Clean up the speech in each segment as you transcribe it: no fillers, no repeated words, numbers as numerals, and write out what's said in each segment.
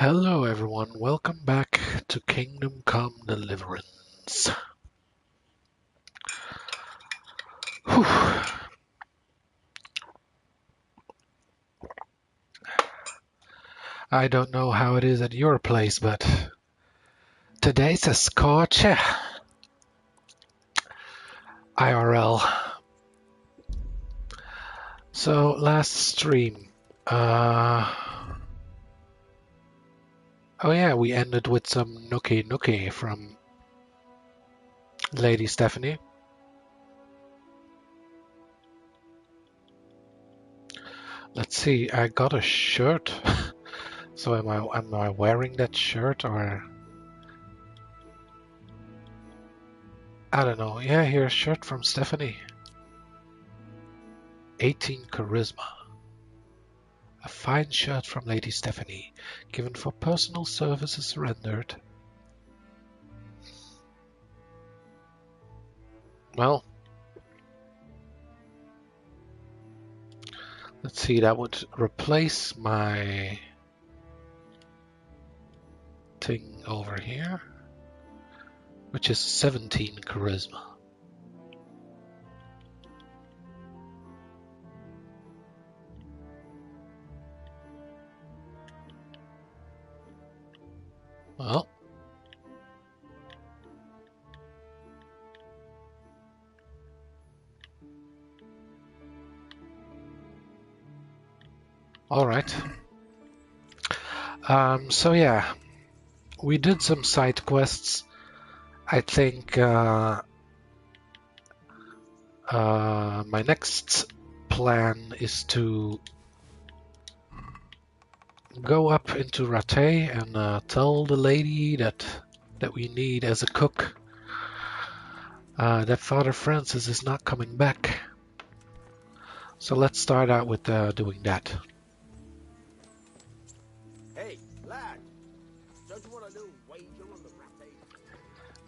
Hello everyone, welcome back to Kingdom Come Deliverance. Whew. I don't know how it is at your place, but today's a scorcher. IRL. So last stream, oh yeah, we ended with some nookie nookie from Lady Stephanie. Let's see, I got a shirt. So am I wearing that shirt or I don't know. Yeah, here's a shirt from Stephanie. 18 charisma. A fine shirt from Lady Stephanie, given for personal services rendered. Well, let's see, that would replace my thing over here, which is 17 charisma. Well, all right. So yeah, we did some side quests. I think my next plan is to go up into Rattay and tell the lady that we need as a cook that Father Francis is not coming back. So let's start out with doing that. Hey, lad, don't you want to do wager on the Rattay?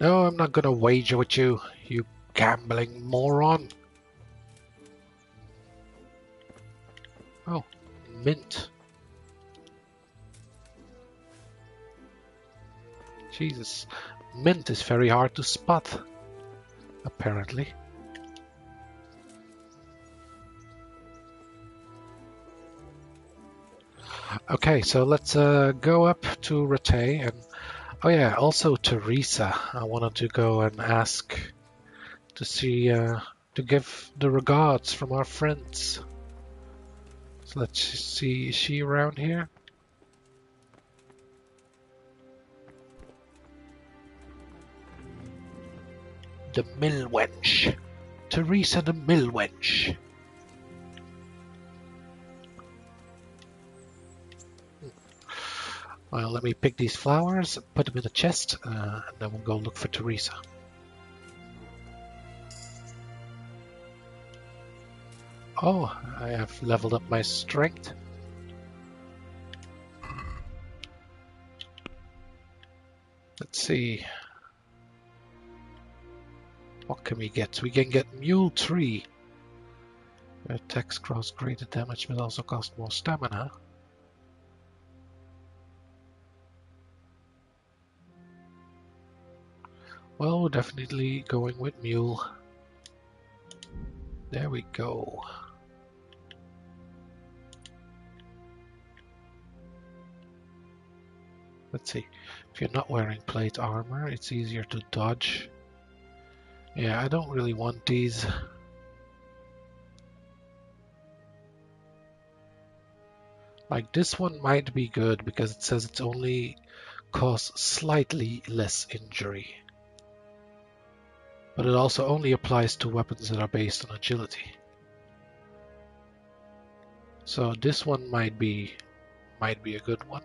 No, I'm not gonna wager with you, you gambling moron. Oh, mint. Jesus, mint is very hard to spot, apparently. Okay, so let's go up to Rattay and oh yeah, also Theresa. I wanted to go and ask to see to give the regards from our friends. So let's see, is she around here? The mill wench. Theresa the mill wench. Well, let me pick these flowers, put them in the chest, and then we'll go look for Theresa. Oh, I have leveled up my strength. Let's see. What can we get? We can get Mule Tree. Attacks cross greater damage but also cost more stamina. Well, we're definitely going with Mule. There we go. Let's see. If you're not wearing plate armor, it's easier to dodge. Yeah, I don't really want these. Like this one might be good because it says it's only cause slightly less injury. But it also only applies to weapons that are based on agility. So this one might be a good one.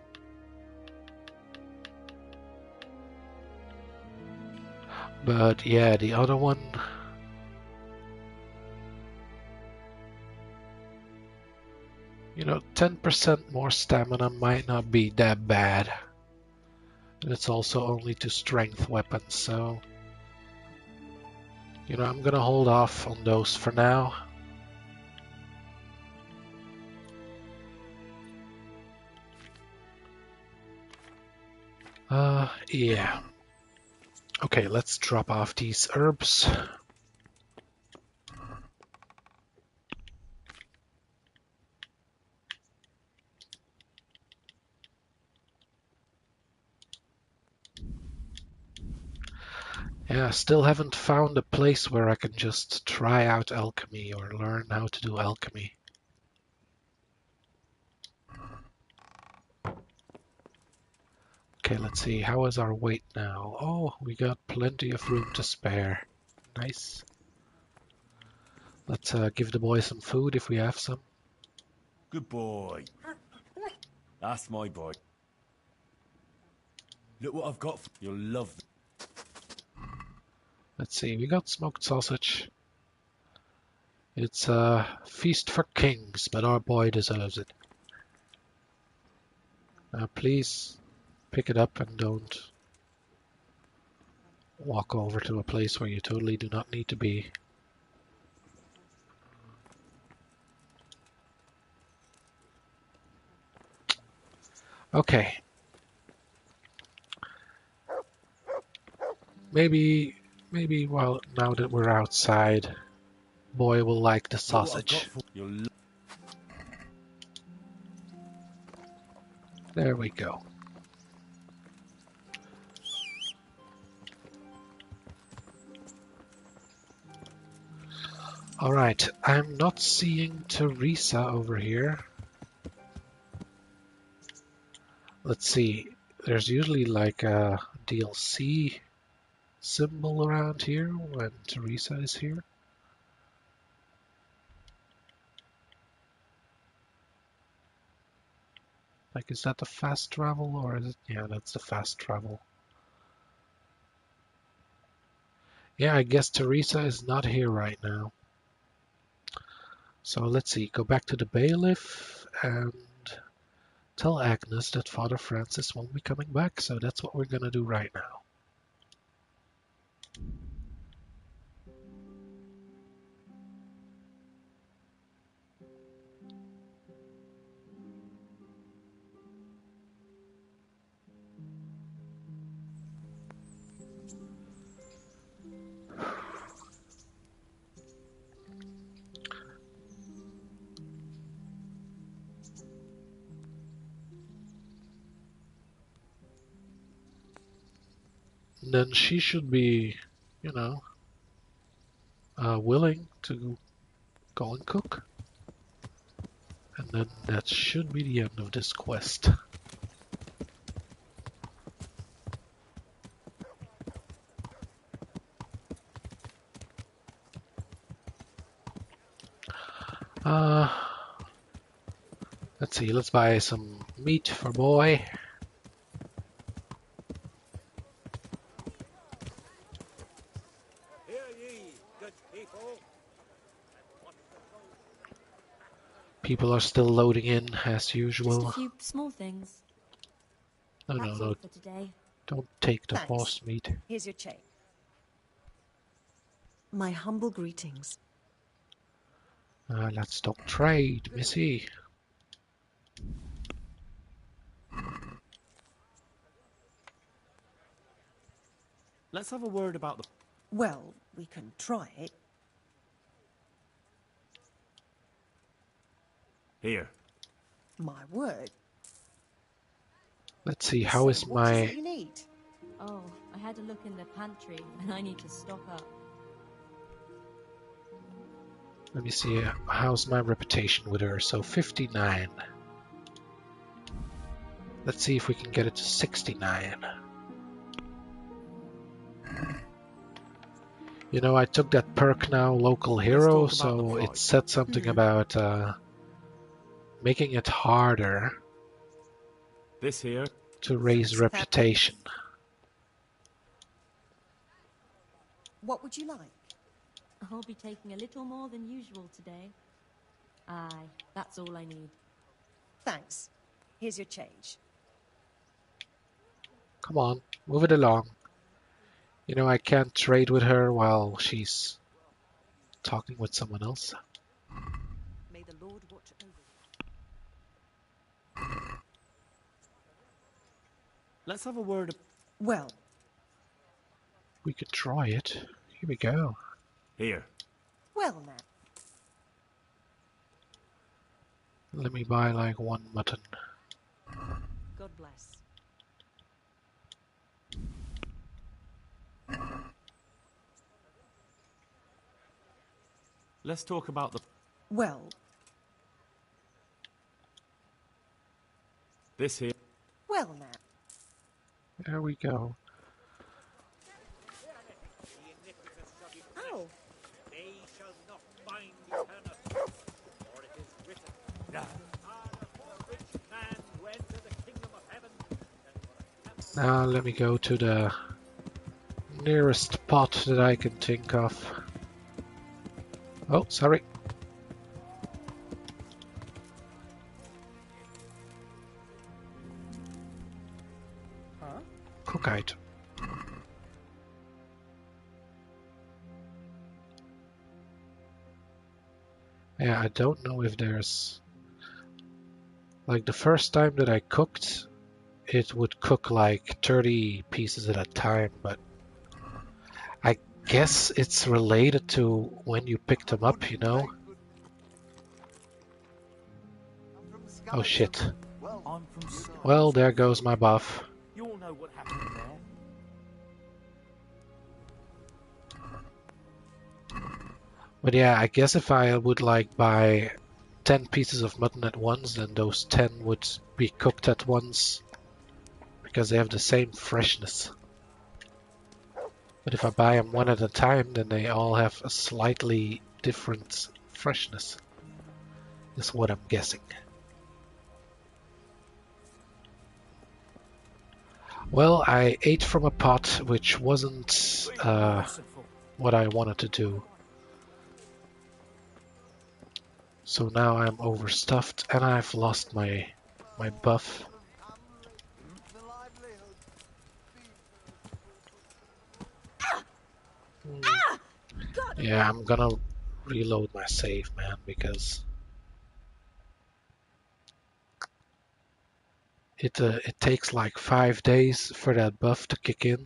But yeah, the other one, you know, 10% more stamina might not be that bad. And it's also only to strength weapons, so you know, I'm gonna hold off on those for now. Yeah. Okay, let's drop off these herbs. Yeah, still haven't found a place where I can just try out alchemy or learn how to do alchemy. Okay, let's see. How is our weight now? Oh, we got plenty of room to spare. Nice. Let's give the boy some food if we have some. Good boy. That's my boy. Look what I've got for you. You'll love them. Let's see. We got smoked sausage. It's a feast for kings, but our boy deserves it. Please pick it up and don't walk over to a place where you totally do not need to be. Okay. Maybe, well, now that we're outside, boy will like the Look what I've got sausage. for you. There we go. Alright, I'm not seeing Theresa over here. Let's see, there's usually like a DLC symbol around here when Theresa is here. Like, is that the fast travel or is it? Yeah, that's the fast travel. Yeah, I guess Theresa is not here right now. So let's see, go back to the bailiff and tell Agnes that Father Francis won't be coming back. So that's what we're gonna do right now. And then she should be, you know, willing to go and cook. And then that should be the end of this quest. Let's see, let's buy some meat for boy. Hear ye, good people. People are still loading in as Just usual. a few small things. No, That's no, all no, for today. don't take the Thanks. horse meat. Here's your check. My humble greetings. Let's talk trade, missy. Let's have a word about the... Well, we can try it. Here. My word. Let's see, how is So, what is it my... you need? Oh, I had a look in the pantry and I need to stock up. Let me see, how's my reputation with her? So 59. Let's see if we can get it to 69. You know, I took that perk now, local hero, talk about so the it fight. said something about making it harder This here. to raise Fancy that. reputation. What would you like? I'll be taking a little more than usual today. Aye, that's all I need. Thanks. Here's your change. Come on, move it along. You know, I can't trade with her while she's talking with someone else. May the Lord watch over Let's have a word. Well, We could try it. Here we go. Here. well now. Let me buy like one mutton. God bless. Let's talk about the. Well, This here. well now. There we go. Oh, They shall not find eternity, for it is written, a rich man who enter the kingdom of heaven. Now let me go to the nearest pot that I can think of. Oh, sorry. huh? Cook item. Yeah, I don't know if there's... Like the first time that I cooked, it would cook like 30 pieces at a time, but I guess it's related to when you picked them up, you know? Oh shit. I'm from. Well, there goes my buff. You all know what happened there. But yeah, I guess if I would like buy 10 pieces of mutton at once, then those 10 would be cooked at once because they have the same freshness. But if I buy them one at a time, then they all have a slightly different freshness, is what I'm guessing. Well, I ate from a pot which wasn't Merciful. what I wanted to do. So now I'm overstuffed and I've lost my buff. Yeah, I'm gonna reload my save, man, because it takes like 5 days for that buff to kick in.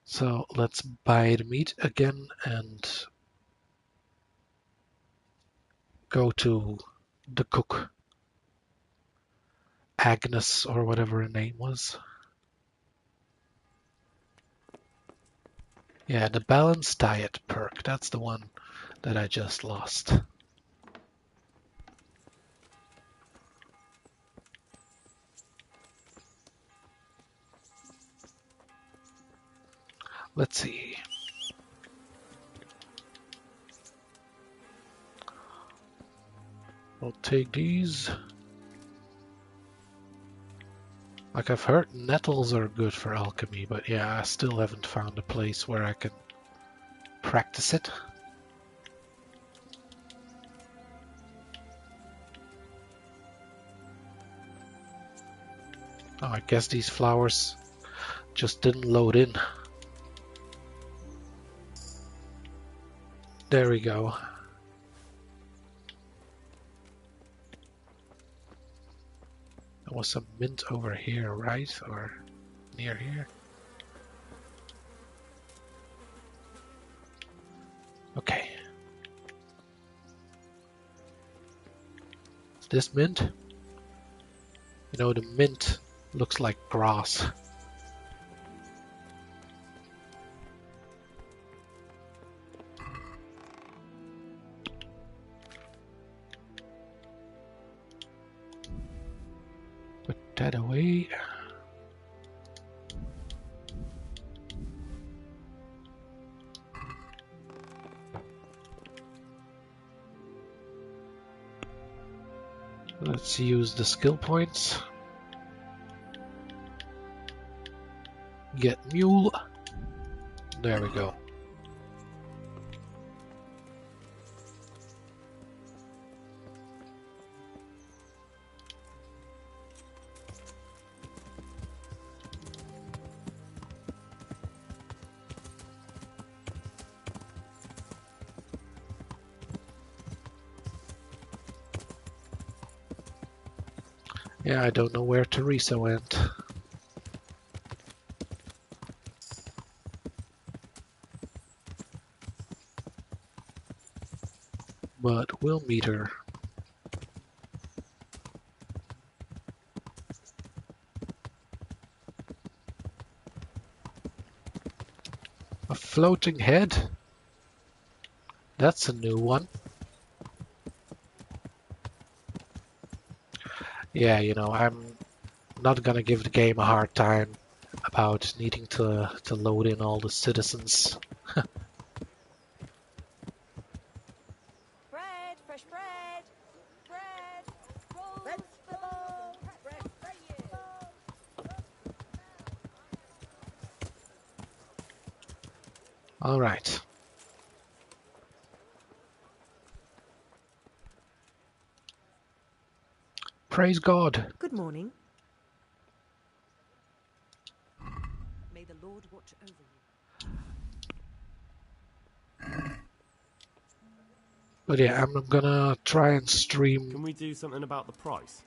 So let's buy the meat again and go to the cook. Agnes or whatever her name was. Yeah, the balanced diet perk. That's the one that I just lost. Let's see. I'll take these. Like I've heard nettles are good for alchemy, but yeah, I still haven't found a place where I can practice it. Oh, I guess these flowers just didn't load in. There we go. There was some mint over here, right? Or near here? Okay. Is this mint? You know, the mint looks like grass. Put that away. Let's use the skill points. Get mule. There we go. Yeah, I don't know where Theresa went. But we'll meet her. A floating head? That's a new one. Yeah, you know, I'm not gonna give the game a hard time about needing to load in all the citizens. Bread, fresh bread. Bread. Rolls for those. Fresh bread. All right. Praise God. Good morning. May the Lord watch over you. But yeah, I'm gonna try and stream Can we do something about the price?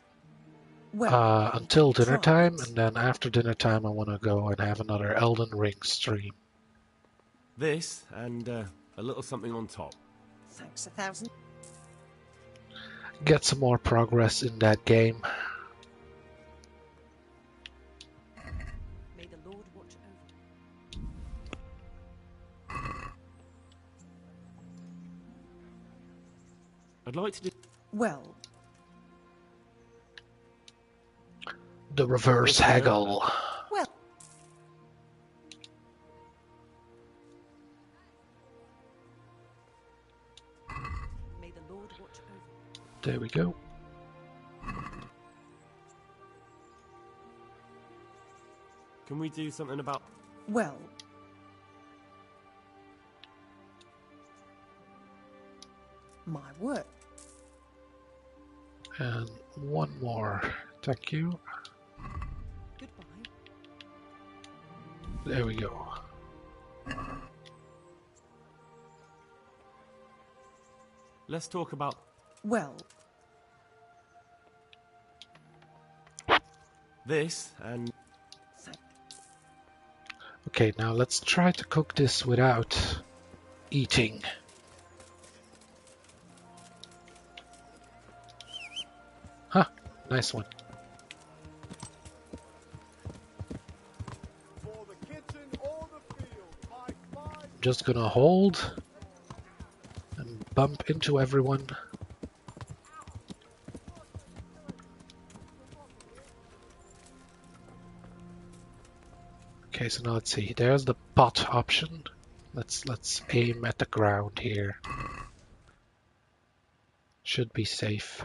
Well, until try dinner time, it. and then after dinner time I want to go and have another Elden Ring stream. This and a little something on top. Thanks 1,000. Get some more progress in that game. May the Lord watch over you. I'd like to do... Well, The reverse haggle. well. May the Lord watch over you. There we go. Can we do something about... Well. My word. And one more. Thank you. Goodbye. There we go. Let's talk about... Well, This and... Okay, now let's try to cook this without eating. Huh, nice one. For the kitchen or the field, my fine Just gonna hold and bump into everyone. Okay, so now let's see. There's the pot option. Let's aim at the ground here. Should be safe.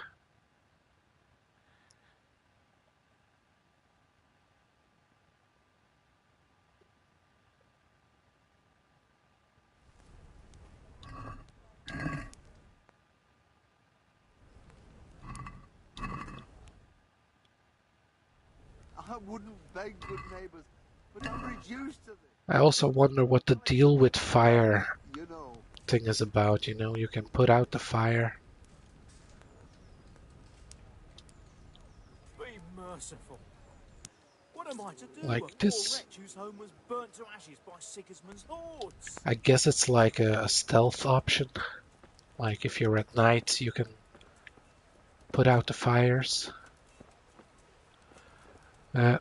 I wouldn't beg good neighbors, but I'm reduced to this. I also wonder what the deal with fire You know, thing is about. You know, you can put out the fire. Be merciful. What am I to do? Like A poor this. wretch whose home was burnt to ashes by Sigismund's hordes. I guess it's like a stealth option. Like if you're at night, you can put out the fires.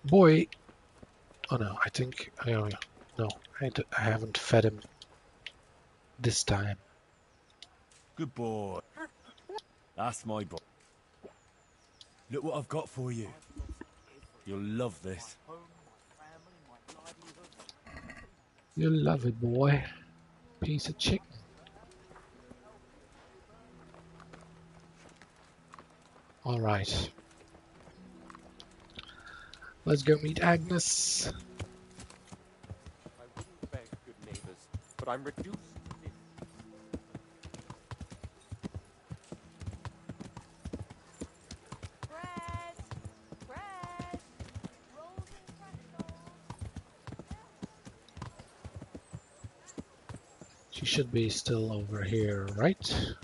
Boy. Oh no, I think. Oh, no, I haven't fed him this time. Good boy. That's my boy. Look what I've got for you. You'll love this. Home, my family, my livelihood. You'll love it, boy. Piece of chicken. All right. Let's go meet Agnes. I wouldn't beg good neighbors, but I'm reduced to this. Bread. Bread. Rolls and crackers. She should be still over here, right?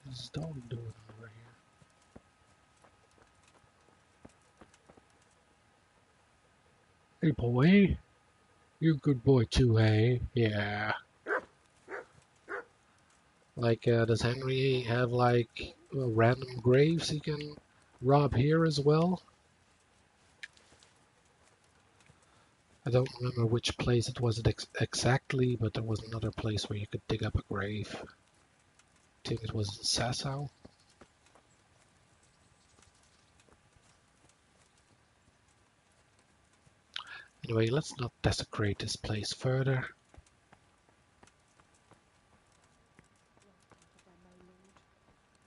What's this dog doing over here? Hey boy, you're a good boy too, hey? Yeah. Like, does Henry have like random graves he can rob here as well? I don't remember which place it was exactly, but there was another place where you could dig up a grave. I think it was in Sasau. Anyway, let's not desecrate this place further.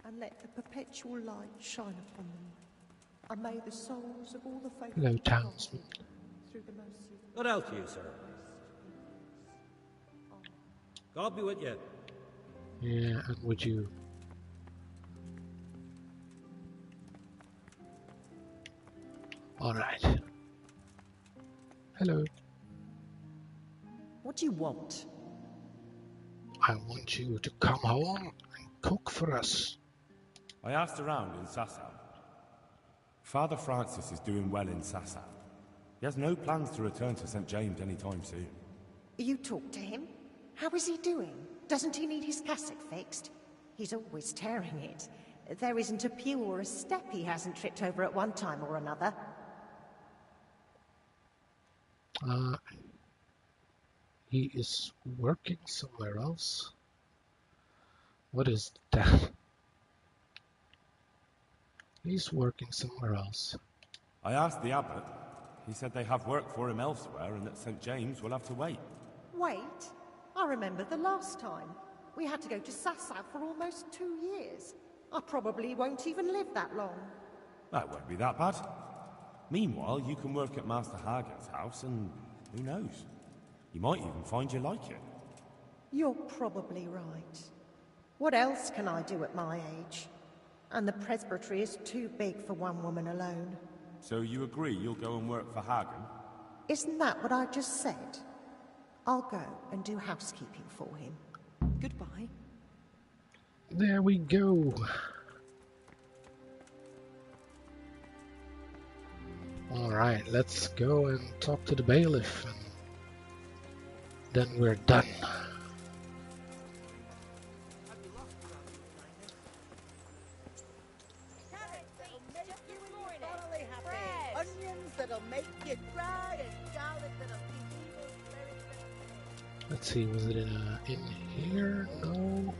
And let the perpetual light shine upon them. And may the souls of all the faithful Hello, be townsman. guided through the mercy of What else do you, sir? God be with you. Yeah, and would you? Alright. Hello. What do you want? I want you to come home and cook for us. I asked around in Sasau. Father Francis is doing well in Sasau. He has no plans to return to St. James anytime soon. You talked to him? How is he doing? Doesn't he need his cassock fixed? He's always tearing it. There isn't a pew or a step he hasn't tripped over at one time or another. He is working somewhere else. What is that? He's working somewhere else. I asked the abbot. He said they have work for him elsewhere and that St. James will have to wait. Wait? I remember the last time. We had to go to Sasau for almost 2 years. I probably won't even live that long. That won't be that bad. Meanwhile, you can work at Master Hagen's house and who knows? You might even find you like it. You're probably right. What else can I do at my age? And the presbytery is too big for one woman alone. So you agree you'll go and work for Hagen? Isn't that what I just said? I'll go and do housekeeping for him. Goodbye. There we go. Alright, let's go and talk to the bailiff, and then we're done. Onions that'll make you cry and garlic that'll keep evil spirits. Let's see, was it in here? No.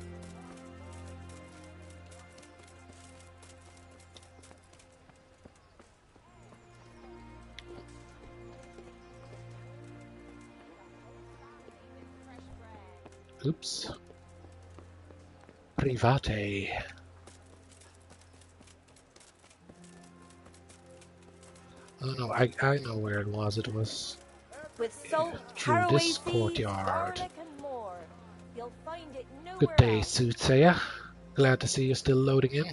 Oops. Private. Oh no, I know where it was. It was With salt, through caraway this seeds, courtyard. garlic and more. You'll find it nowhere Good day, else. Soothsayer. Glad to see you're still loading in.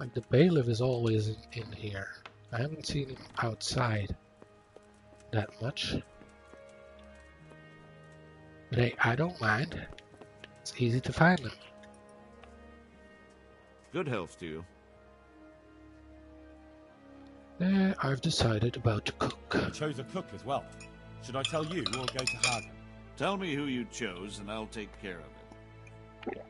Like, the bailiff is always in here. I haven't seen him outside that much. But hey, I don't mind. It's easy to find him. Good health to you. I've decided about to cook. I chose a cook as well. Should I tell you or go to Hagen? Tell me who you chose and I'll take care of it.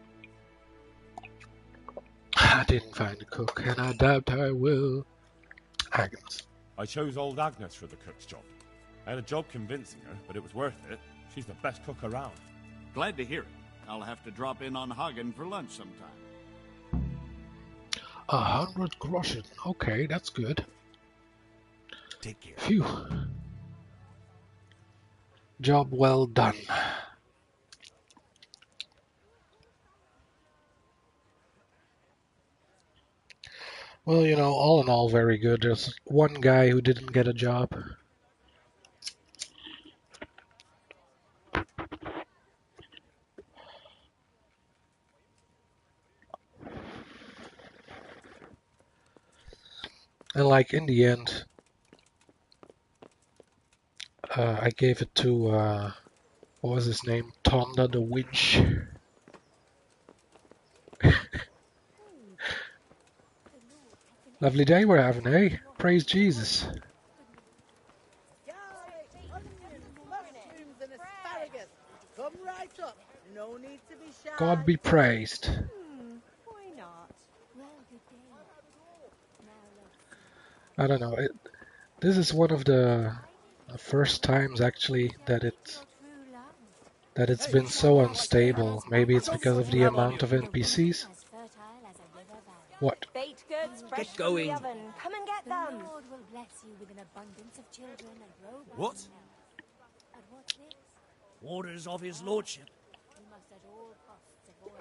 I didn't find a cook, and I doubt I will. Agnes. I chose old Agnes for the cook's job. I had a job convincing her, but it was worth it. She's the best cook around. Glad to hear it. I'll have to drop in on Hagen for lunch sometime. 100 groschen. Okay, that's good. Take care. Phew. Job well done. Well, you know, all in all, very good. There's one guy who didn't get a job. And like in the end, I gave it to what was his name? Tonda the Winch. Lovely day we're having, eh? Praise Jesus. Garlic, onions, mushrooms, and asparagus. Come right up. No need to be shy. God be praised. Why not? Well, good day. Now let's see. I don't know. This is one of the first times actually that it's been so unstable. Maybe it's because of the amount of NPCs. As fertile as a river valley. What? Baked goods fresh Get from going. the oven. Come and get The them. Lord will bless you with an abundance of children and robots. What? And what's this? Orders of his lordship. You must at all costs avoid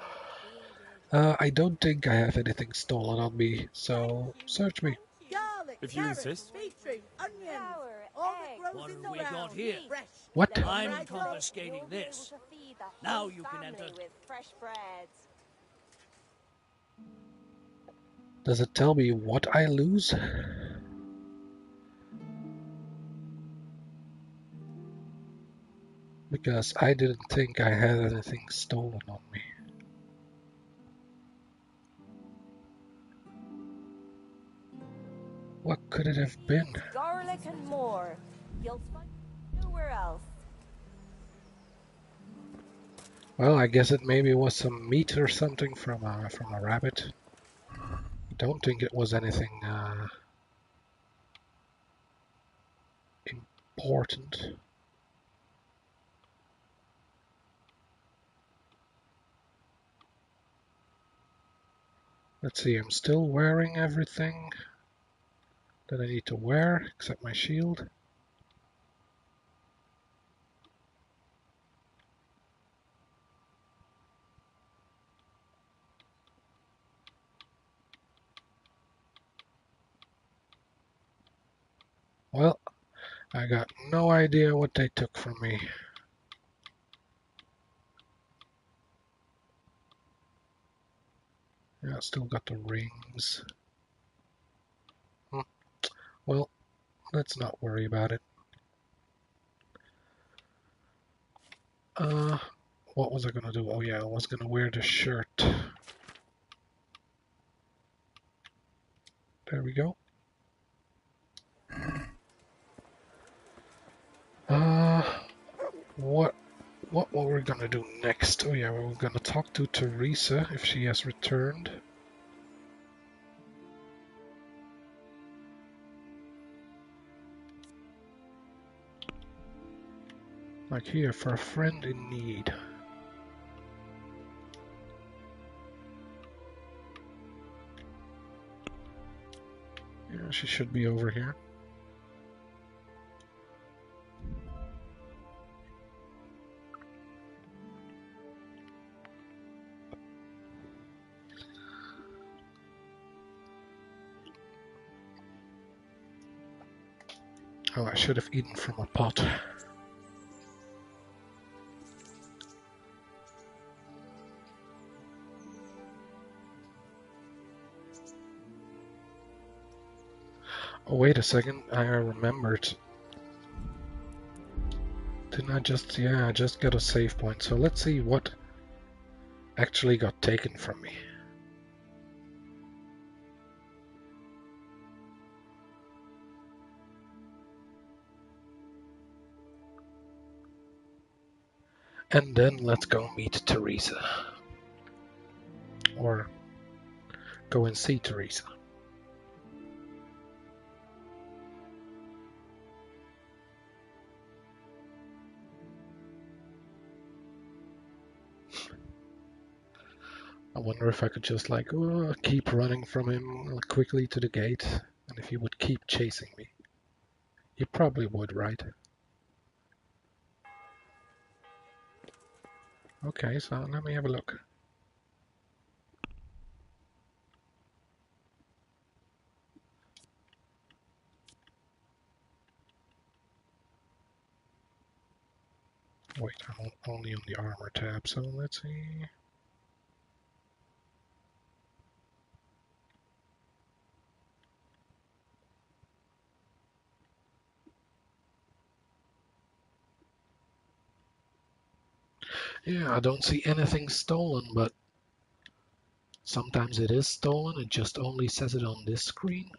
the bearded. I don't think I have anything stolen on me, so search me. Garlic, If you carrots, insist. beetroot, onions. Flour, All eggs. that grows What in have the we ground. got here? Fresh. What? Let 'em I'm right up. confiscating You'll be this. able to feed the Now whole you can family enter. with fresh breads. Does it tell me what I lose? Because I didn't think I had anything stolen on me. What could it have been? Garlic and more. You'll find nowhere else. Well, I guess it maybe was some meat or something from a rabbit. I don't think it was anything important. Let's see, I'm still wearing everything that I need to wear, except my shield. Well, I got no idea what they took from me. Yeah, still got the rings. Well, let's not worry about it. What was I gonna do? Oh yeah, I was gonna wear the shirt. There we go. What were we gonna do next? Oh yeah, we were gonna talk to Theresa if she has returned. Like here, for a friend in need. Yeah, she should be over here. Oh, I should have eaten from a pot. Oh, wait a second, I remembered. Didn't I just, yeah, I just got a save point. So let's see what actually got taken from me. And then let's go meet Theresa. Or go and see Theresa. I wonder if I could just like keep running from him quickly to the gate, and if he would keep chasing me. He probably would, right? Okay, so let me have a look. Wait, I'm only on the armor tab, so let's see. Yeah, I don't see anything stolen, but sometimes it is stolen. It just only says it on this screen.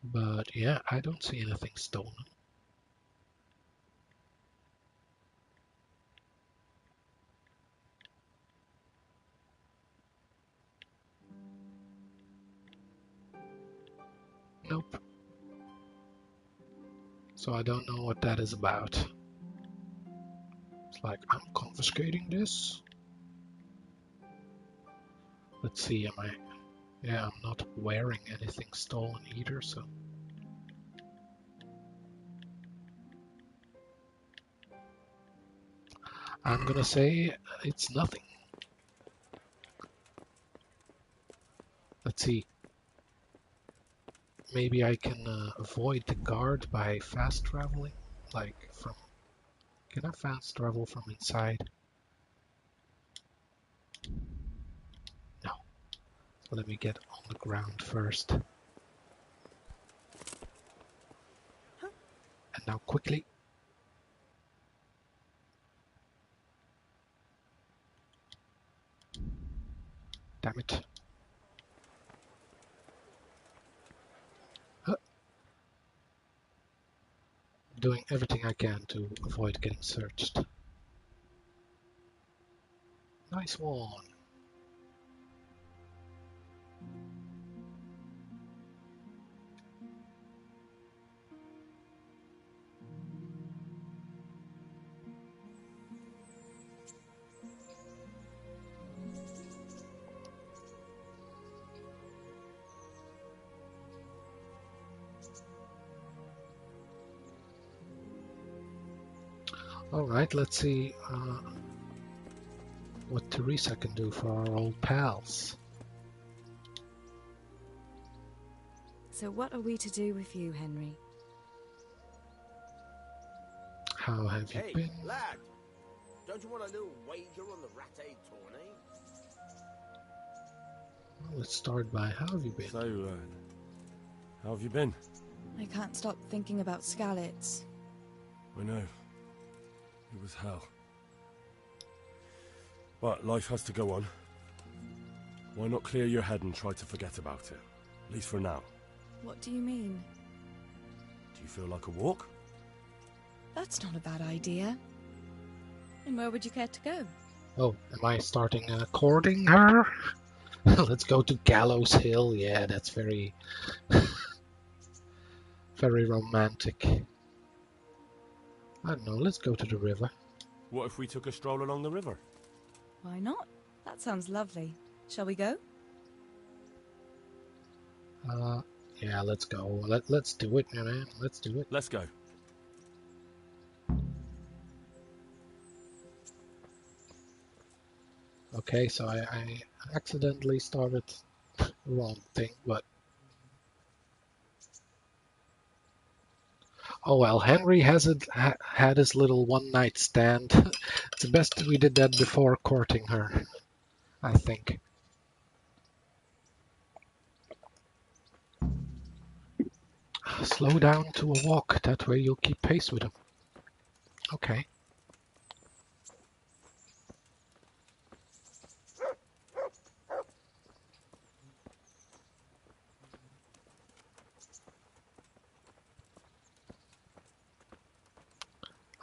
But yeah, I don't see anything stolen. Nope. So I don't know what that is about. It's like, I'm confiscating this. Let's see, am I... Yeah, I'm not wearing anything stolen either, so... I'm gonna say it's nothing. Let's see. Maybe I can avoid the guard by fast traveling, like from... Can I fast travel from inside? No. So let me get on the ground first. And now quickly. Damn it. Doing everything I can to avoid getting searched. Nice one. Alright, let's see what Theresa can do for our old pals. So what are we to do with you, Henry? How have you been? Lad! Don't you want a little wager on the Rattay tourney? Well, let's start by how have you been? So, how have you been? I can't stop thinking about Skalitz. I know. It was hell. But life has to go on. Why not clear your head and try to forget about it? At least for now. What do you mean? Do you feel like a walk? That's not a bad idea. And where would you care to go? Oh, am I starting courting her? Let's go to Gallows Hill. Yeah, that's very... very romantic. I don't know, let's go to the river. What if we took a stroll along the river? Why not? That sounds lovely. Shall we go? Yeah, let's go. Let's do it, man. Let's do it. Let's go. Okay, so I accidentally started the wrong thing, but... Oh well, Henry has had his little one-night stand. It's the best we did that before courting her, I think. Slow down to a walk, that way you'll keep pace with him. Okay.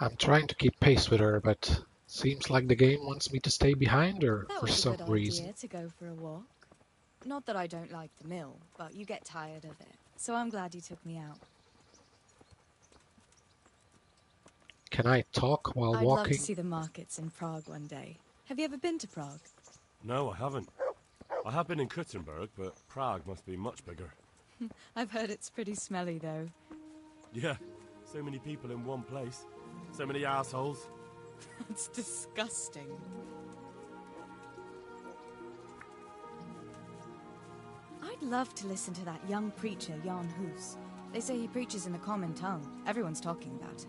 I'm trying to keep pace with her, but seems like the game wants me to stay behind her for some reason. That was a good idea to go for a walk. Not that I don't like the mill, but you get tired of it. So I'm glad you took me out. Can I talk while I'd walking? love to see the markets in Prague one day. Have you ever been to Prague? No, I haven't. I have been in Kuttenberg, but Prague must be much bigger. I've heard it's pretty smelly, though. Yeah, so many people in one place. So many assholes. It's disgusting. I'd love to listen to that young preacher, Jan Hus. They say he preaches in the common tongue. Everyone's talking about it.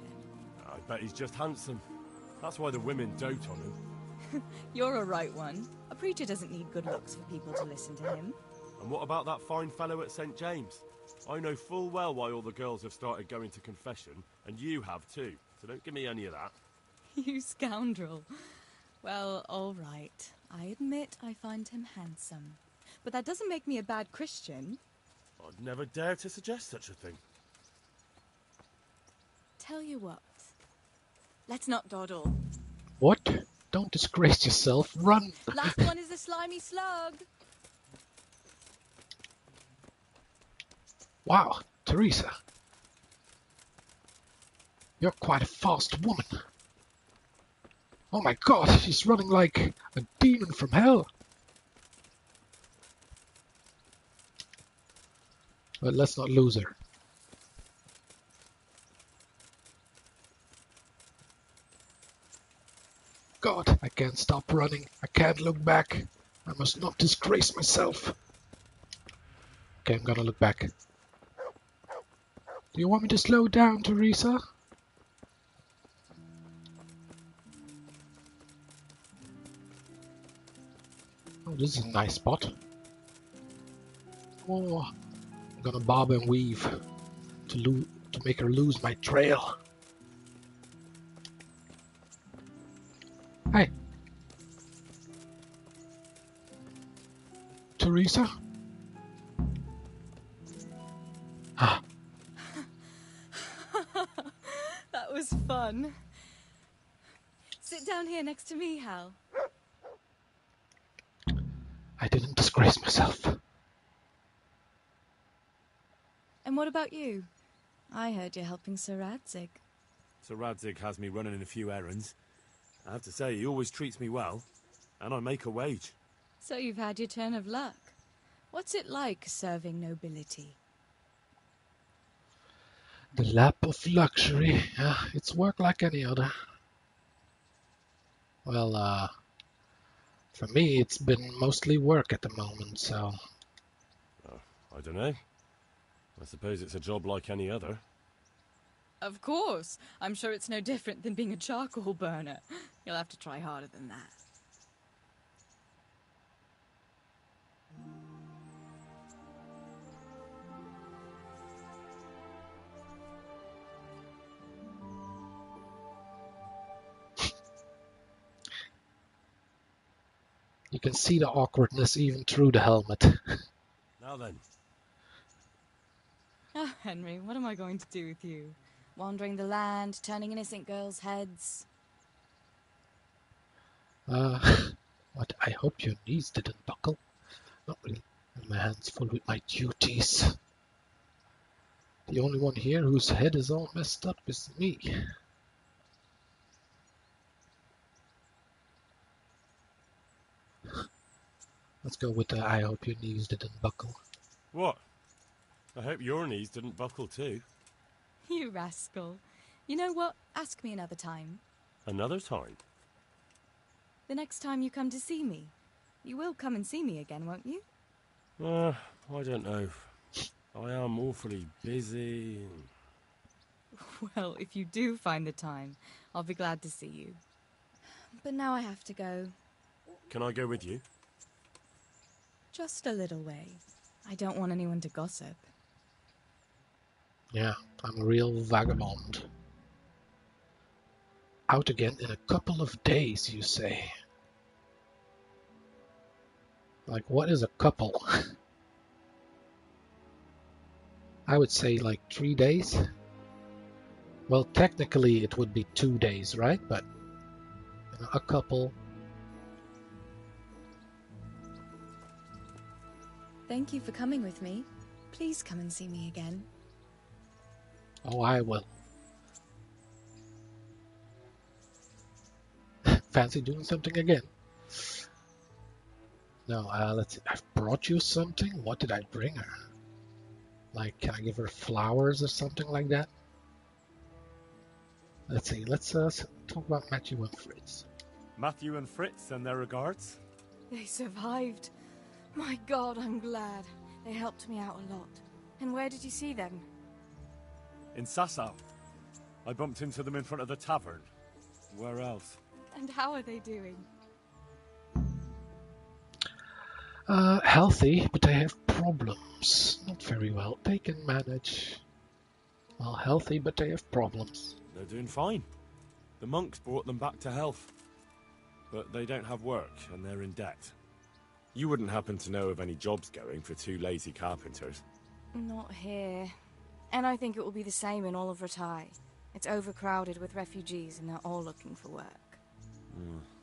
I bet he's just handsome. That's why the women dote on him. You're a right one. A preacher doesn't need good looks for people to listen to him. And what about that fine fellow at St. James? I know full well why all the girls have started going to confession, and you have too, so don't give me any of that. You scoundrel. Well, all right. I admit I find him handsome. But that doesn't make me a bad Christian. I'd never dare to suggest such a thing. Tell you what. Let's not dawdle. What? Don't disgrace yourself. Run! Last one is the slimy slug. Wow, Theresa. You're quite a fast woman. Oh my god, she's running like a demon from hell. But let's not lose her. God, I can't stop running. I can't look back. I must not disgrace myself. Okay, I'm gonna look back. Do you want me to slow down, Theresa? Oh, this is a nice spot. Oh, I'm gonna bob and weave to make her lose my trail. Hey, Theresa? Ah. That was fun. Sit down here next to me, Hal. I didn't disgrace myself. And what about you? I heard you're helping Sir Radzig. Sir Radzig has me running a few errands. I have to say, he always treats me well, and I make a wage. So you've had your turn of luck. What's it like serving nobility? The lap of luxury. It's work like any other. Well, for me, it's been mostly work at the moment, so... I don't know. I suppose it's a job like any other. Of course. I'm sure it's no different than being a charcoal burner. You'll have to try harder than that. You can see the awkwardness even through the helmet. Now then. Oh, Henry, what am I going to do with you? Wandering the land, turning innocent girls' heads? What? I hope your knees didn't buckle. Not really. My hands full with my duties. The only one here whose head is all messed up is me. Let's go with the I hope your knees didn't buckle. What? I hope your knees didn't buckle too. You rascal. You know what? Ask me another time. Another time? The next time you come to see me. You will come and see me again, won't you? I don't know. I am awfully busy. Well, if you do find the time, I'll be glad to see you. But now I have to go. Can I go with you? Just a little way. I don't want anyone to gossip. Yeah, I'm a real vagabond. Out again in a couple of days, you say? Like, what is a couple? I would say like 3 days. Well, technically it would be 2 days, right? But you know, a couple. Thank you for coming with me. Please come and see me again. Oh, I will. Fancy doing something again? No, let's see. I've brought you something? What did I bring her? Like, can I give her flowers or something like that? Let's see. Let's talk about Matthew and Fritz. Matthew and Fritz send their regards. They survived. My God, I'm glad. They helped me out a lot. And where did you see them? In Sasau. I bumped into them in front of the tavern. Where else? And how are they doing? Healthy, but they have problems. Not very well. They can manage. Well, healthy, but they have problems. They're doing fine. The monks brought them back to health. But they don't have work, and they're in debt. You wouldn't happen to know of any jobs going for 2 lazy carpenters? Not here. And I think it will be the same in all of Rattay. It's overcrowded with refugees, and they're all looking for work.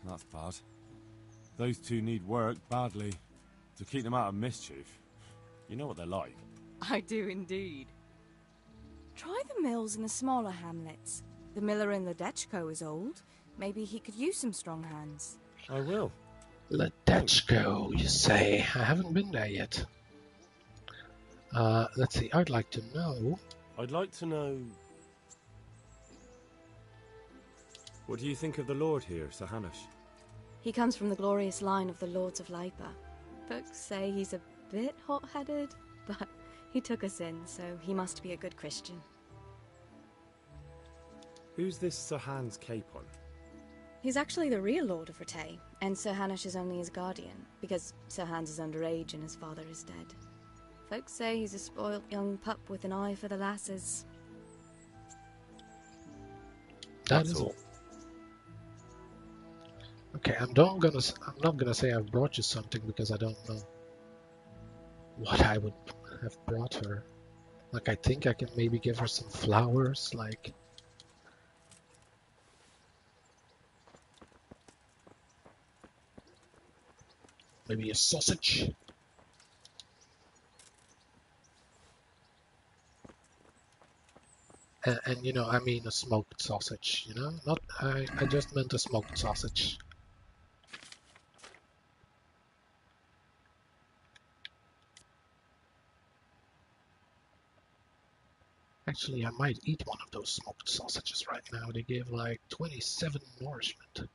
That's bad. Those 2 need work badly. To keep them out of mischief. You know what they're like. I do indeed. Try the mills in the smaller hamlets. The miller in Ledetchko is old. Maybe he could use some strong hands. I will. Ledetchko, you say? I haven't been there yet. Let's see, I'd like to know... I'd like to know... What do you think of the lord here, Sir Hanush? He comes from the glorious line of the Lords of Lipa. Folks say he's a bit hot-headed, but he took us in, so he must be a good Christian. Who's this Sir Hans Capon? He's actually the real Lord of Rattay, and Sir Hanush is only his guardian, because Sir Hans is underage and his father is dead. Folks say he's a spoilt young pup with an eye for the lasses. That is all. Okay, I'm not gonna say I've brought you something because I don't know what I would have brought her. Like, I think I can maybe give her some flowers, like... maybe a sausage? And you know, I mean a smoked sausage, you know? Not, I just meant a smoked sausage. Actually, I might eat one of those smoked sausages right now. They give like 27 nourishment.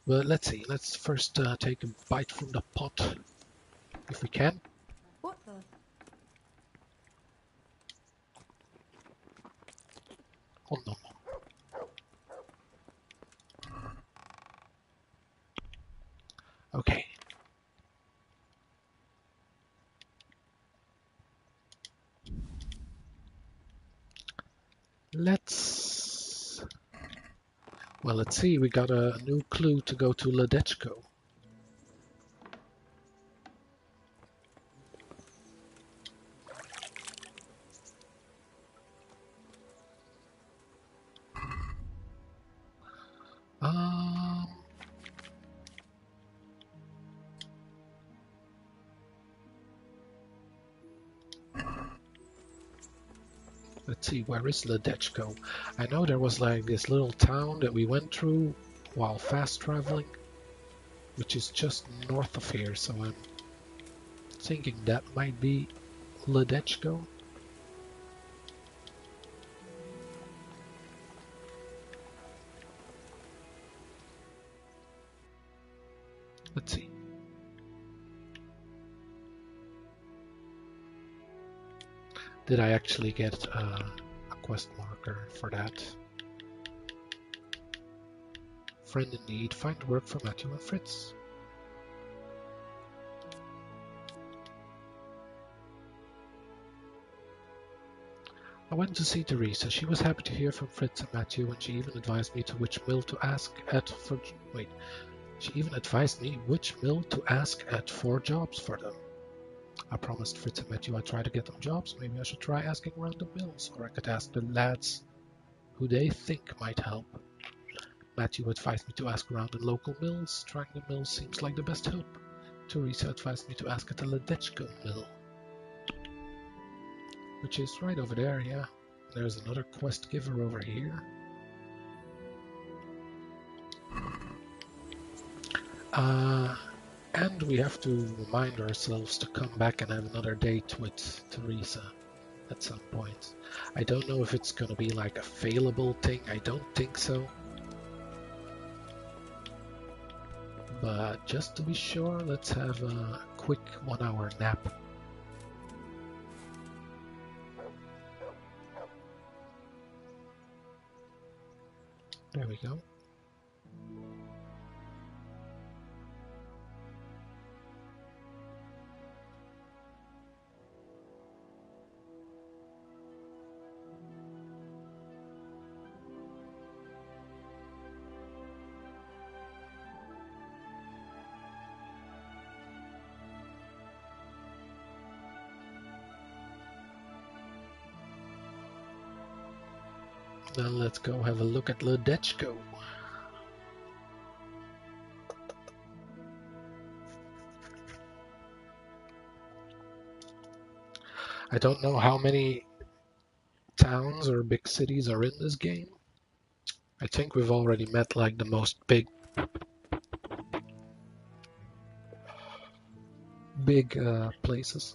But let's see. Let's first take a bite from the pot, if we can. What the? Oh no. Okay. Let's see, we got a new clue to go to Ledetchko. Let's see, where is Ledetchko? I know there was like this little town that we went through while fast traveling, which is just north of here, so I'm thinking that might be Ledetchko. Let's see. Did I actually get a quest marker for that? Friend in need, find work for Matthew and Fritz. I went to see Theresa. She was happy to hear from Fritz and Matthew, and she even advised me to which mill to ask at for... Wait. She even advised me which mill to ask at for jobs for them. I promised Fritz and Matthew I'd try to get them jobs. Maybe I should try asking around the mills, or I could ask the lads who they think might help. Matthew advised me to ask around the local mills. Trying the mills seems like the best help. Theresa advised me to ask at the Ledetchko mill, which is right over there, yeah. There's another quest giver over here. And we have to remind ourselves to come back and have another date with Theresa at some point. I don't know if it's gonna be like a failable thing, I don't think so. But just to be sure, let's have a quick 1 hour nap. There we go. Then let's go have a look at Ledetchko. I don't know how many towns or big cities are in this game. I think we've already met like the most big places.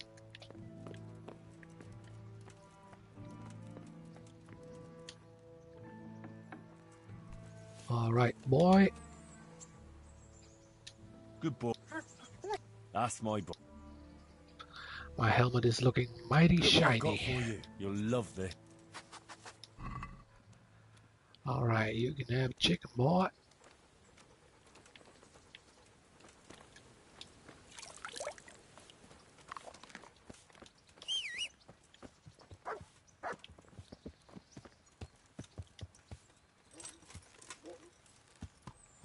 All right, boy. Good boy. That's my boy. My helmet is looking mighty Look what I've got shiny. for you. You'll love this. All right, you can have chicken, boy.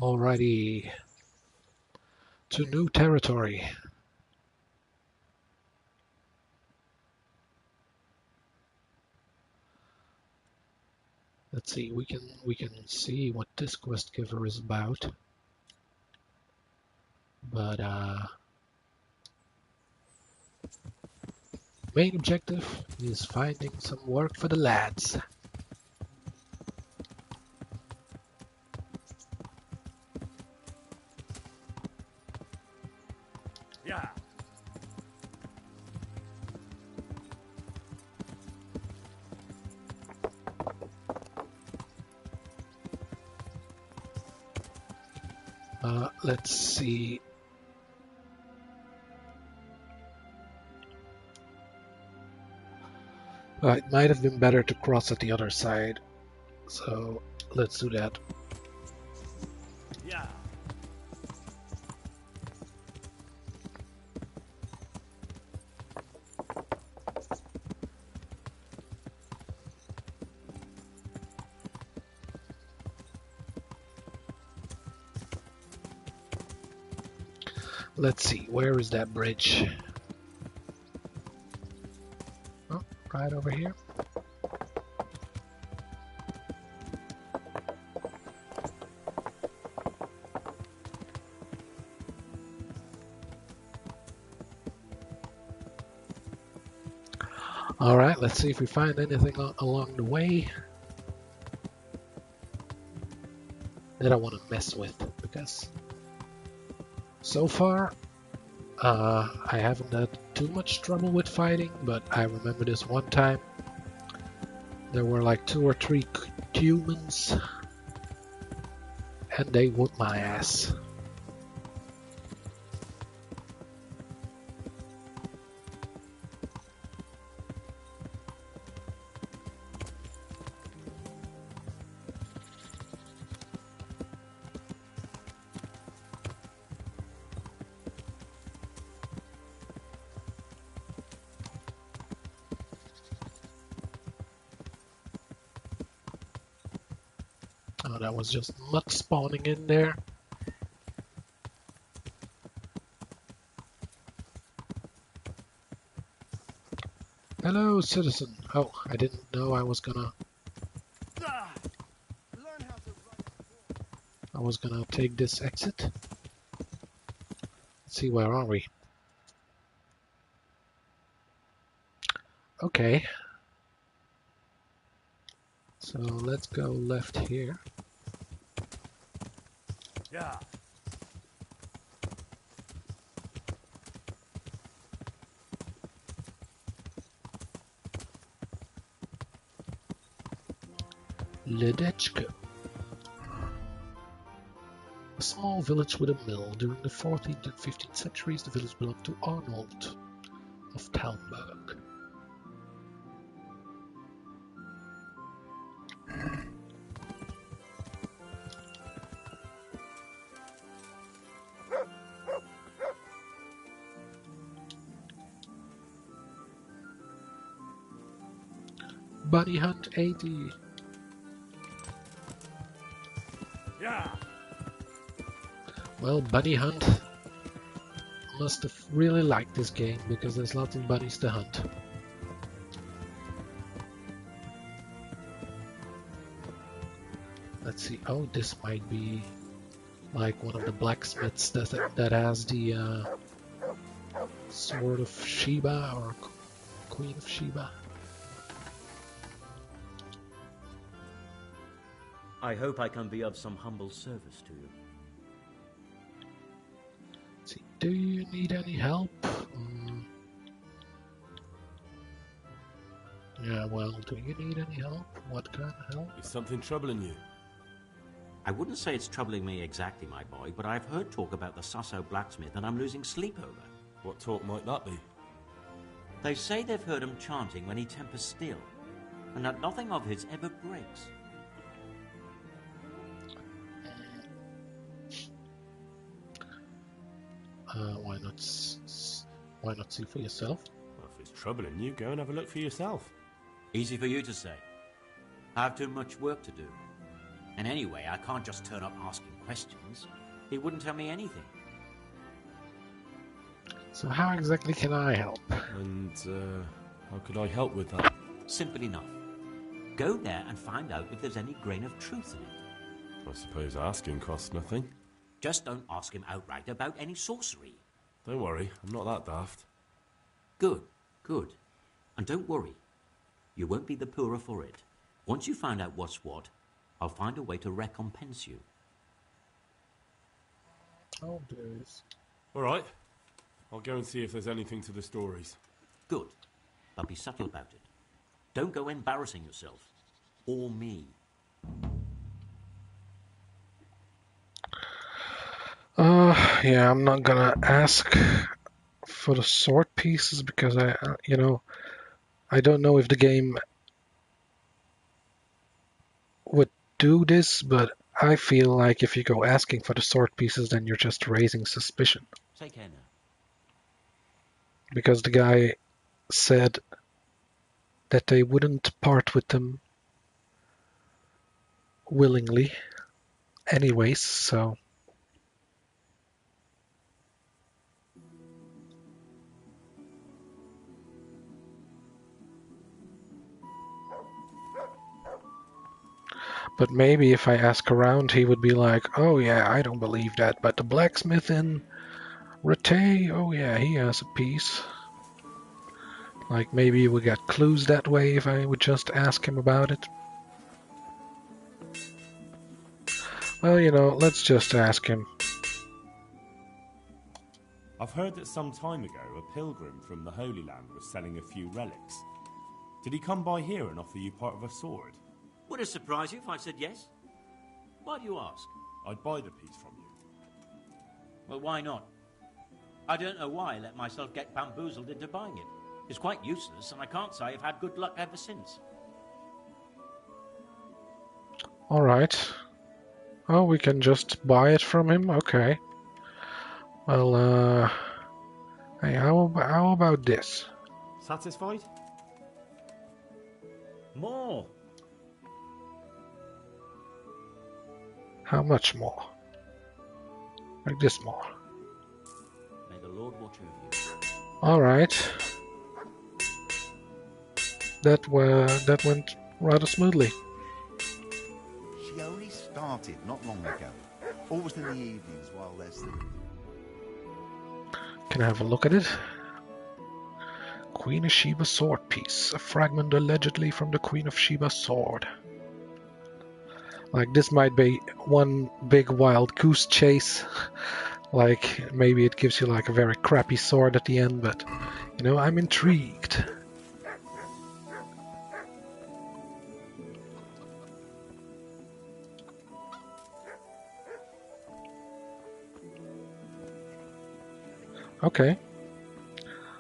Alrighty. To new territory. Let's see, we can see what this quest giver is about. But main objective is finding some work for the lads. Yeah. Let's see. It might have been better to cross at the other side, so let's do that. Yeah. Let's see, where is that bridge? Oh, right over here. Alright, let's see if we find anything along the way that I want to mess with, because so far I haven't had too much trouble with fighting, but I remember this one time there were like 2 or 3 humans and they whooped my ass. Oh, that was just mutt spawning in there. Hello, citizen. Oh, I didn't know I was gonna take this exit. Let's see, where are we? Okay. So let's go left here. Yeah. Ledetchko. A small village with a mill. During the 14th and 15th centuries, the village belonged to Arnold of Talmberg. Bunny Hunt 80. Yeah. Well, Bunny Hunt must have really liked this game because there's lots of bunnies to hunt. Let's see. Oh, this might be like one of the blacksmiths that has the Sword of Sheba or Queen of Sheba. I hope I can be of some humble service to you. Let's see. Do you need any help? Yeah, well, do you need any help? What kind of help? Is something troubling you? I wouldn't say it's troubling me exactly, my boy, but I've heard talk about the Sasau blacksmith and I'm losing sleep over. What talk might that be? They say they've heard him chanting when he tempers steel, and that nothing of his ever breaks. Why not see for yourself? Well, if it's troubling you, go and have a look for yourself. Easy for you to say. I have too much work to do. And anyway, I can't just turn up asking questions. He wouldn't tell me anything. So how exactly can I help? And, how could I help with that? Simple enough. Go there and find out if there's any grain of truth in it. I suppose asking costs nothing. Just don't ask him outright about any sorcery. Don't worry, I'm not that daft. Good, good. And don't worry. You won't be the poorer for it. Once you find out what's what, I'll find a way to recompense you. Oh, dears. All right. I'll go and see if there's anything to the stories. Good. But be subtle about it. Don't go embarrassing yourself. Or me. Yeah, I'm not gonna ask for the sword pieces because I don't know if the game would do this, but I feel like if you go asking for the sword pieces, then you're just raising suspicion. Take care now. Because the guy said that they wouldn't part with them willingly anyways, so... But maybe if I ask around, he would be like, oh yeah, I don't believe that, but the blacksmith in Ratay, oh yeah, he has a piece. Like maybe you would get clues that way if I would just ask him about it. Well, let's just ask him. I've heard that some time ago a pilgrim from the Holy Land was selling a few relics. Did he come by here and offer you part of a sword? Would it surprise you if I said yes? Why do you ask? I'd buy the piece from you. Well, why not? I don't know why I let myself get bamboozled into buying it. It's quite useless, and I can't say I've had good luck ever since. Alright. Oh, we can just buy it from him? Okay. Well, hey, how about this? Satisfied? More! How much more? Like this more. May the Lord watch over you. Alright. That went rather smoothly. She only started not long ago. Always in the evenings while there's the... Can I have a look at it? Queen of Sheba sword piece. A fragment allegedly from the Queen of Sheba sword. Like, this might be one big wild goose chase. Like, maybe it gives you like a very crappy sword at the end, but, I'm intrigued. Okay.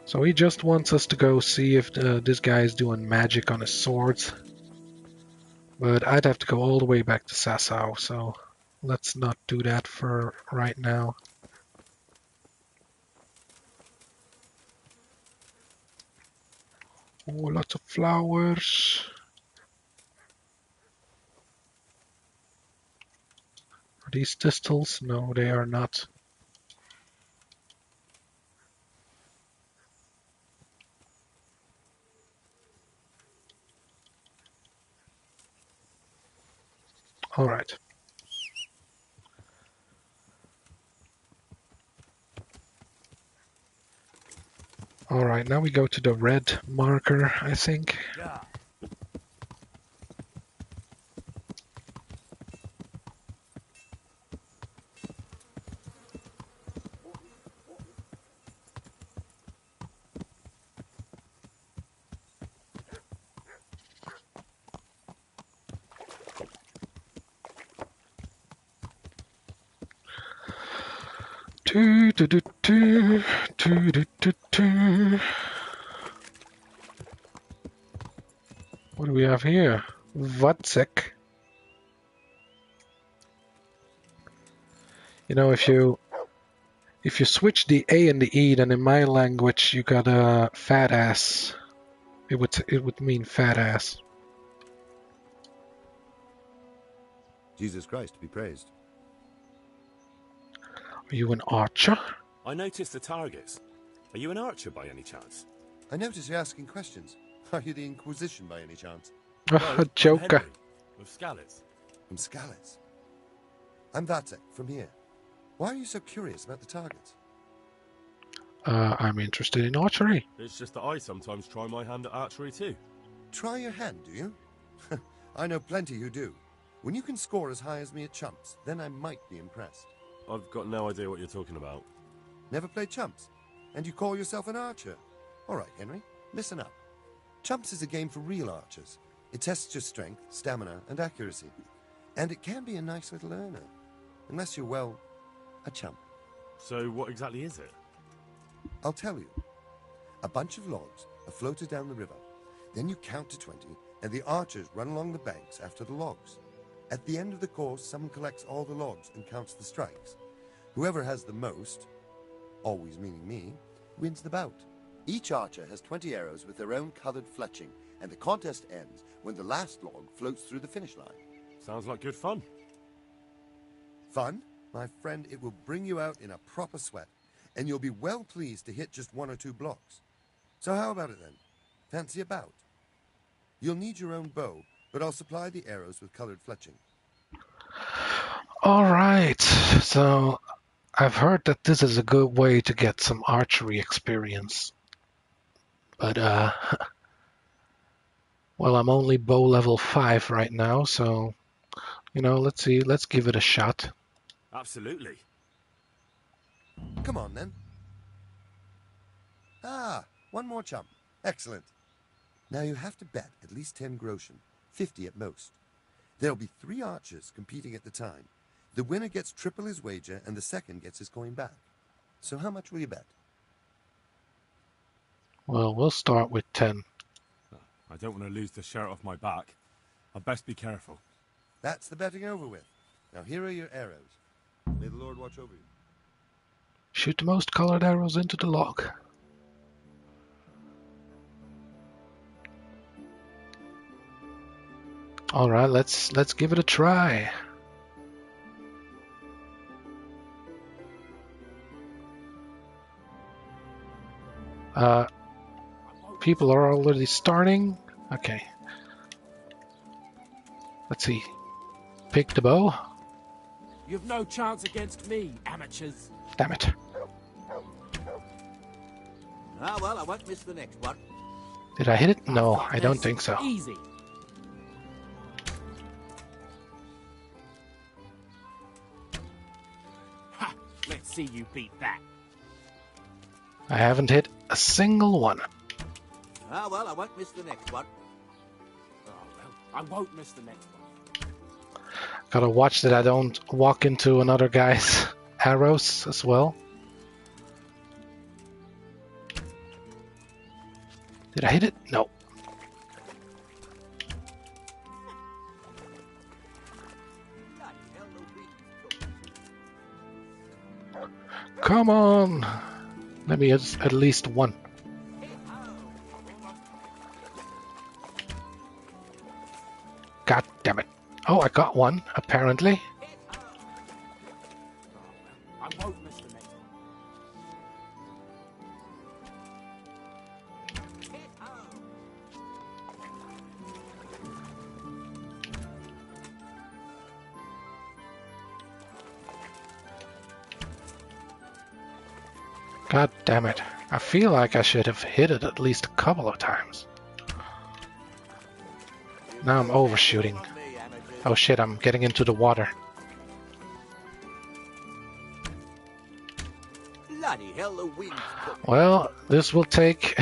So he just wants us to go see if this guy is doing magic on his swords. But I'd have to go all the way back to Sasau, so let's not do that for right now. Oh, lots of flowers. Are these thistles? No, they are not. All right. All right, now we go to the red marker, I think. Yeah. Do, do, do, do, do, do, do, do. What do we have here? Vatsek. You know, if you switch the A and the E, then in my language you got a fat ass. It would mean fat ass. Jesus Christ be praised. Are you an archer? I noticed the targets. Are you an archer by any chance? I notice you're asking questions. Are you the Inquisition by any chance? A joker. With Skalitz. From Skalitz. I'm Vatsek, from here. Why are you so curious about the targets? I'm interested in archery. It's just that I sometimes try my hand at archery too. Try your hand, do you? I know plenty who do. When you can score as high as me at Chumps, then I might be impressed. I've got no idea what you're talking about. Never played Chumps? And you call yourself an archer? All right, Henry, listen up. Chumps is a game for real archers. It tests your strength, stamina, and accuracy. And it can be a nice little earner. Unless you're, well, a chump. So what exactly is it? I'll tell you. A bunch of logs are floated down the river. Then you count to 20, and the archers run along the banks after the logs. At the end of the course, someone collects all the logs and counts the strikes. Whoever has the most, always meaning me, wins the bout. Each archer has 20 arrows with their own colored fletching, and the contest ends when the last log floats through the finish line. Sounds like good fun. Fun? My friend, it will bring you out in a proper sweat, and you'll be well pleased to hit just 1 or 2 blocks. So how about it then? Fancy a bout? You'll need your own bow, but I'll supply the arrows with colored fletching. All right. So I've heard that this is a good way to get some archery experience. But, well, I'm only bow level 5 right now, so, you know, let's see. Let's give it a shot. Absolutely. Come on, then. Ah, one more chump. Excellent. Now you have to bet at least 10 groschen, 50 at most. There'll be 3 archers competing at the time. The winner gets triple his wager, and the second gets his coin back. So how much will you bet? Well, we'll start with 10. I don't want to lose the shirt off my back. I'd best be careful. That's the betting over with. Now here are your arrows. May the Lord watch over you. Shoot the most colored arrows into the log. All right, let's give it a try. People are already starting. Okay. Let's see. Pick the bow. You've no chance against me, amateurs. Damn it. Ah, well, I won't miss the next one. Did I hit it? No, I don't think so. Easy. Ha! Let's see you beat that. I haven't hit a single one. Ah, well, I won't miss the next one. Oh, well, I won't miss the next one. Gotta watch that I don't walk into another guy's arrows as well. Did I hit it? No. Come on! Let me at least one. God damn it. Oh, I got one, apparently. I won't miss the next one. God damn it. I feel like I should have hit it at least a couple of times. Now I'm overshooting. Oh shit, I'm getting into the water. Bloody hell, the wind's cooking. Well, this will take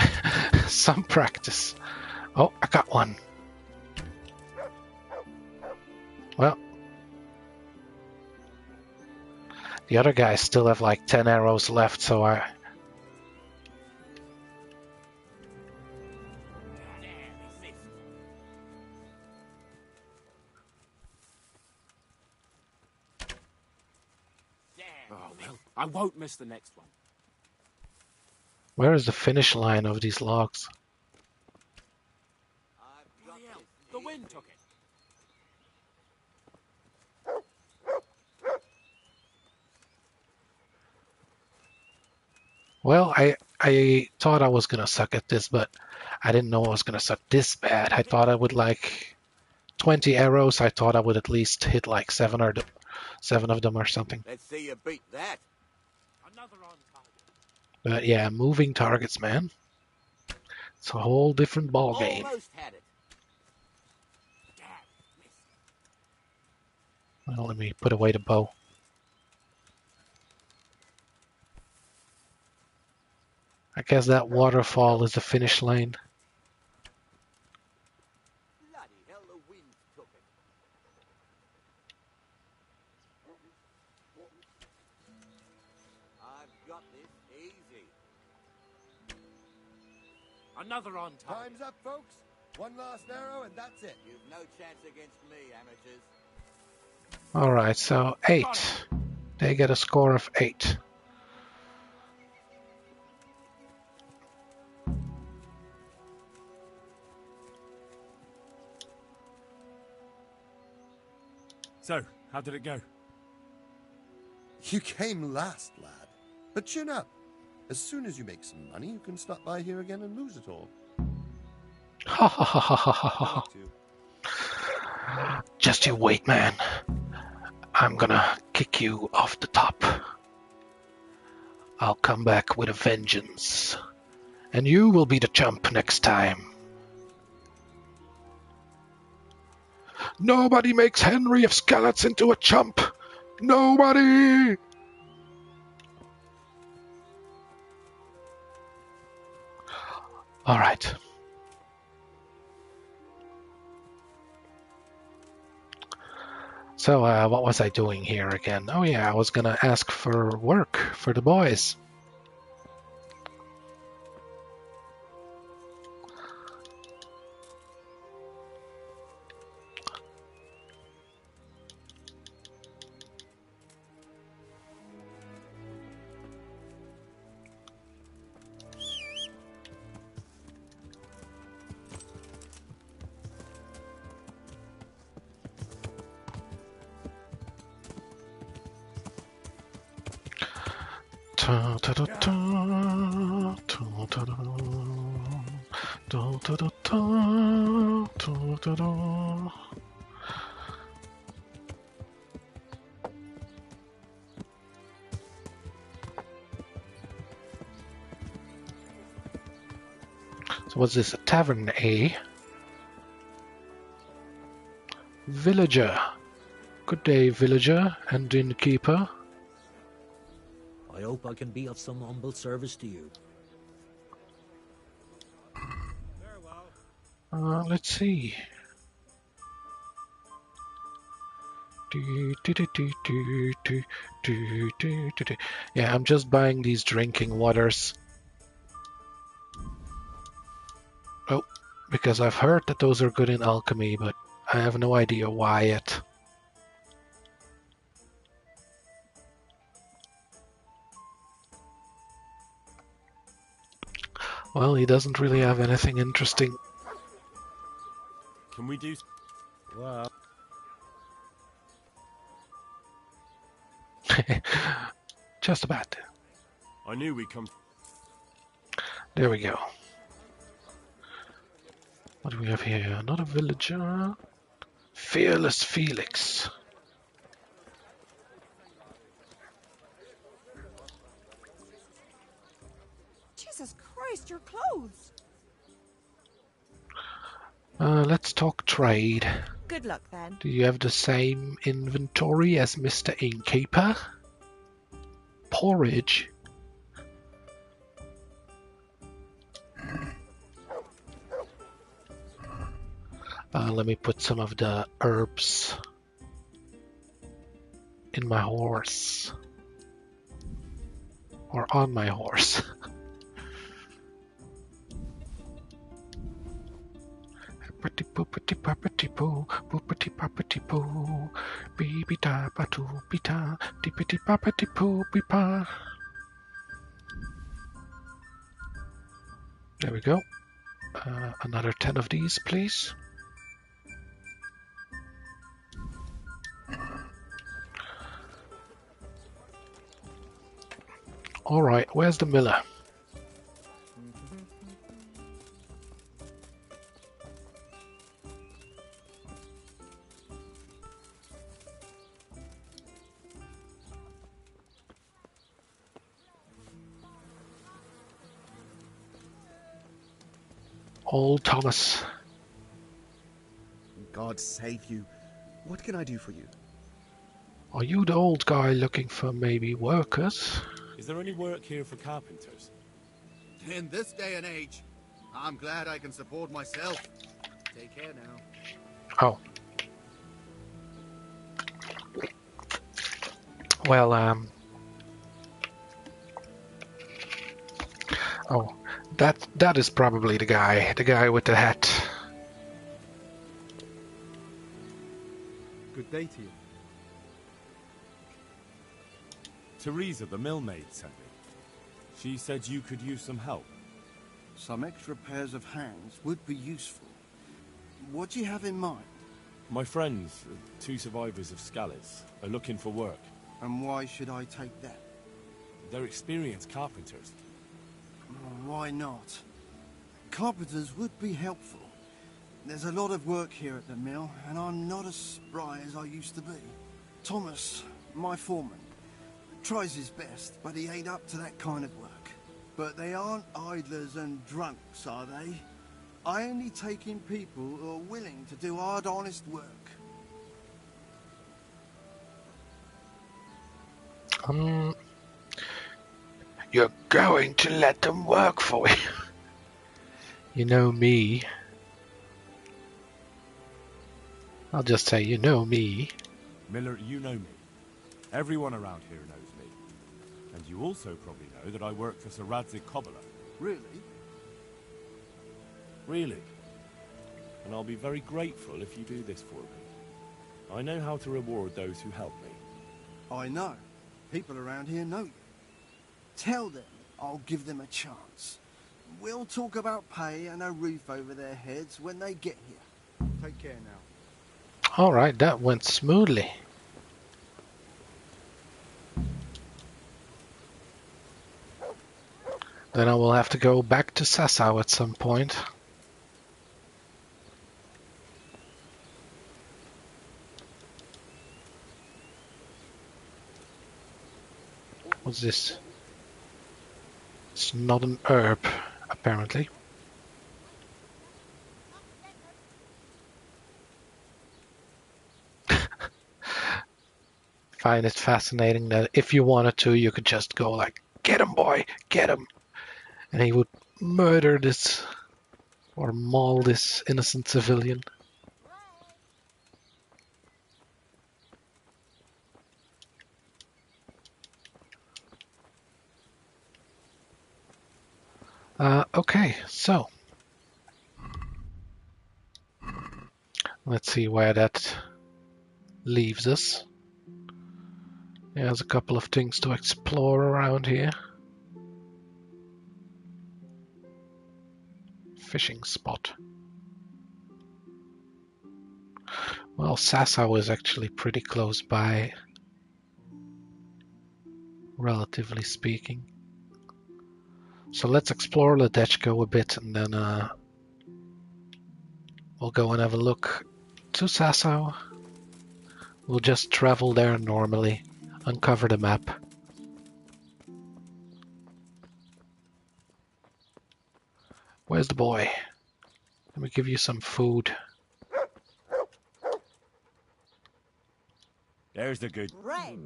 some practice. Oh, I got one. Well, the other guys still have like 10 arrows left, so I... Oh, well, I won't miss the next one. Where is the finish line of these logs? Bloody hell, the wind took it. Well, I thought I was gonna suck at this, but I didn't know I was gonna suck this bad. I thought I would like 20 arrows. I thought I would at least hit like 7 of them or something. Let's see you beat that. Another on target. But yeah, moving targets, man. It's a whole different ball game. Almost had it. Well, let me put away the bow. I guess that waterfall is the finish line. Bloody hell, the wind's cooking. I've got this easy. Another on target. Time's up, folks. One last arrow and that's it. You've no chance against me, amateurs. Alright, so 8. They get a score of 8. So, how did it go? You came last, lad. But chin up. As soon as you make some money, you can stop by here again and lose it all. Ha ha ha ha ha ha. Just you wait, man. I'm gonna kick you off the top. I'll come back with a vengeance. And you will be the chump next time. Nobody makes Henry of Skeleton into a chump. Nobody! All right. So, what was I doing here again? Oh yeah, I was gonna ask for work for the boys. So what's this? A tavern, eh? Villager. Good day, villager and innkeeper. I hope I can be of some humble service to you. Let's see. Yeah, I'm just buying these drinking waters. Oh, because I've heard that those are good in alchemy, but I have no idea why yet. Well, he doesn't really have anything interesting. Can we do... Well... Just about. I knew we'd come... There we go. What do we have here? Another villager. Fearless Felix. noticed your clothes. Let's talk trade. Good luck then. Do you have the same inventory as Mr. Innkeeper? Porridge. Let me put some of the herbs in my horse. Or on my horse. Poopity poopity poopity poo, poopity poopity poo, beepy da ba doo be da, dippity poopity poo be pa. There we go. Another 10 of these, please. All right, where's the miller? Old Thomas. God save you. What can I do for you? Are you the old guy looking for maybe workers? Is there any work here for carpenters? In this day and age, I'm glad I can support myself. Take care now. Oh. Well, oh, that is probably the guy with the hat. Good day to you. Theresa, the millmaid, sent me. She said you could use some help. Some extra pairs of hands would be useful. What do you have in mind? My friends, 2 survivors of Scalise, are looking for work. And why should I take them? They're experienced carpenters. Why not? Carpenters would be helpful. There's a lot of work here at the mill, and I'm not as spry as I used to be. Thomas, my foreman, tries his best, but he ain't up to that kind of work. But they aren't idlers and drunks, are they? I only take in people who are willing to do hard, honest work. You're going to let them work for you. You know me. I'll just say, you know me. Miller, you know me. Everyone around here knows me. And you also probably know that I work for Sir Radzig Cobbler. Really? Really. And I'll be very grateful if you do this for me. I know how to reward those who help me. I know. People around here know you. Tell them I'll give them a chance. We'll talk about pay and a roof over their heads when they get here. Take care now. All right, that went smoothly. Then I will have to go back to Sasau at some point. What's this? It's not an herb, apparently. Find it fascinating that if you wanted to, you could just go like, "Get him, boy, get him," and he would murder this or maul this innocent civilian. Okay, so let's see where that leaves us. There's a couple of things to explore around here. Fishing spot. Well, Sasau is actually pretty close by, relatively speaking. So let's explore Ledetchko a bit, and then we'll go and have a look to Sasau. We'll just travel there normally, uncover the map. Where's the boy? Let me give you some food. There's the good. Bread.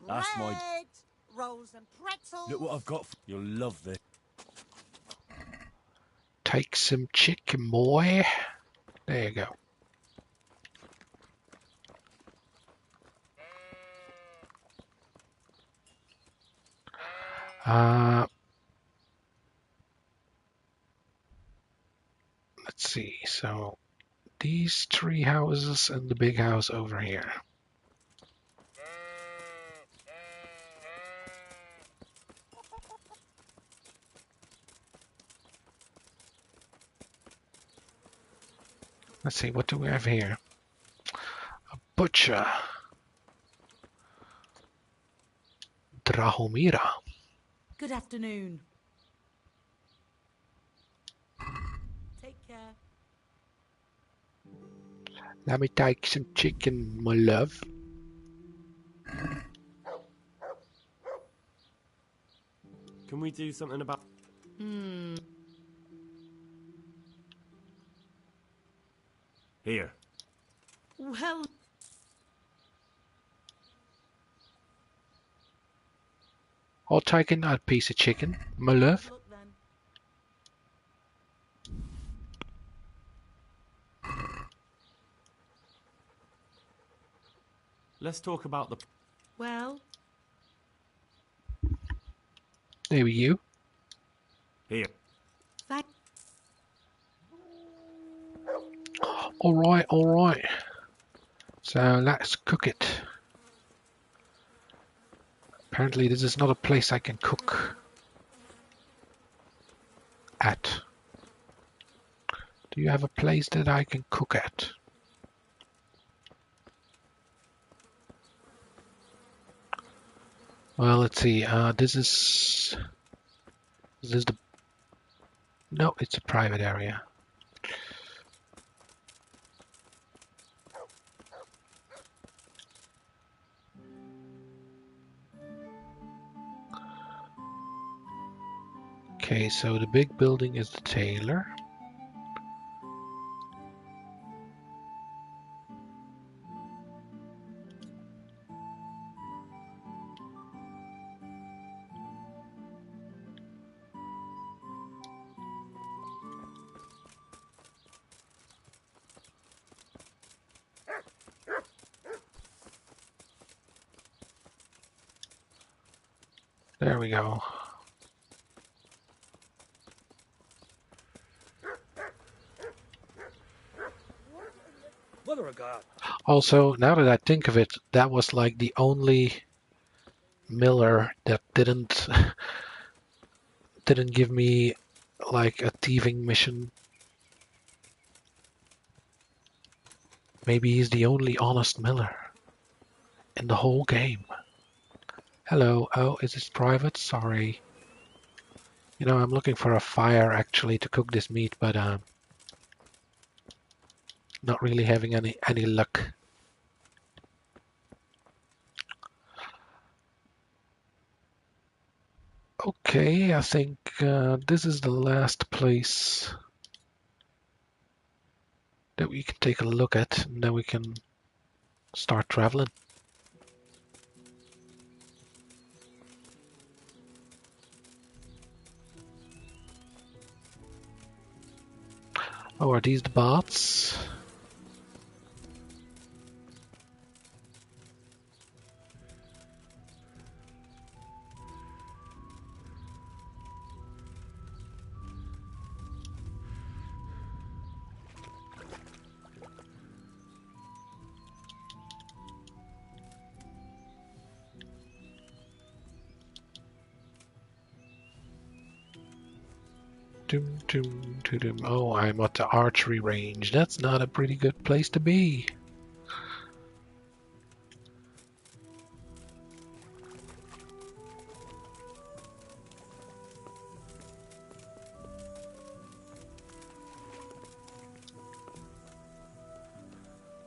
That's my... Bread. Rolls and pretzels. Look what I've got for... You'll love this. Take some chicken, boy. There you go. Let's see. So these 3 houses and the big house over here. Let's see, what do we have here? A butcher. Drahomira. Good afternoon. Take care. Let me take some chicken, my love. Can we do something about... Here. Well... I'll take another piece of chicken, my love. Look then. Let's talk about the... Well... There you. Here. Thank... Alright, alright. So let's cook it. Apparently this is not a place I can cook at. Do you have a place that I can cook at? Well, let's see. This is the... No, it's a private area. Okay, so the big building is the tailor. There we go. Mother of God. Also, now that I think of it, that was like the only miller that didn't give me like a thieving mission. Maybe he's the only honest miller in the whole game. Hello. Oh, is this private? Sorry. You know, I'm looking for a fire actually to cook this meat, but not really having any luck. Okay, I think this is the last place that we can take a look at, and then we can start traveling. Oh, are these the bots? Doom, doom, doom, doom. Oh, I'm at the archery range. That's not a pretty good place to be.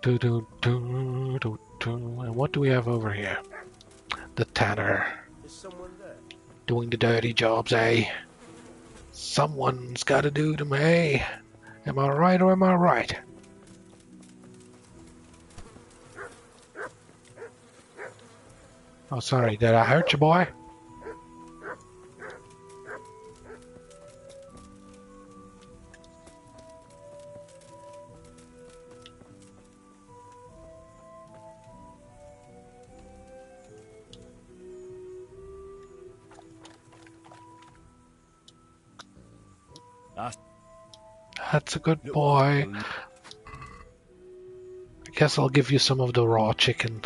Do, do, do, do, do. And what do we have over here? The tanner. Is someone there? Doing the dirty jobs, eh? Someone's got to do to me. Am I right or am I right? Oh, sorry. Did I hurt you, boy? That's a good boy. I guess I'll give you some of the raw chicken.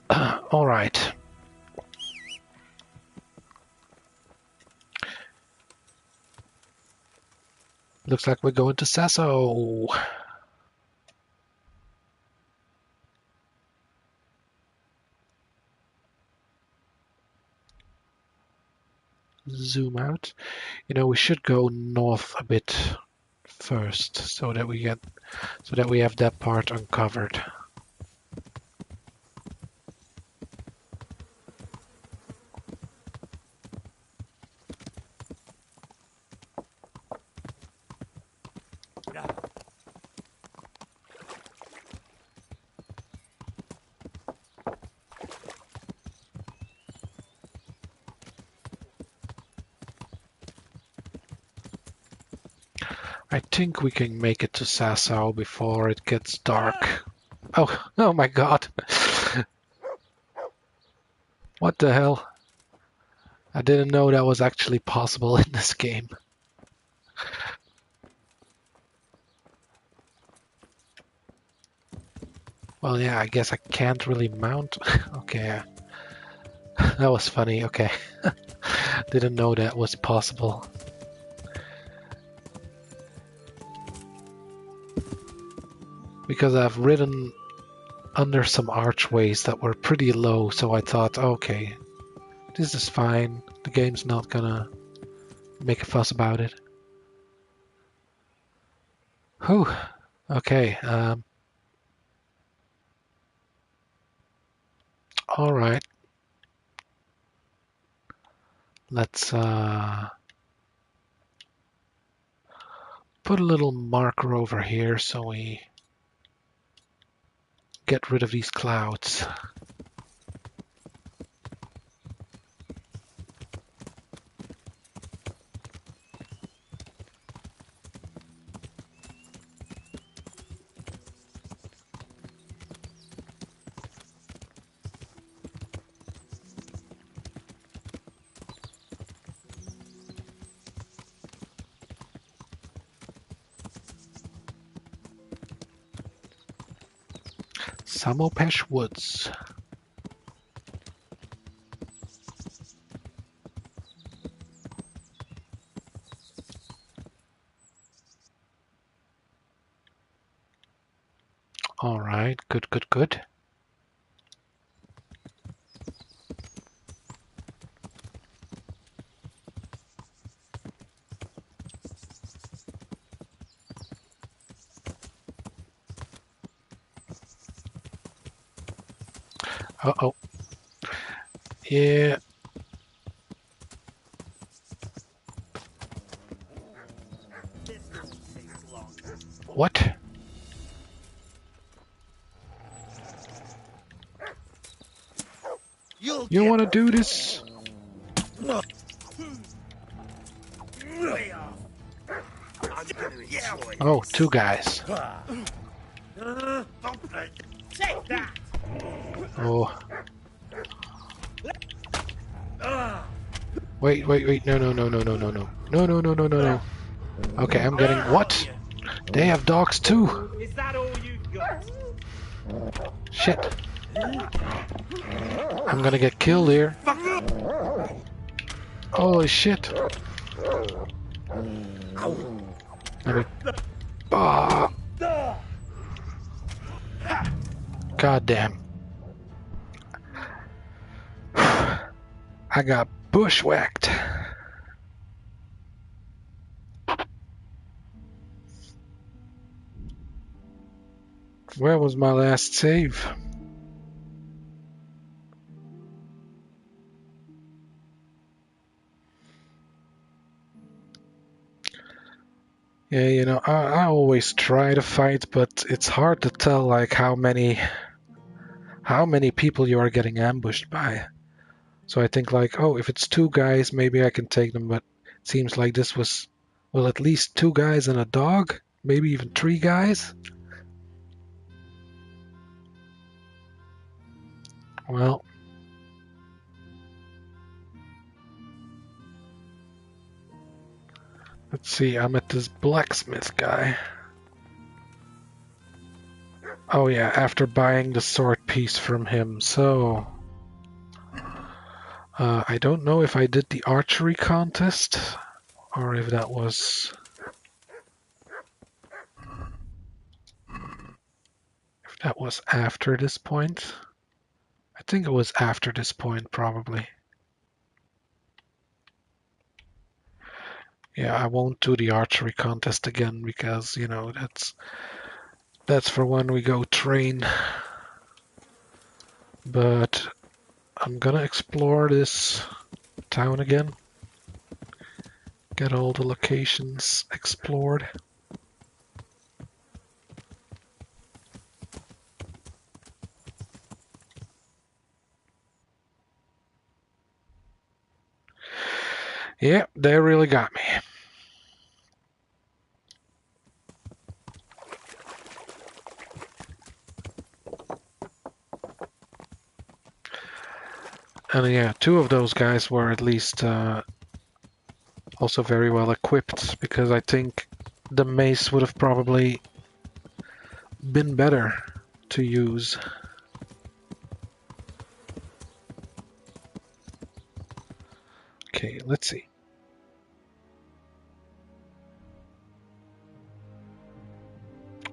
All right. Looks like we're going to Sasau. Zoom out. You know, we should go north a bit first, so that we have that part uncovered. I think we can make it to Sasau before it gets dark. Oh my god. What the hell? I didn't know that was actually possible in this game. Well, yeah, I guess I can't really mount. Okay. That was funny, okay. Didn't know that was possible. Because I've ridden under some archways that were pretty low, so I thought, okay, this is fine. The game's not gonna make a fuss about it. Whew. Okay. All right. Let's put a little marker over here so we get rid of these clouds. Samopesh Woods. All right, good, good, good. Uh-oh. Yeah. What? You want to do this? Oh, two guys. Take that! Oh. Wait, no. Okay, I'm getting what? They have dogs too. Is that all you got? Shit. I'm gonna get killed here. Holy shit. Let me... Ah. God damn. I got bushwhacked. Where was my last save? Yeah, you know, I always try to fight, but it's hard to tell like how many people you are getting ambushed by. So I think like, oh, if it's 2 guys, maybe I can take them, but it seems like this was, well, at least 2 guys and a dog, maybe even 3 guys. Well, let's see, I'm at this blacksmith guy. Oh yeah, after buying the sword piece from him, so... I don't know if I did the archery contest, or if that was... If that was after this point. I think it was after this point, probably. Yeah, I won't do the archery contest again, because, you know, that's for when we go train. But I'm gonna explore this town again. Get all the locations explored. Yeah, they really got me. And yeah, 2 of those guys were at least also very well equipped, because I think the mace would have probably been better to use. Okay, let's see.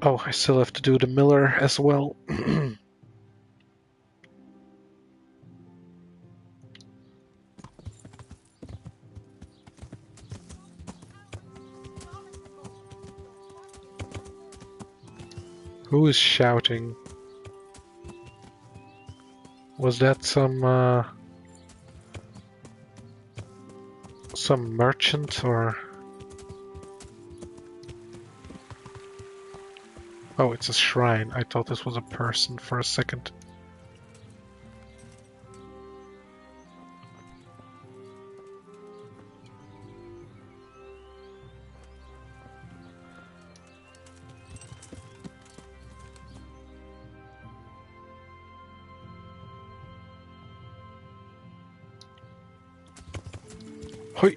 Oh, I still have to do the miller as well. Who is shouting? Was that some merchant or... Oh, it's a shrine. I thought this was a person for a second. Hoi!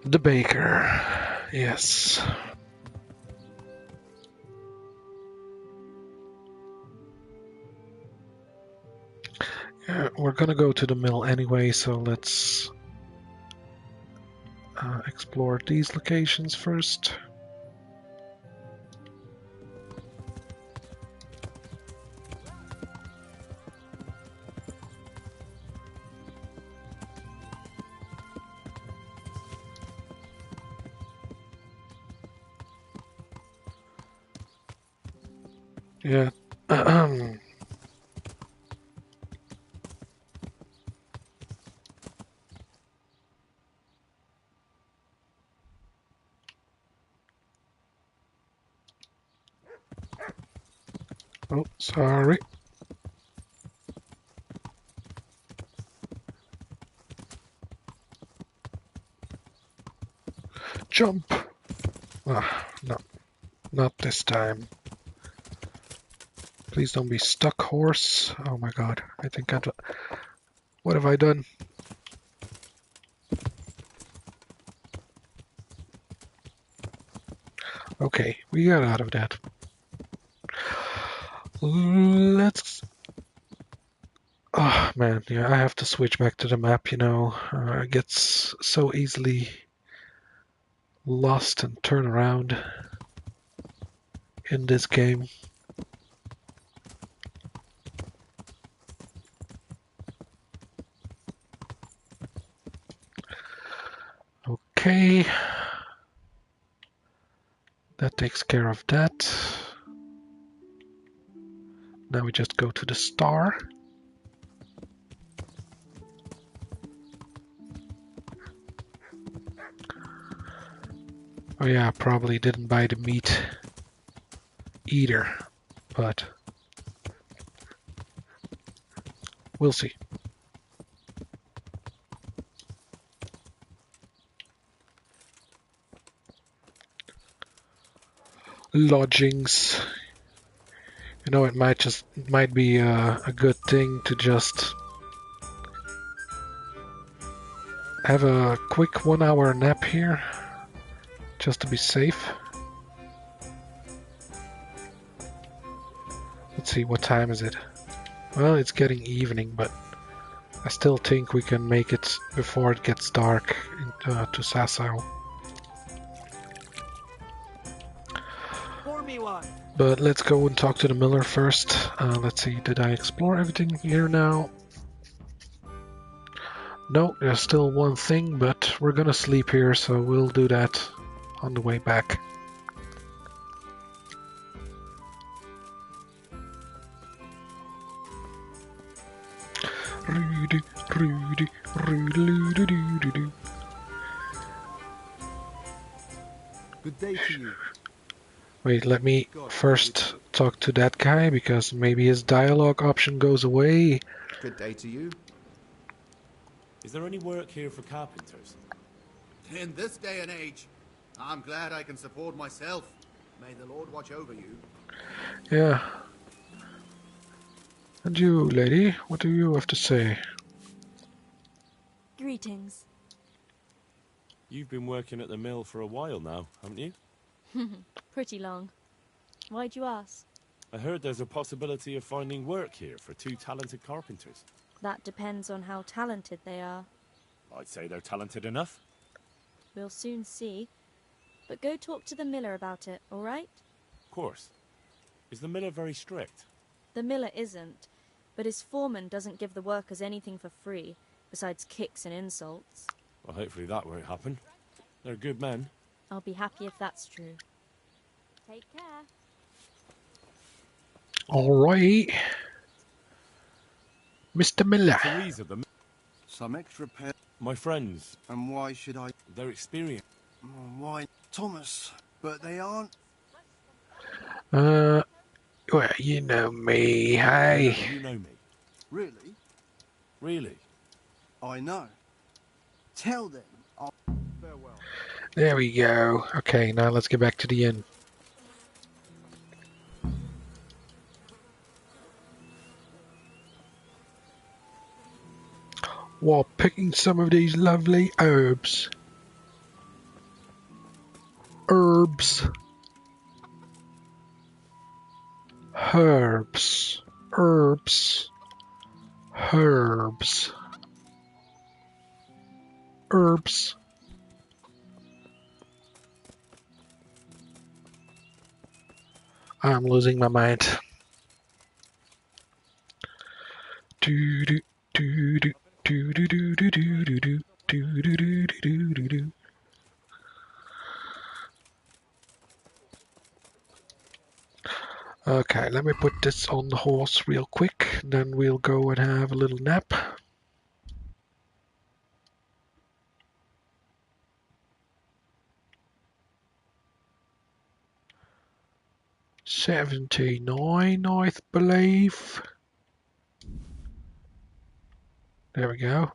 The baker. Yes. We're gonna go to the mill anyway, so let's explore these locations first. Yeah. Oh, sorry. Jump! Ah, no. Not this time. Please don't be stuck, horse. Oh my god. I think I've... What have I done? Okay, we got out of that. Let's... Oh man, yeah, I have to switch back to the map, you know. It gets so easily lost and turn around in this game. Okay. That takes care of that. Now we just go to the star. Oh yeah, probably didn't buy the meat either, but we'll see. Lodgings. You know, it might be a good thing to just have a quick 1-hour nap here, just to be safe. Let's see, what time is it? Well, it's getting evening, but I still think we can make it before it gets dark to Sasau. Pour me one. But let's go and talk to the miller first. Let's see, did I explore everything here now? No, there's still one thing, but we're gonna sleep here, so we'll do that on the way back. Good day to you. Wait, let me first talk to that guy, because maybe his dialogue option goes away. Good day to you. Is there any work here for carpenters? In this day and age, I'm glad I can support myself. May the Lord watch over you. Yeah. And you, lady, what do you have to say? Greetings. You've been working at the mill for a while now, haven't you? Pretty long. Why'd you ask? I heard there's a possibility of finding work here for 2 talented carpenters. That depends on how talented they are. I'd say they're talented enough. We'll soon see. But go talk to the miller about it, all right? Of course. Is the miller very strict? The miller isn't, but his foreman doesn't give the workers anything for free, besides kicks and insults. Well, hopefully that won't happen. They're good men. I'll be happy if that's true. Take care. All right. Mr. Miller. Theresa, Some extra pair. my friends. And why should I? They're experienced. Why, Thomas? But they aren't. Well, you know me, hey. You know me. Really? Really? I know. Tell them. Farewell. There we go. Okay, now let's get back to the inn. While picking some of these lovely herbs. Herbs. Herbs. Herbs. Herbs. Herbs. I'm losing my mind. Do do do do do do do do do do do do do do do do. Okay, let me put this on the horse real quick, then we'll go and have a little nap. $79, I believe. There we go.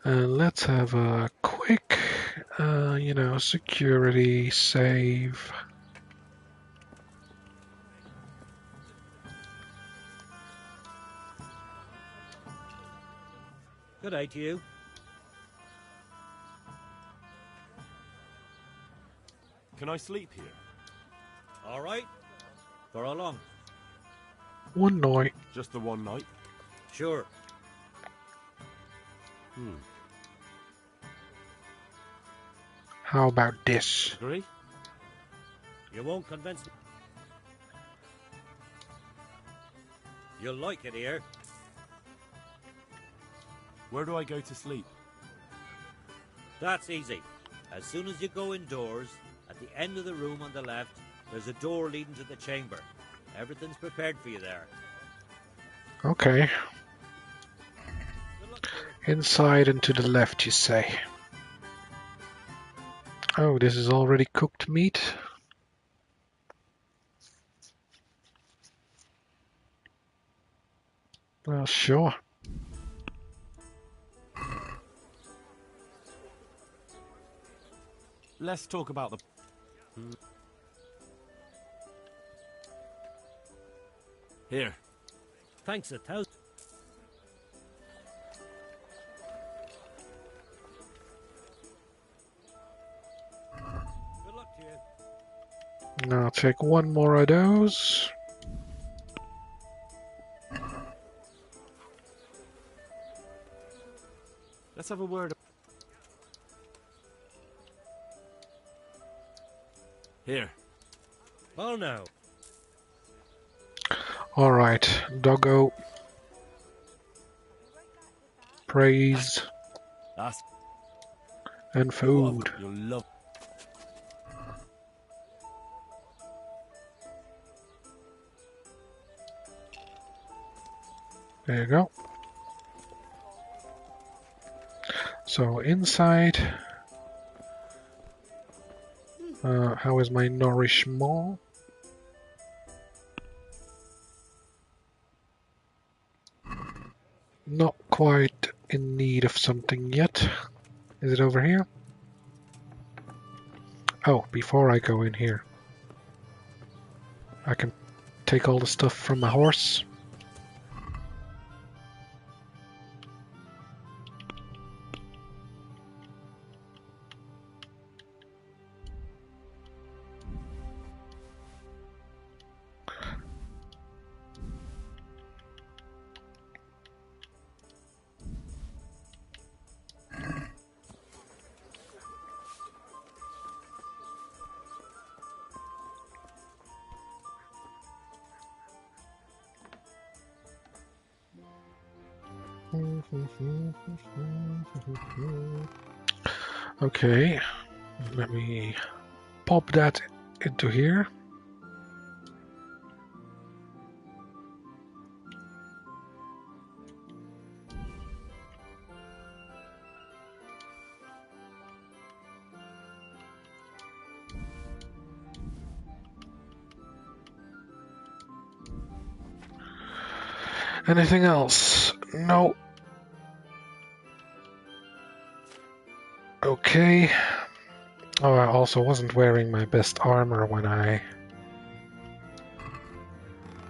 And let's have a quick, security save. Good day to you. Can I sleep here? All right. For how long? One night. Just the one night? Sure. How about this? Agree? You won't convince me. You'll like it here. Where do I go to sleep? That's easy. As soon as you go indoors, at the end of the room on the left, There's a door leading to the chamber. Everything's prepared for you there. Okay. Inside and to the left, you say. Oh, this is already cooked meat. Well, sure. Let's talk about the... Here. Thanks 1,000. Good luck to you. Now I'll take one more of those. Let's have a word. Here. Well, now. All right, doggo. Praise That's and food. You'll love. There you go. So inside, how is my nourishment? Not quite in need of something yet. Is it over here? Oh, before I go in here, I can take all the stuff from my horse. Okay, let me pop that into here. Anything else? No. Okay. Oh, I also wasn't wearing my best armor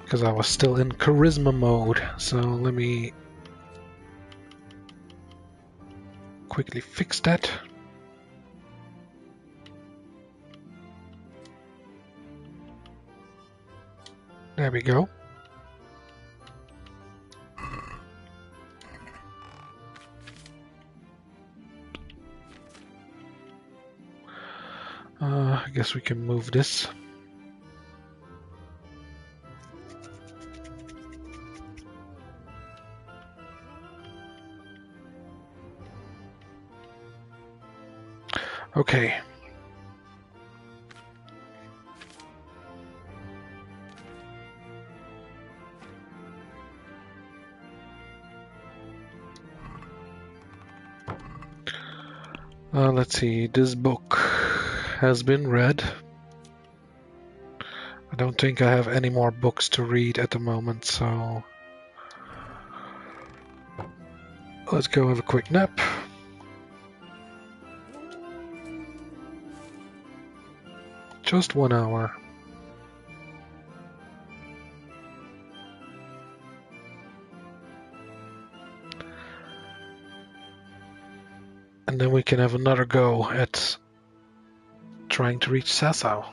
because I was still in charisma mode. So let me quickly fix that. There we go. I guess we can move this. Okay. Let's see, this book has been read. I don't think I have any more books to read at the moment, so let's go have a quick nap. Just 1 hour. And then we can have another go at trying to reach Sasau.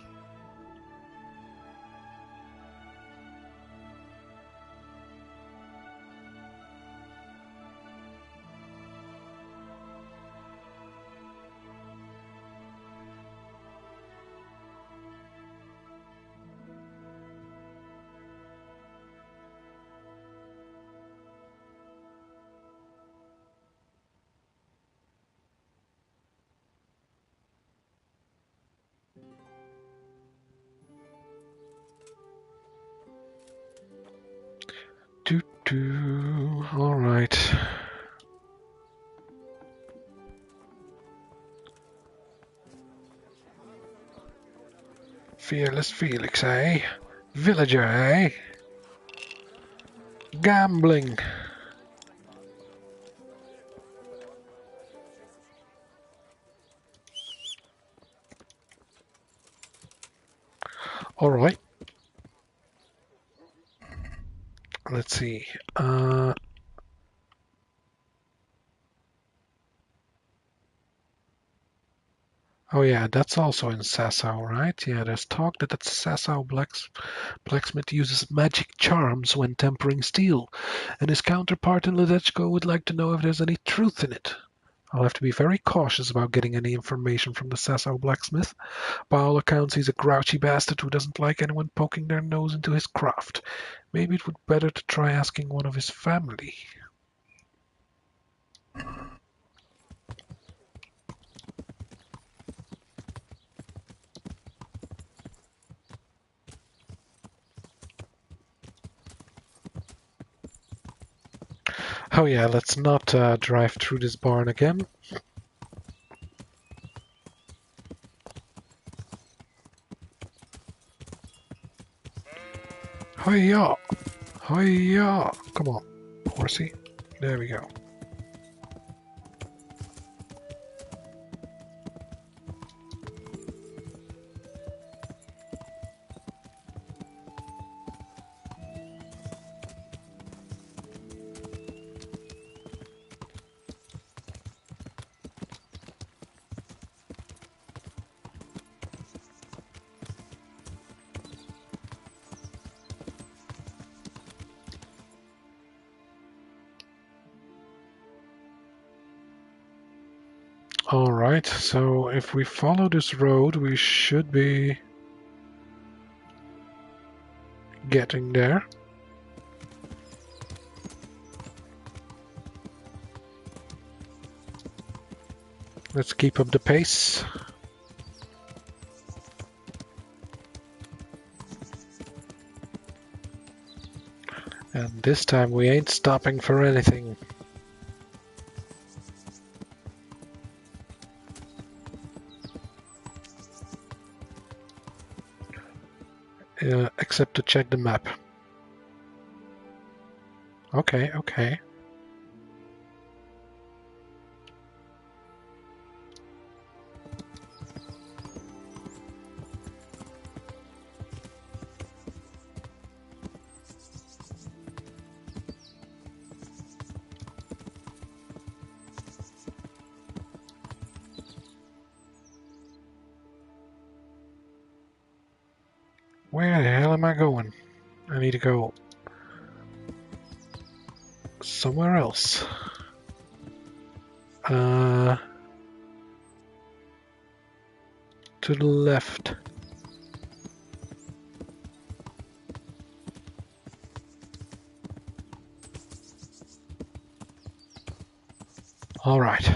Fearless Felix, eh? Villager, eh? Gambling. All right. Let's see. Oh yeah, that's also in Sasau, right? Yeah, there's talk that the Sasau blacksmith uses magic charms when tempering steel, and his counterpart in Ledetchko would like to know if there's any truth in it. I'll have to be very cautious about getting any information from the Sasau blacksmith. By all accounts, he's a grouchy bastard who doesn't like anyone poking their nose into his craft. Maybe it would be better to try asking one of his family. Oh yeah, let's not drive through this barn again. Hiya! Hiya! Come on, horsey. There we go. Alright, so if we follow this road, we should be getting there. Let's keep up the pace. And this time we ain't stopping for anything. Except to check the map. Okay, okay. Where the hell am I going? I need to go somewhere else. To the left. All right.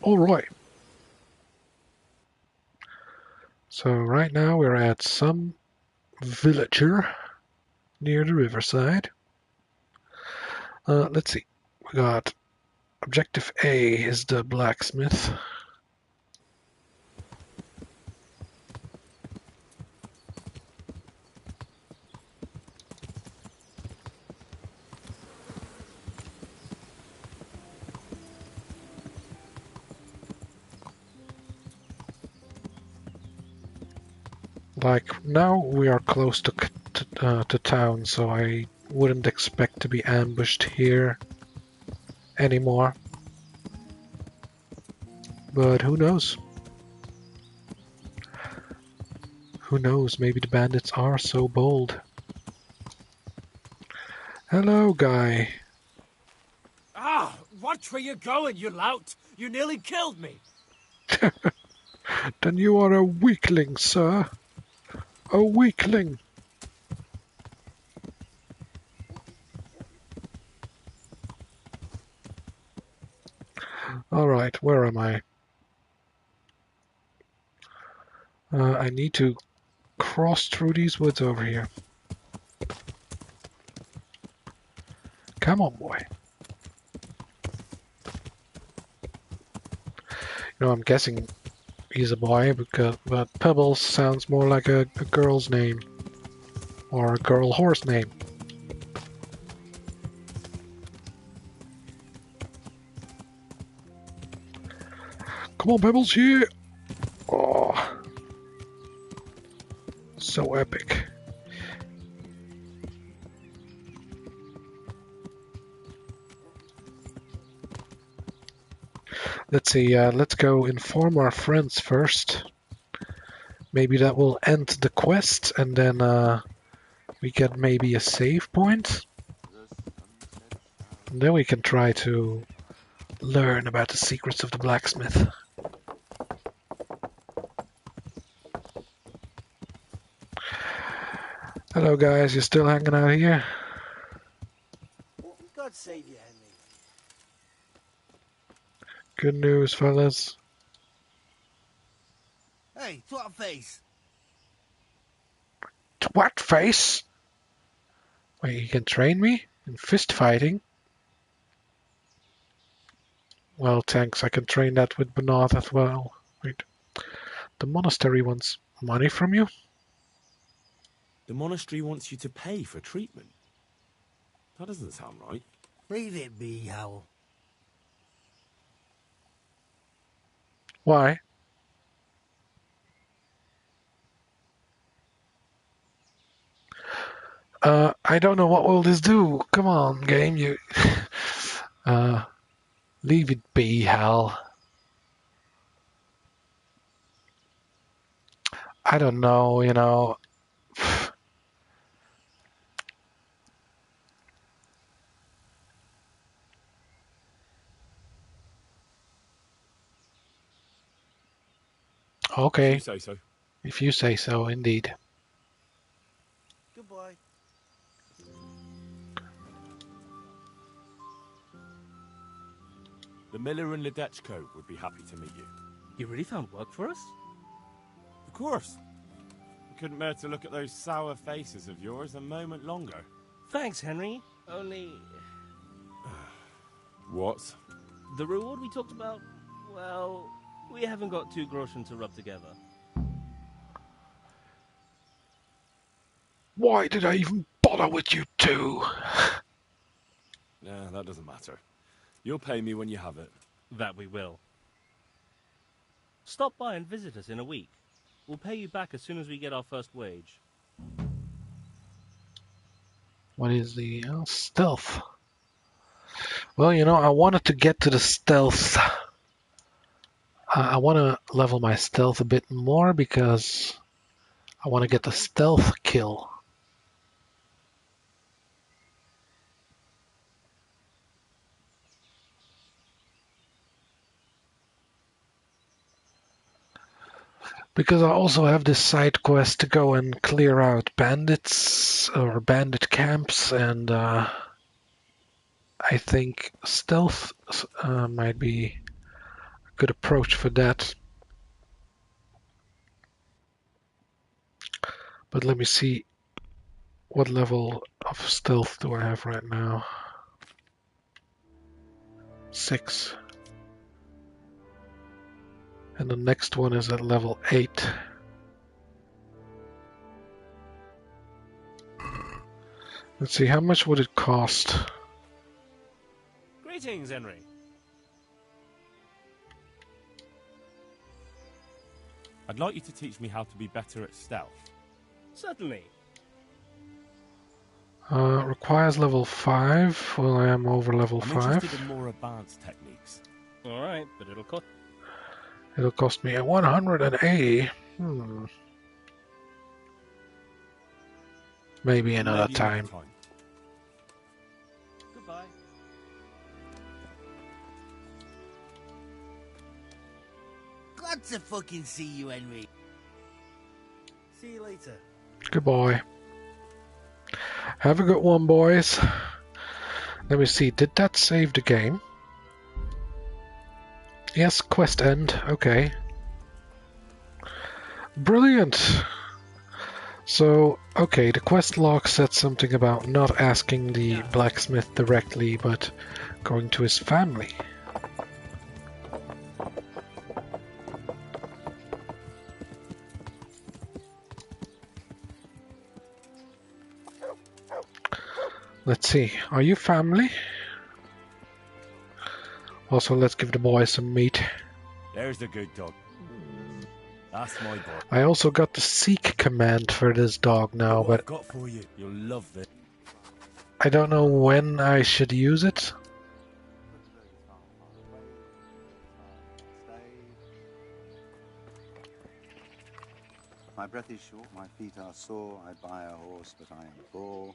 All right. So right now we're at some villager near the riverside. Let's see. We got objective A is the blacksmith. Like, now we are close to town, so I wouldn't expect to be ambushed here anymore. But who knows? Who knows, maybe the bandits are so bold. Hello, guy. Watch where you're going, you lout! You nearly killed me! Then you are a weakling, sir. A weakling. Alright, where am I? I need to cross through these woods over here. Come on, boy. You know, I'm guessing he's a boy, but Pebbles sounds more like a girl's name. Or a girl horse name. Come on, Pebbles, here! Oh, so epic. Let's see, let's go inform our friends first. Maybe that will end the quest, and then we get maybe a save point. And then we can try to learn about the secrets of the blacksmith. Hello guys, you still hanging out here? God save you, Henry. Good news, fellas. Hey, twat face. Twat face? Wait, you can train me in fist fighting? Well, thanks, I can train that with Bernard as well. Wait, the monastery wants money from you? The monastery wants you to pay for treatment. That doesn't sound right. Leave it be, Howell. Why? I don't know what will this do. Come on, game, you... leave it be, Hal. I don't know, you know... Okay. If you say so. If you say so, indeed. Goodbye. The miller and Ledetchko would be happy to meet you. You really found work for us? Of course. I couldn't bear to look at those sour faces of yours a moment longer. Thanks, Henry. Only... What? The reward we talked about, well, we haven't got 2 groschen to rub together. Why did I even bother with you two? Nah, that doesn't matter. You'll pay me when you have it. That we will. Stop by and visit us in a week. We'll pay you back as soon as we get our first wage. What is the stealth? Well, you know, I wanted to get to the stealth. I want to level my stealth a bit more because I want to get the stealth kill. Because I also have this side quest to go and clear out bandits or bandit camps, and I think stealth might be a good approach for that. But let me see, what level of stealth do I have right now? 6. And the next one is at level 8. Let's see, how much would it cost? Greetings, Henry. I'd like you to teach me how to be better at stealth. Certainly. Requires level 5. Well, I am over level I'm 5. interested in more advanced techniques. Alright, but it'll cost... It'll cost me 180. Maybe another time. Goodbye. Glad to fucking see you, Henry. See you later. Goodbye. Have a good one, boys. Let me see. Did that save the game? Yes, quest end. Okay. Brilliant. So, okay, the quest log said something about not asking the blacksmith directly, but going to his family. Let's see. Are you family? Also, let's give the boy some meat. There's the good dog. That's my boy. I also got the seek command for this dog now, What but I've got for you. You'll love this. I don't know when I should use it. My breath is short, my feet are sore. I buy a horse, but I am poor.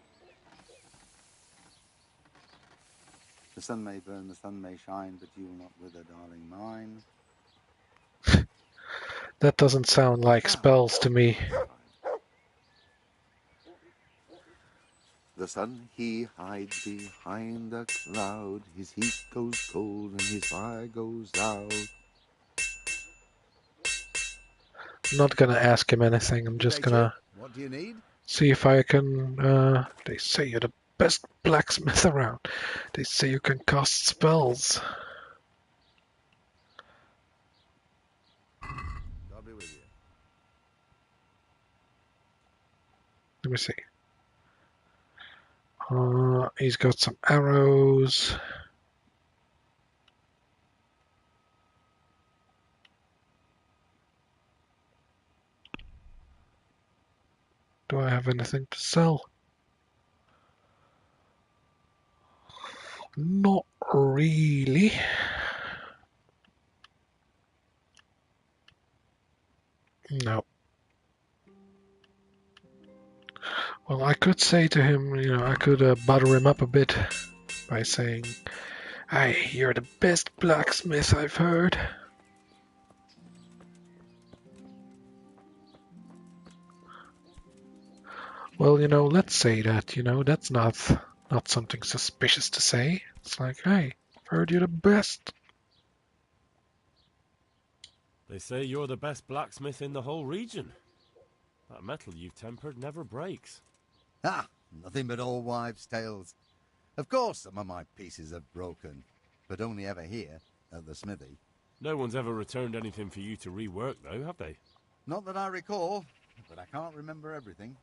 The sun may burn, the sun may shine, but you will not wither, darling mine. That doesn't sound like spells to me. The sun he hides behind a cloud. His heat goes cold and his fire goes out. I'm not gonna ask him anything. I'm just gonna What do you need? see if I can. They say you're the best blacksmith around. They say you can cast spells. God be with you. Let me see. He's got some arrows. Do I have anything to sell? Not really. No. Well, I could say to him, I could butter him up a bit by saying, "Hey, you're the best blacksmith I've heard." Well, let's say that, that's not something suspicious to say. It's like, "Hey, I've heard you're the best." They say you're the best blacksmith in the whole region. That metal you've tempered never breaks. Ah, nothing but old wives' tales. Of course some of my pieces have broken, but only ever here, at the smithy. No one's ever returned anything for you to rework, though, have they? Not that I recall, but I can't remember everything.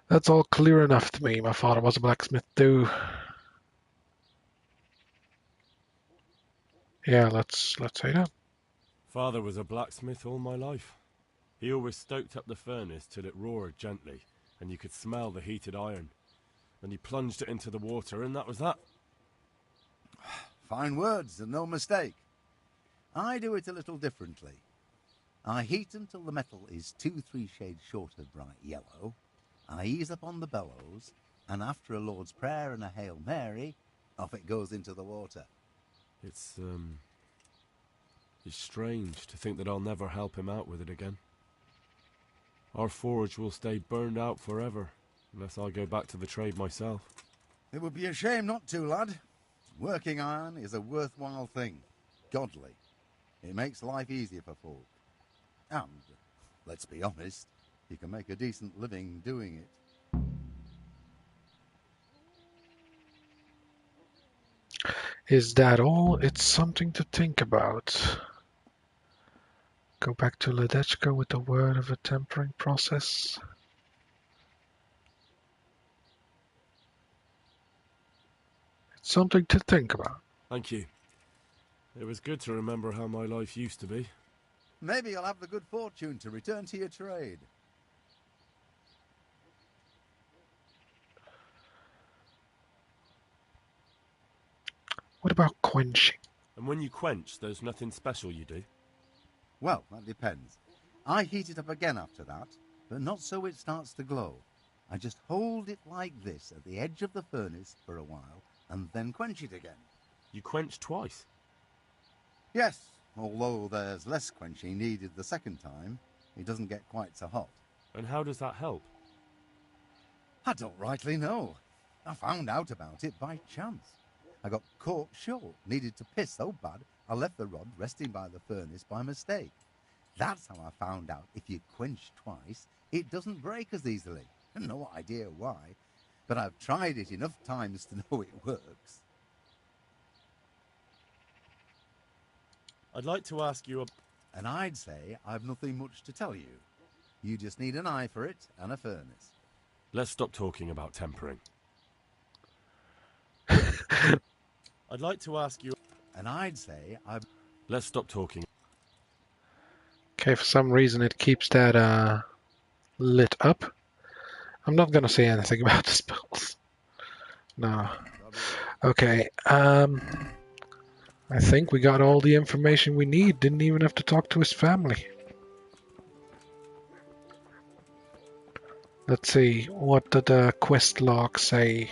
That's all clear enough to me. My father was a blacksmith too. Yeah, let's say that. Father was a blacksmith all my life. He always stoked up the furnace till it roared gently, and you could smell the heated iron. Then he plunged it into the water, and that was that. Fine words, and no mistake. I do it a little differently. I heat until the metal is 2-3 shades short of bright yellow. I ease up on the bellows, and after a Lord's Prayer and a Hail Mary, off it goes into the water. It's strange to think that I'll never help him out with it again. Our forge will stay burned out forever, unless I go back to the trade myself. It would be a shame not to, lad. Working iron is a worthwhile thing. Godly. It makes life easier for folk. And, let's be honest, you can make a decent living doing it. Is that all? It's something to think about. Go back to Ledetchko with the word of a tempering process. It's something to think about. Thank you. It was good to remember how my life used to be. Maybe you'll have the good fortune to return to your trade. What about quenching? And when you quench, there's nothing special you do? Well, that depends. I heat it up again after that, but not so it starts to glow. I just hold it like this at the edge of the furnace for a while, and then quench it again. You quench twice? Yes, although there's less quenching needed the second time, it doesn't get quite so hot. And how does that help? I don't rightly know. I found out about it by chance. I got caught short, needed to piss so bad I left the rod resting by the furnace by mistake. That's how I found out if you quench twice, it doesn't break as easily. No idea why, but I've tried it enough times to know it works. I'd like to ask you And I'd say I've nothing much to tell you. You just need an eye for it and a furnace. Let's stop talking about tempering. I'd like to ask you... And I'd say I've... Let's stop talking. Okay, for some reason it keeps that lit up. I'm not gonna say anything about the spells. No. Okay, I think we got all the information we need. Didn't even have to talk to his family. Let's see, what did the quest log say?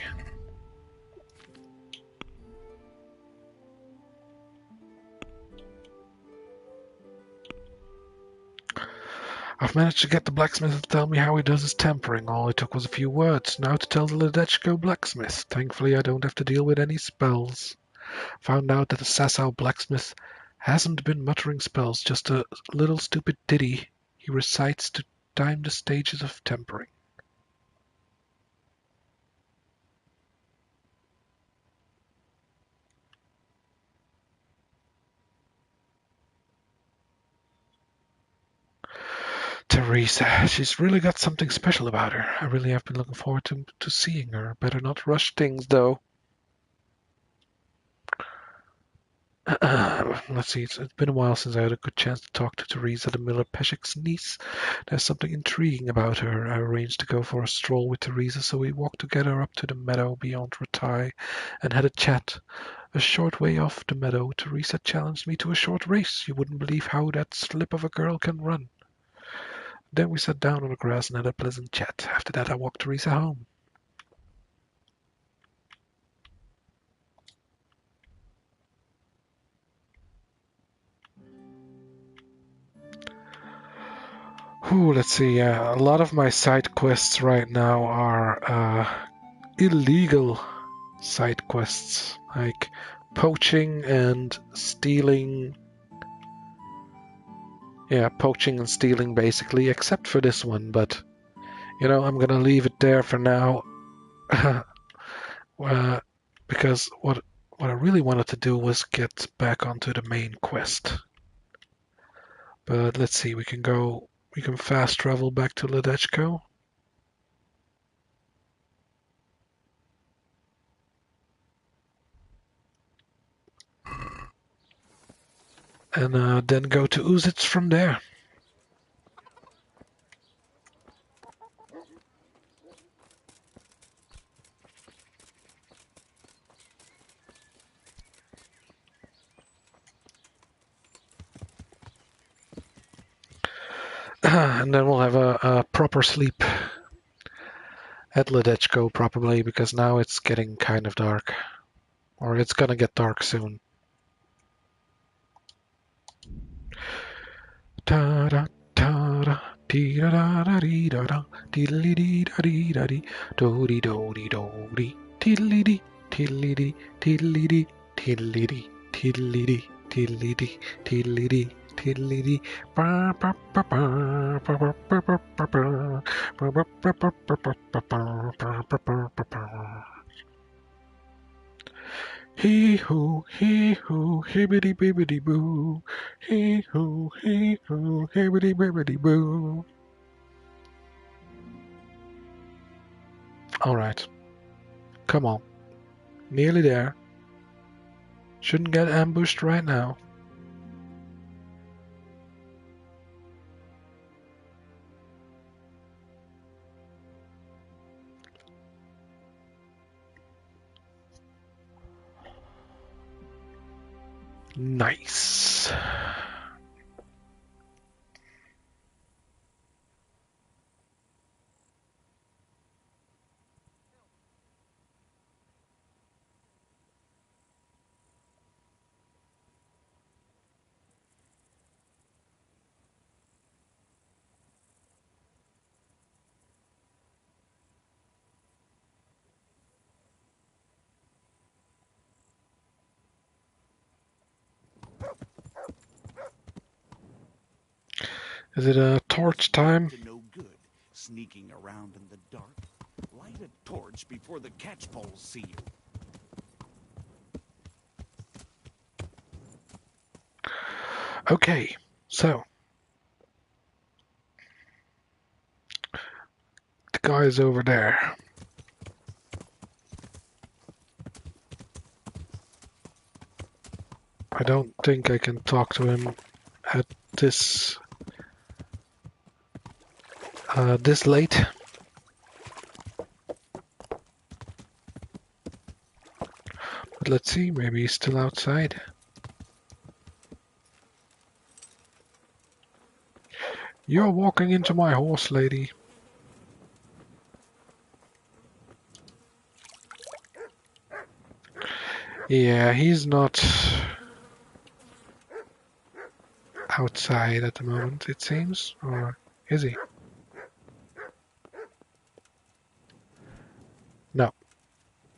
I've managed to get the blacksmith to tell me how he does his tempering. All it took was a few words. Now to tell the Ledetchko blacksmith. Thankfully, I don't have to deal with any spells. Found out that the Sasau blacksmith hasn't been muttering spells, just a little stupid ditty he recites to time the stages of tempering. Theresa, she's really got something special about her. I really have been looking forward to seeing her. Better not rush things, though. Let's see, it's been a while since I had a good chance to talk to Theresa, the Miller Peshek's niece. There's something intriguing about her. I arranged to go for a stroll with Theresa, so we walked together up to the meadow beyond Ratai and had a chat. A short way off the meadow, Theresa challenged me to a short race. You wouldn't believe how that slip of a girl can run. Then we sat down on the grass and had a pleasant chat. After that, I walked Theresa home. Ooh, let's see. A lot of my side quests right now are illegal side quests, like poaching and stealing. Yeah, poaching and stealing basically, except for this one, but I'm gonna leave it there for now. Because what I really wanted to do was get back onto the main quest. But let's see, we can fast travel back to Ledetchko. And then go to Uzhitz from there. And then we'll have a proper sleep at Ledetchko probably, because now it's getting kind of dark. Or it's gonna get dark soon. Ta-da, ta-da, dee-da-da-da-dee-da-da, diddly-dee-da-dee-da-dee, do-dee-do-dee-do-dee, tiddly-dee, tiddly-dee, tiddly-dee, tiddly-dee, tiddly-dee, tiddly-dee, tiddly-dee, tiddly-dee, ba ba ba ba ba ba ba ba ba ba ba ba ba ba ba ba ba ba. Hee-hoo, hee-hoo, hibbity-bibbity-boo. Hee-hoo, hee-hoo, hibbity-bibbity-boo. Alright. Come on. Nearly there. Shouldn't get ambushed right now. Nice. Is it a torch time? To no good, sneaking around in the dark. Light a torch before the catchpoles see you. Okay, so the guy's over there. I don't think I can talk to him at this this late. But let's see, maybe he's still outside. You're walking into my horse, lady. Yeah, he's not outside at the moment, it seems. Or is he? No.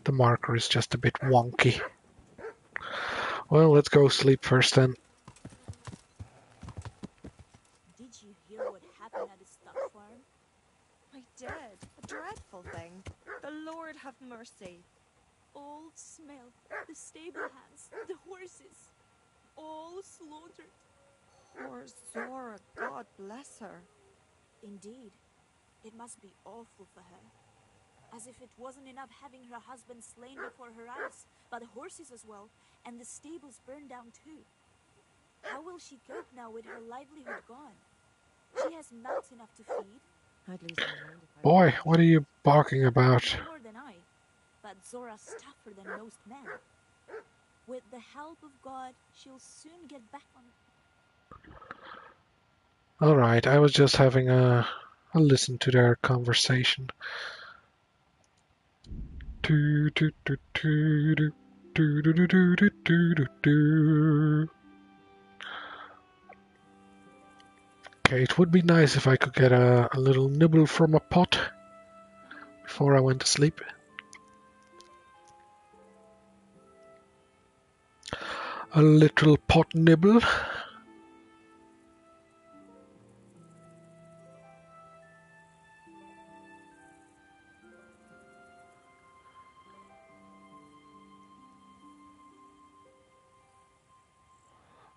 The marker is just a bit wonky. Well, let's go sleep first then. Did you hear what happened at the stock farm? I did. A dreadful thing. The Lord have mercy. Old smell, the stable hands, the horses, all slaughtered. Poor Zora, God bless her. Indeed. It must be awful for her. As if it wasn't enough having her husband slain before her eyes, but the horses as well, and the stables burned down too. How will she cope now with her livelihood gone? She has mouths enough to feed. I'd lose my mind if I... Boy, what are you barking about? More than I, but Zora's tougher than most men. With the help of God, she'll soon get back on. Alright, I was just having a listen to their conversation. Okay, it would be nice if I could get a little nibble from a pot before I went to sleep. A little pot nibble.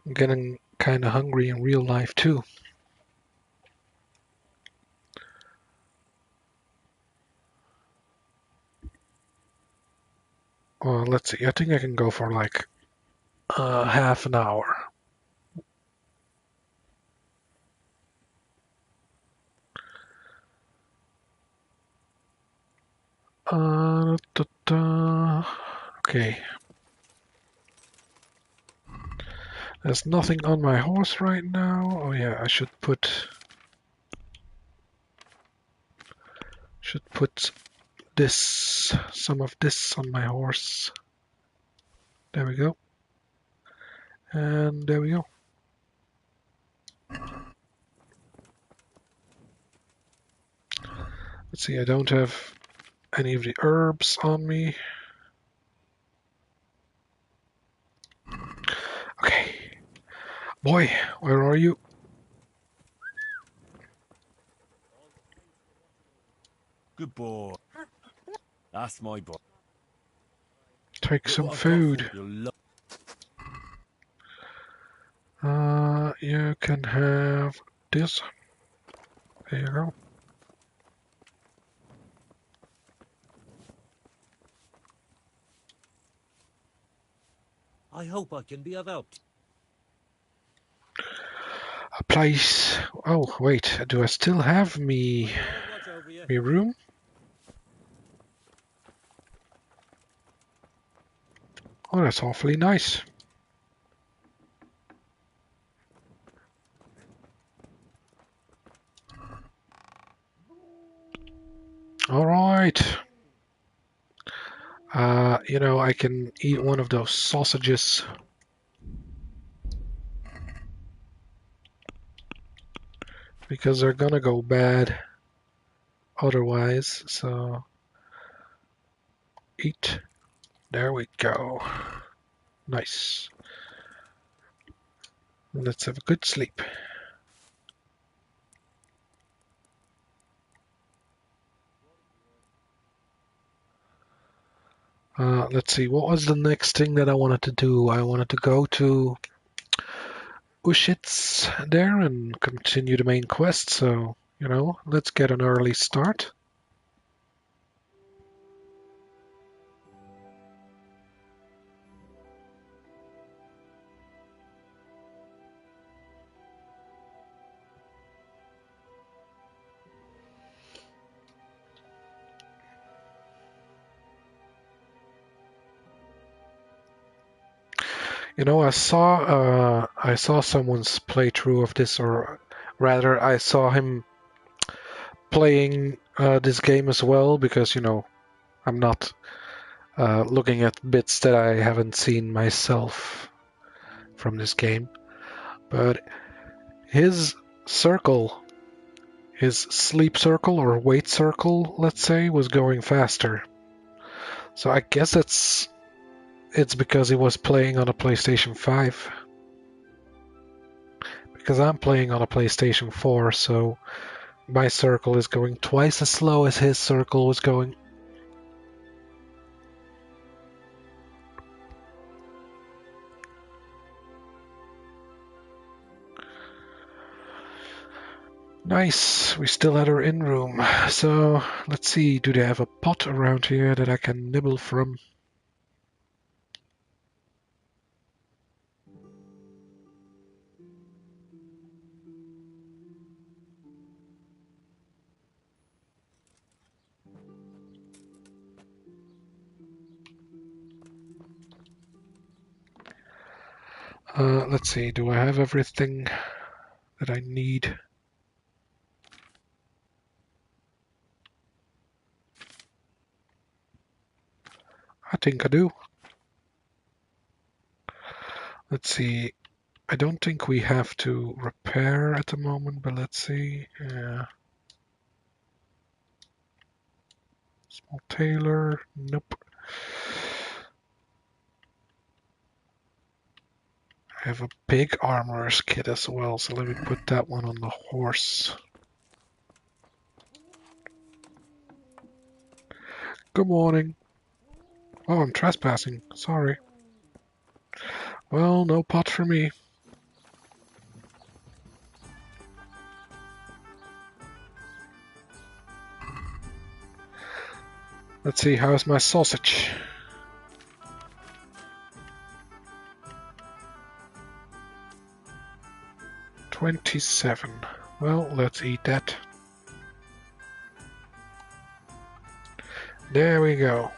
I'm getting kind of hungry in real life too. Well, let's see. I think I can go for like half an hour. Okay. There's nothing on my horse right now. Oh yeah, I should put this, some of this on my horse. There we go. And there we go. Let's see, I don't have any of the herbs on me. Okay. Boy, where are you? Good boy. That's my boy. Take some food. You can have this. There you go. I hope I can be of help. A place. Oh, wait. Do I still have me room? Oh, that's awfully nice. All right. You know, I can eat one of those sausages. Because they're gonna go bad otherwise, so eat. There we go. Nice. Let's have a good sleep. Let's see, what was the next thing that I wanted to do? I wanted to go to Uzhitz there and continue the main quest, so, you know, let's get an early start. You know, I saw someone's playthrough of this, or rather, I saw him playing this game as well, because, you know, I'm not looking at bits that I haven't seen myself from this game. But his circle, his sleep circle or wait circle, let's say, was going faster. So I guess it's because he was playing on a PlayStation 5. Because I'm playing on a PlayStation 4, so my circle is going twice as slow as his circle was going. Nice, we still had our inn room. So, let's see, do they have a pot around here that I can nibble from? Let's see, do I have everything that I need? I think I do. Let's see, I don't think we have to repair at the moment, but let's see. Yeah. Small tailor, nope. I have a big armorer's kit as well, so let me put that one on the horse. Good morning. Oh, I'm trespassing. Sorry. Well, no pot for me. Let's see, how's my sausage? $27. Well, let's eat that. There we go.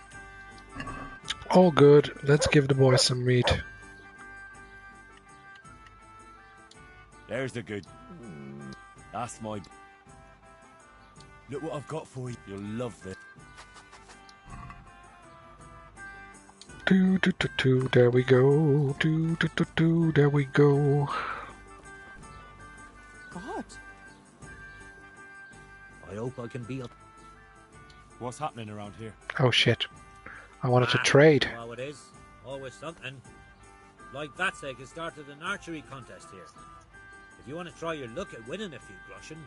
All good. Let's give the boy some meat. There's the good. That's my... Look what I've got for you. You'll love this. There we go. There we go. God. I hope I can be up. What's happening around here? Oh shit. I wanted to trade. How it is. Always something. Like that sake has started an archery contest here. If you want to try your luck at winning a few groschen,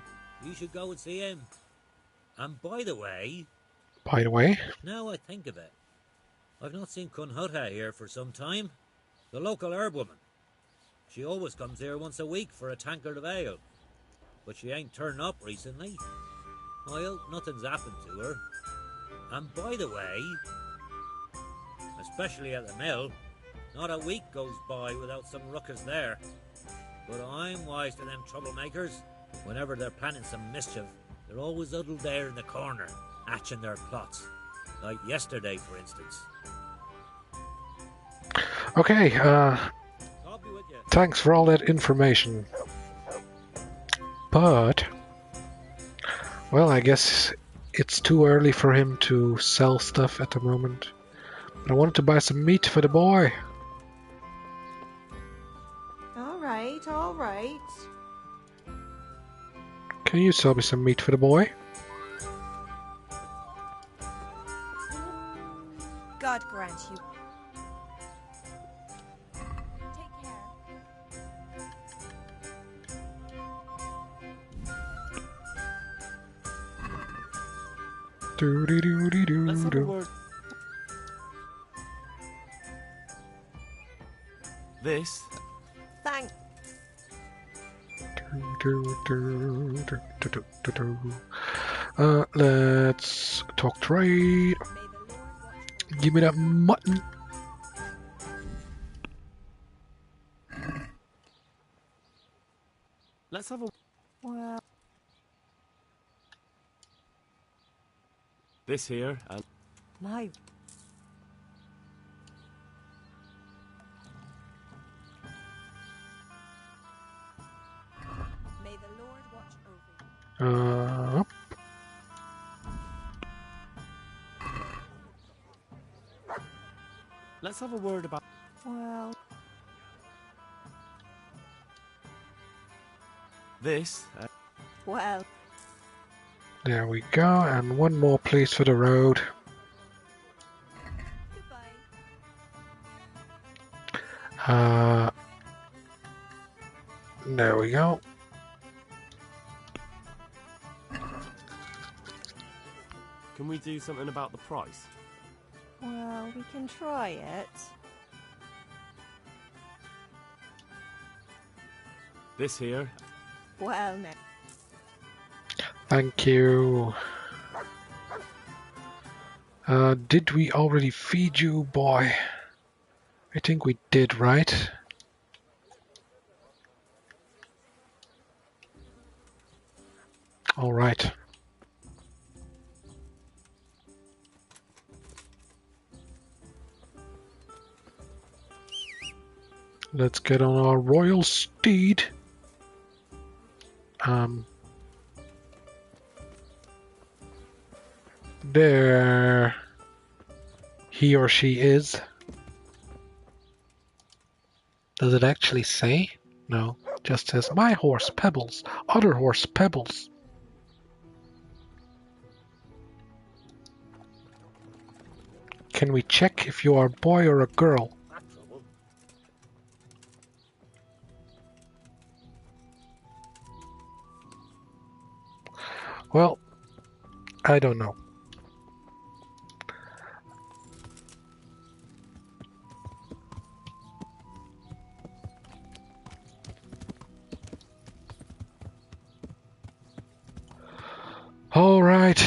you should go and see him. And by the way... Now I think of it, I've not seen Kunhutta here for some time. The local herb woman. She always comes here once a week for a tankard of ale. But she ain't turned up recently. I hope nothing's happened to her. And by the way, especially at the mill, not a week goes by without some ruckus there. But I'm wise to them troublemakers. Whenever they're planning some mischief, they're always huddled there in the corner, hatching their plots. Like yesterday, for instance. Okay, thanks for all that information. But, well, I guess it's too early for him to sell stuff at the moment. But I wanted to buy some meat for the boy. All right. Can you sell me some meat for the boy? God grant you. Take care. Do-de-do-de-do-do. This? Thank. Let's talk trade. Give me that mutton. Let's have a... Well, This here, and... My. may the Lord watch over you. Up. Let's have a word about... Well, This, well. There we go, and one more please for the road. There we go. Can we do something about the price? Well, we can try it. This here, Well, no. Thank you. Did we already feed you, boy? I think we did, right? All right. Let's get on our royal steed. There he or she is. Does it actually say? No, just says my horse Pebbles, other horse Pebbles. Can we check if you are a boy or a girl? Well, I don't know. All right,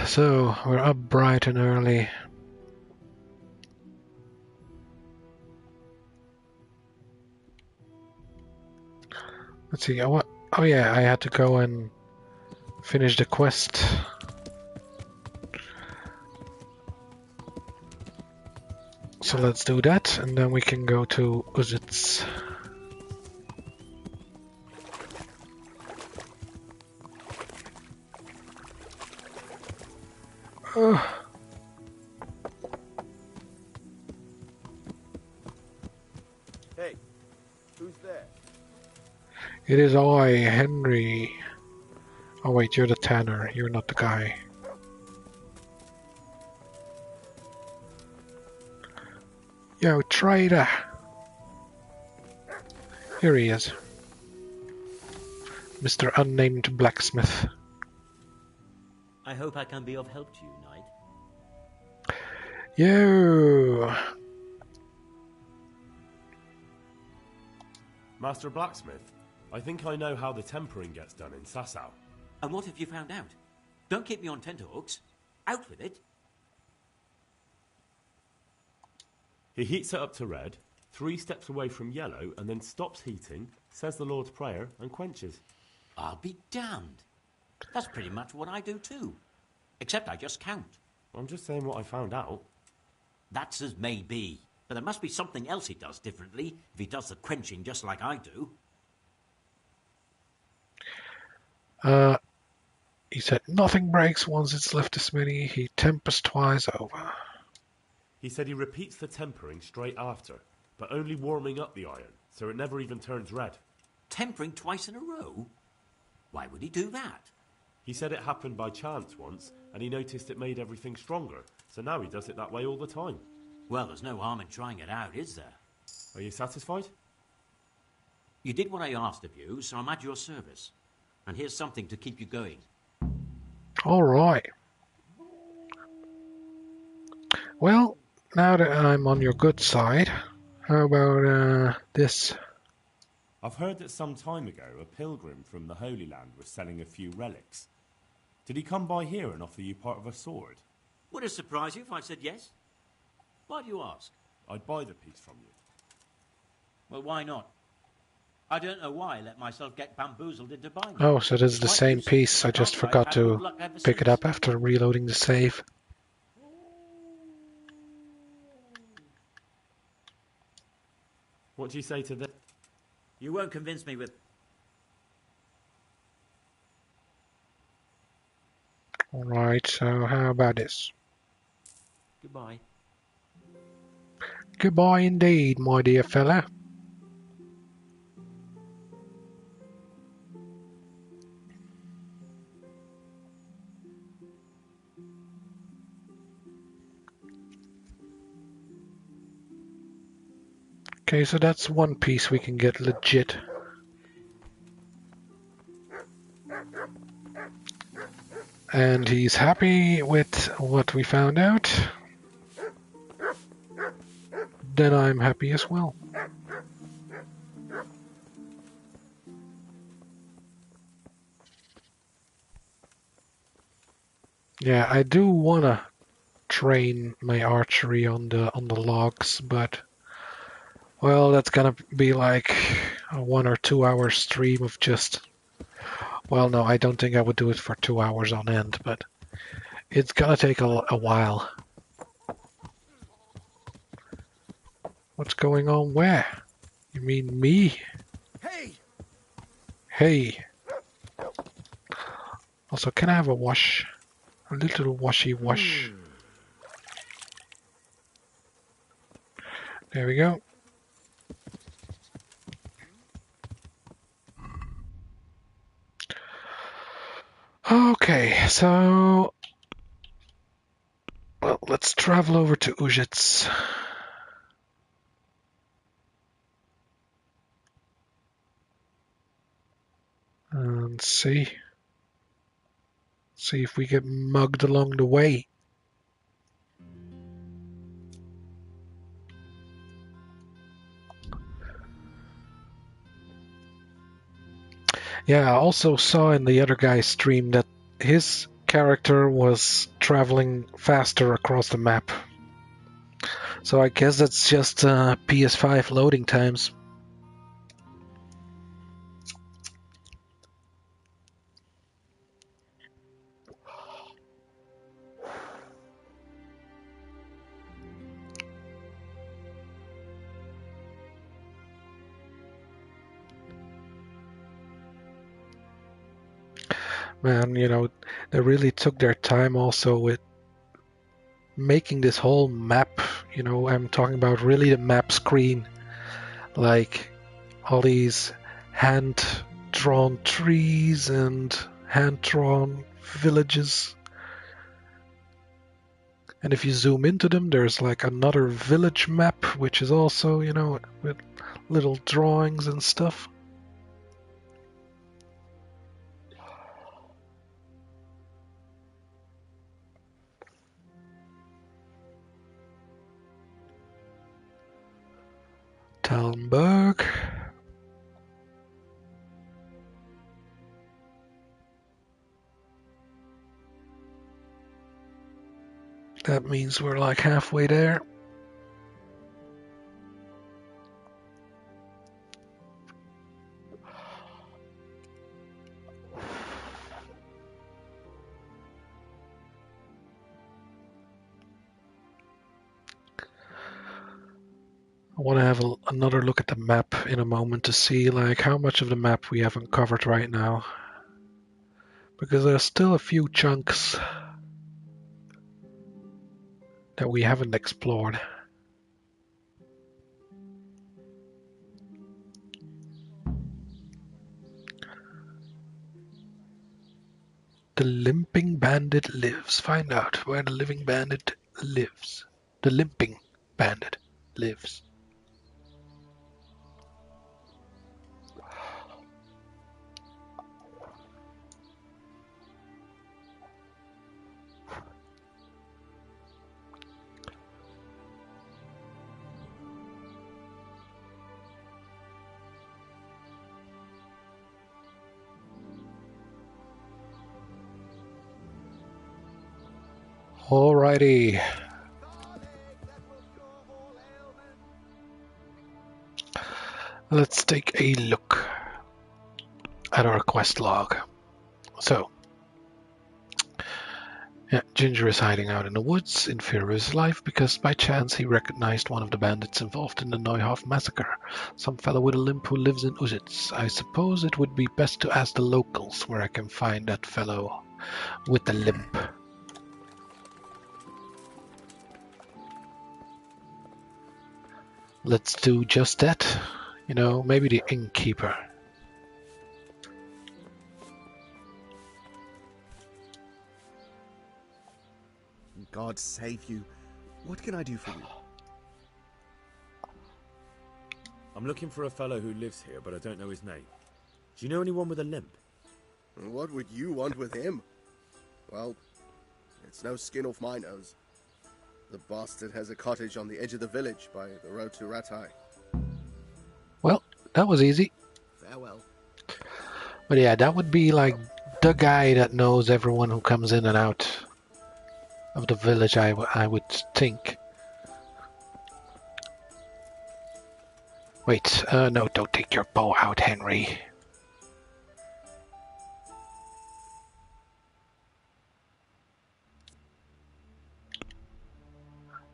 so we're up bright and early. Let's see, what? Oh yeah, I had to go and finish the quest. So let's do that, and then we can go to Uzhitz. Hey, who's there? It is I, Henry. Oh wait, you're the tanner, you're not the guy. Yo, trader! Here he is. Mr. Unnamed Blacksmith. I hope I can be of help to you, Knight. Yo! Master Blacksmith, I think I know how the tempering gets done in Sasau. And what have you found out? Don't keep me on tenterhooks. Out with it. He heats it up to red, 3 steps away from yellow, and then stops heating, says the Lord's Prayer, and quenches. I'll be damned. That's pretty much what I do too. Except I just count. I'm just saying what I found out. That's as may be. But there must be something else he does differently if he does the quenching just like I do. He said nothing breaks once it's left the smithy. He tempers twice over. He said he repeats the tempering straight after, but only warming up the iron, so it never even turns red. Tempering twice in a row? Why would he do that? He said it happened by chance once, and he noticed it made everything stronger, so now he does it that way all the time. Well, there's no harm in trying it out, is there? Are you satisfied? You did what I asked of you, so I'm at your service. And here's something to keep you going. All right. Well, now that I'm on your good side, How about this? I've heard that some time ago a pilgrim from the Holy Land was selling a few relics. Did he come by here and offer you part of a sword? Would it surprise you if I said yes? Why do you ask? I'd buy the piece from you. Well, why not? I don't know why I let myself get bamboozled into buying it. Oh, so this is the Quite same useless, piece. but I just can't say I've forgot had good to luck ever pick it since. up after reloading the save. What do you say to this? You won't convince me with... Alright, so how about this? Goodbye. Goodbye indeed, my dear fella. Okay, so that's one piece we can get legit. And he's happy with what we found out. Then I'm happy as well. Yeah, I do wanna train my archery on the logs, but well, that's gonna be like a 1 or 2 hour stream of just. Well, no, I don't think I would do it for 2 hours on end, but it's gonna take a while. What's going on where? You mean me? Hey! Hey. Also, can I have a wash? A little washy wash. There we go. Okay, so... Well, let's travel over to Uzhitz. And see if we get mugged along the way. Yeah, I also saw in the other guy's stream that his character was traveling faster across the map. So I guess that's just PS5 loading times. Man, you know, they really took their time also with making this whole map. You know, I'm talking about really the map screen. Like all these hand-drawn trees and hand-drawn villages. And if you zoom into them, there's like another village map, which is also, you know, with little drawings and stuff. Talmberg. That means we're like halfway there. I want to have another look at the map in a moment to see like how much of the map we haven't covered right now. Because there's still a few chunks that we haven't explored. The Limping Bandit lives. Find out where the living bandit lives. The Limping Bandit lives. Alrighty. Let's take a look at our quest log. So, yeah, Ginger is hiding out in the woods in fear of his life because by chance he recognized one of the bandits involved in the Neuhof massacre, some fellow with a limp who lives in Uzhitz. I suppose it would be best to ask the locals where I can find that fellow with the limp. Let's do just that. You know, maybe the innkeeper. God save you. What can I do for you? I'm looking for a fellow who lives here, but I don't know his name. Do you know anyone with a limp? What would you want with him? Well, it's no skin off my nose. The bastard has a cottage on the edge of the village by the road to Ratai. Well, that was easy. Farewell. But yeah, that would be like the guy that knows everyone who comes in and out of the village, I would think. Wait, no, don't take your bow out, Henry.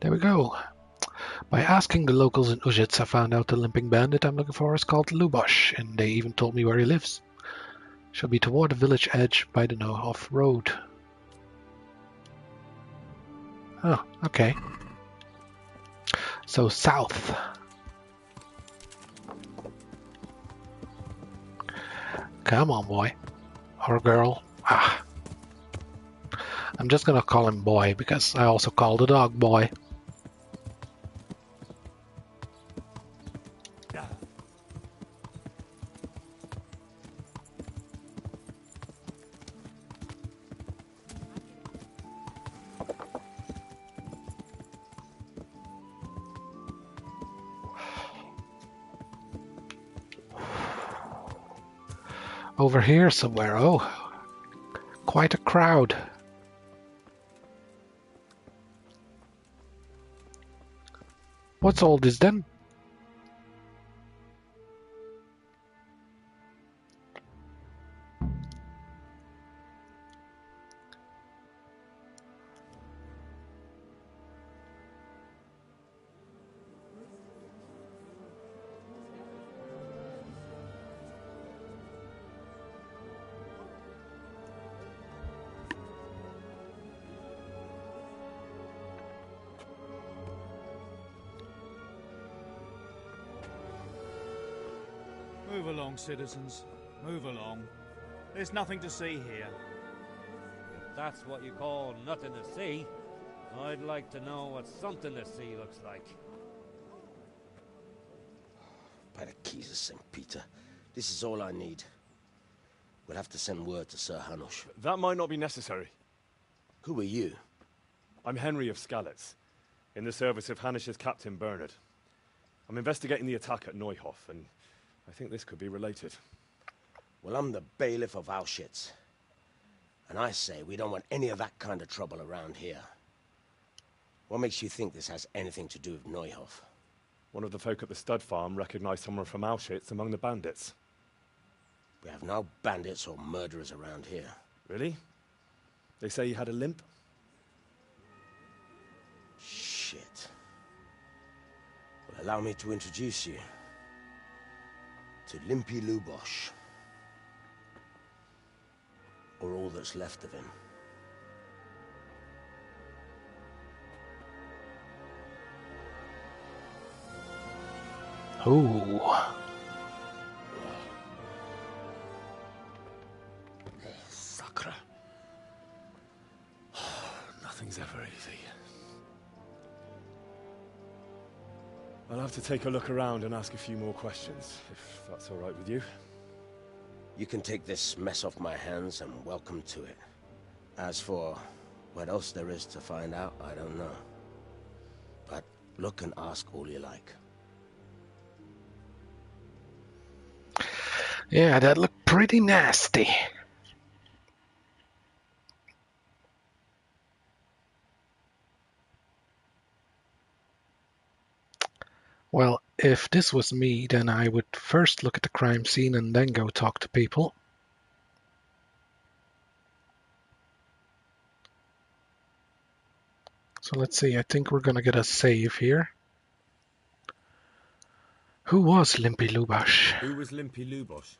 There we go. By asking the locals in Uzhitz, I found out the Limping Bandit I'm looking for is called Lubosh, and they even told me where he lives. Shall be toward the village edge by the Neuhof road. Oh, okay. So south. Come on, boy. Or girl. Ah. I'm just gonna call him boy because I also call the dog boy. Over here somewhere. Oh, quite a crowd. What's all this then? Move along, citizens. Move along. There's nothing to see here. If that's what you call nothing to see, I'd like to know what something to see looks like. By the keys of St. Peter, this is all I need. We'll have to send word to Sir Hanush. That might not be necessary. Who are you? I'm Henry of Skalitz, in the service of Hanush's Captain Bernard. I'm investigating the attack at Neuhof, and I think this could be related. Well, I'm the bailiff of Auschwitz. And I say we don't want any of that kind of trouble around here. What makes you think this has anything to do with Neuhof? One of the folk at the stud farm recognized someone from Auschwitz among the bandits. We have no bandits or murderers around here. Really? They say he had a limp? Shit. Well, allow me to introduce you to Limpy Lubosh. Or all that's left of him. Ooh. Sacre. Nothing's ever easy. I'll have to take a look around and ask a few more questions, if that's all right with you. You can take this mess off my hands and welcome to it. As for what else there is to find out, I don't know. But look and ask all you like. Yeah, that looked pretty nasty. Well, if this was me, then I would first look at the crime scene and then go talk to people. So let's see, I think we're gonna get a save here. Who was Limpy Lubash? Who was Limpy Lubosh?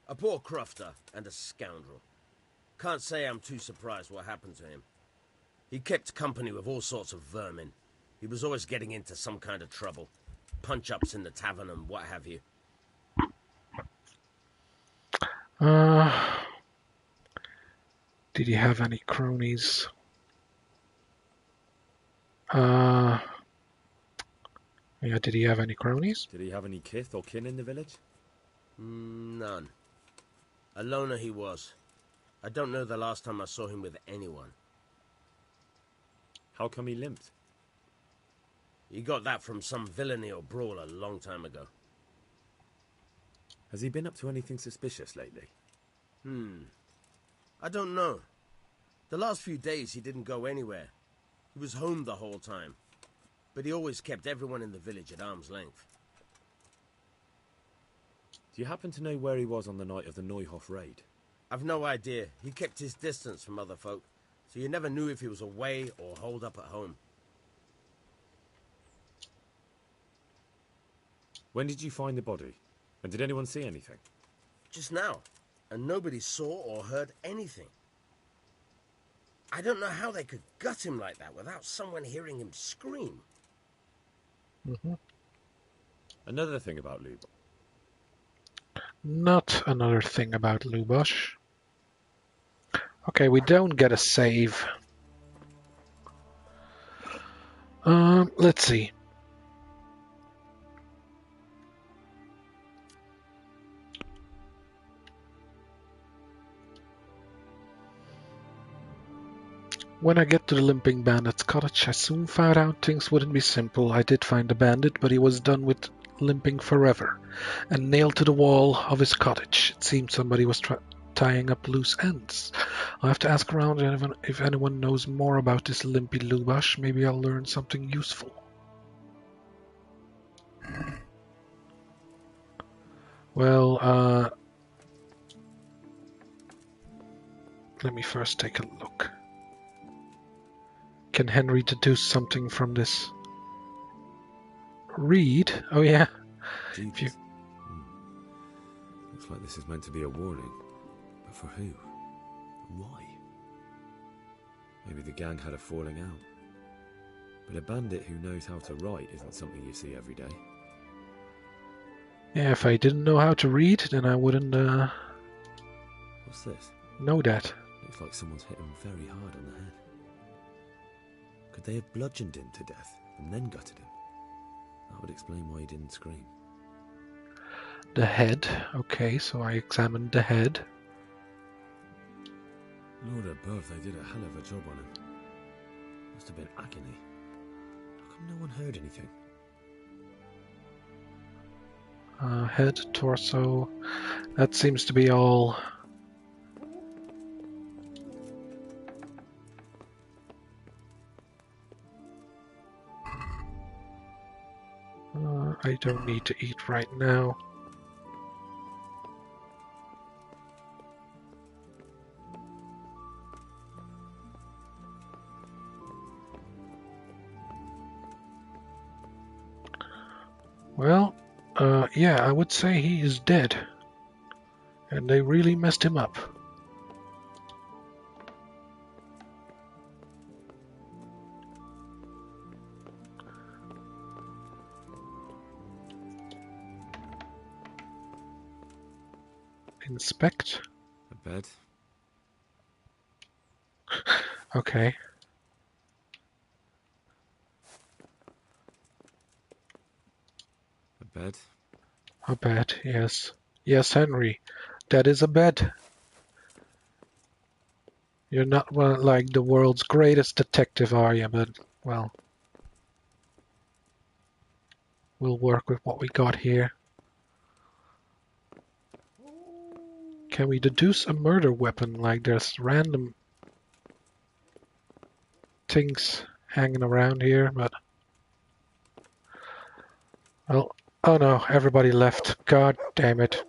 A poor crofter and a scoundrel. Can't say I'm too surprised what happened to him. He kept company with all sorts of vermin. He was always getting into some kind of trouble. Punch-ups in the tavern and what have you. Did he have any cronies? Yeah, did he have any cronies? Did he have any kith or kin in the village? None. A loner he was. I don't know the last time I saw him with anyone. How come he limped? He got that from some villainy or brawl a long time ago. Has he been up to anything suspicious lately? I don't know. The last few days he didn't go anywhere. He was home the whole time. But he always kept everyone in the village at arm's length. Do you happen to know where he was on the night of the Neuhof raid? I've no idea. He kept his distance from other folk, so you never knew if he was away or holed up at home. When did you find the body? And did anyone see anything? Just now. And nobody saw or heard anything. I don't know how they could gut him like that without someone hearing him scream. Another thing about Lubosh. Not another thing about Lubosh. Okay, we don't get a save. Let's see. When I get to the Limping Bandit's cottage, I soon found out things wouldn't be simple. I did find the bandit, but he was done with limping forever, and nailed to the wall of his cottage. It seemed somebody was tying up loose ends. I'll have to ask around if anyone knows more about this Limpy Lubash. Maybe I'll learn something useful. Well, let me first take a look. Can Henry deduce something from this? Read? Oh yeah. Looks like this is meant to be a warning. But for who? And why? Maybe the gang had a falling out. But a bandit who knows how to write isn't something you see every day. Yeah, if I didn't know how to read, then I wouldn't What's this? know that. Looks like someone's hit him very hard on the head. Could they have bludgeoned him to death and then gutted him? That would explain why he didn't scream. The head. Okay, so I examined the head. Lord above, they did a hell of a job on him. Must have been agony. How come no one heard anything? Head, torso. That seems to be all. I don't need to eat right now. Well, yeah, I would say he is dead. And they really messed him up. Inspect. A bed. Okay. A bed. A bed, yes. Yes, Henry. That is a bed. You're not like the world's greatest detective, are you? But, well, we'll work with what we got here. Can we deduce a murder weapon? Like there's random things hanging around here, but Oh no, everybody left. God damn it.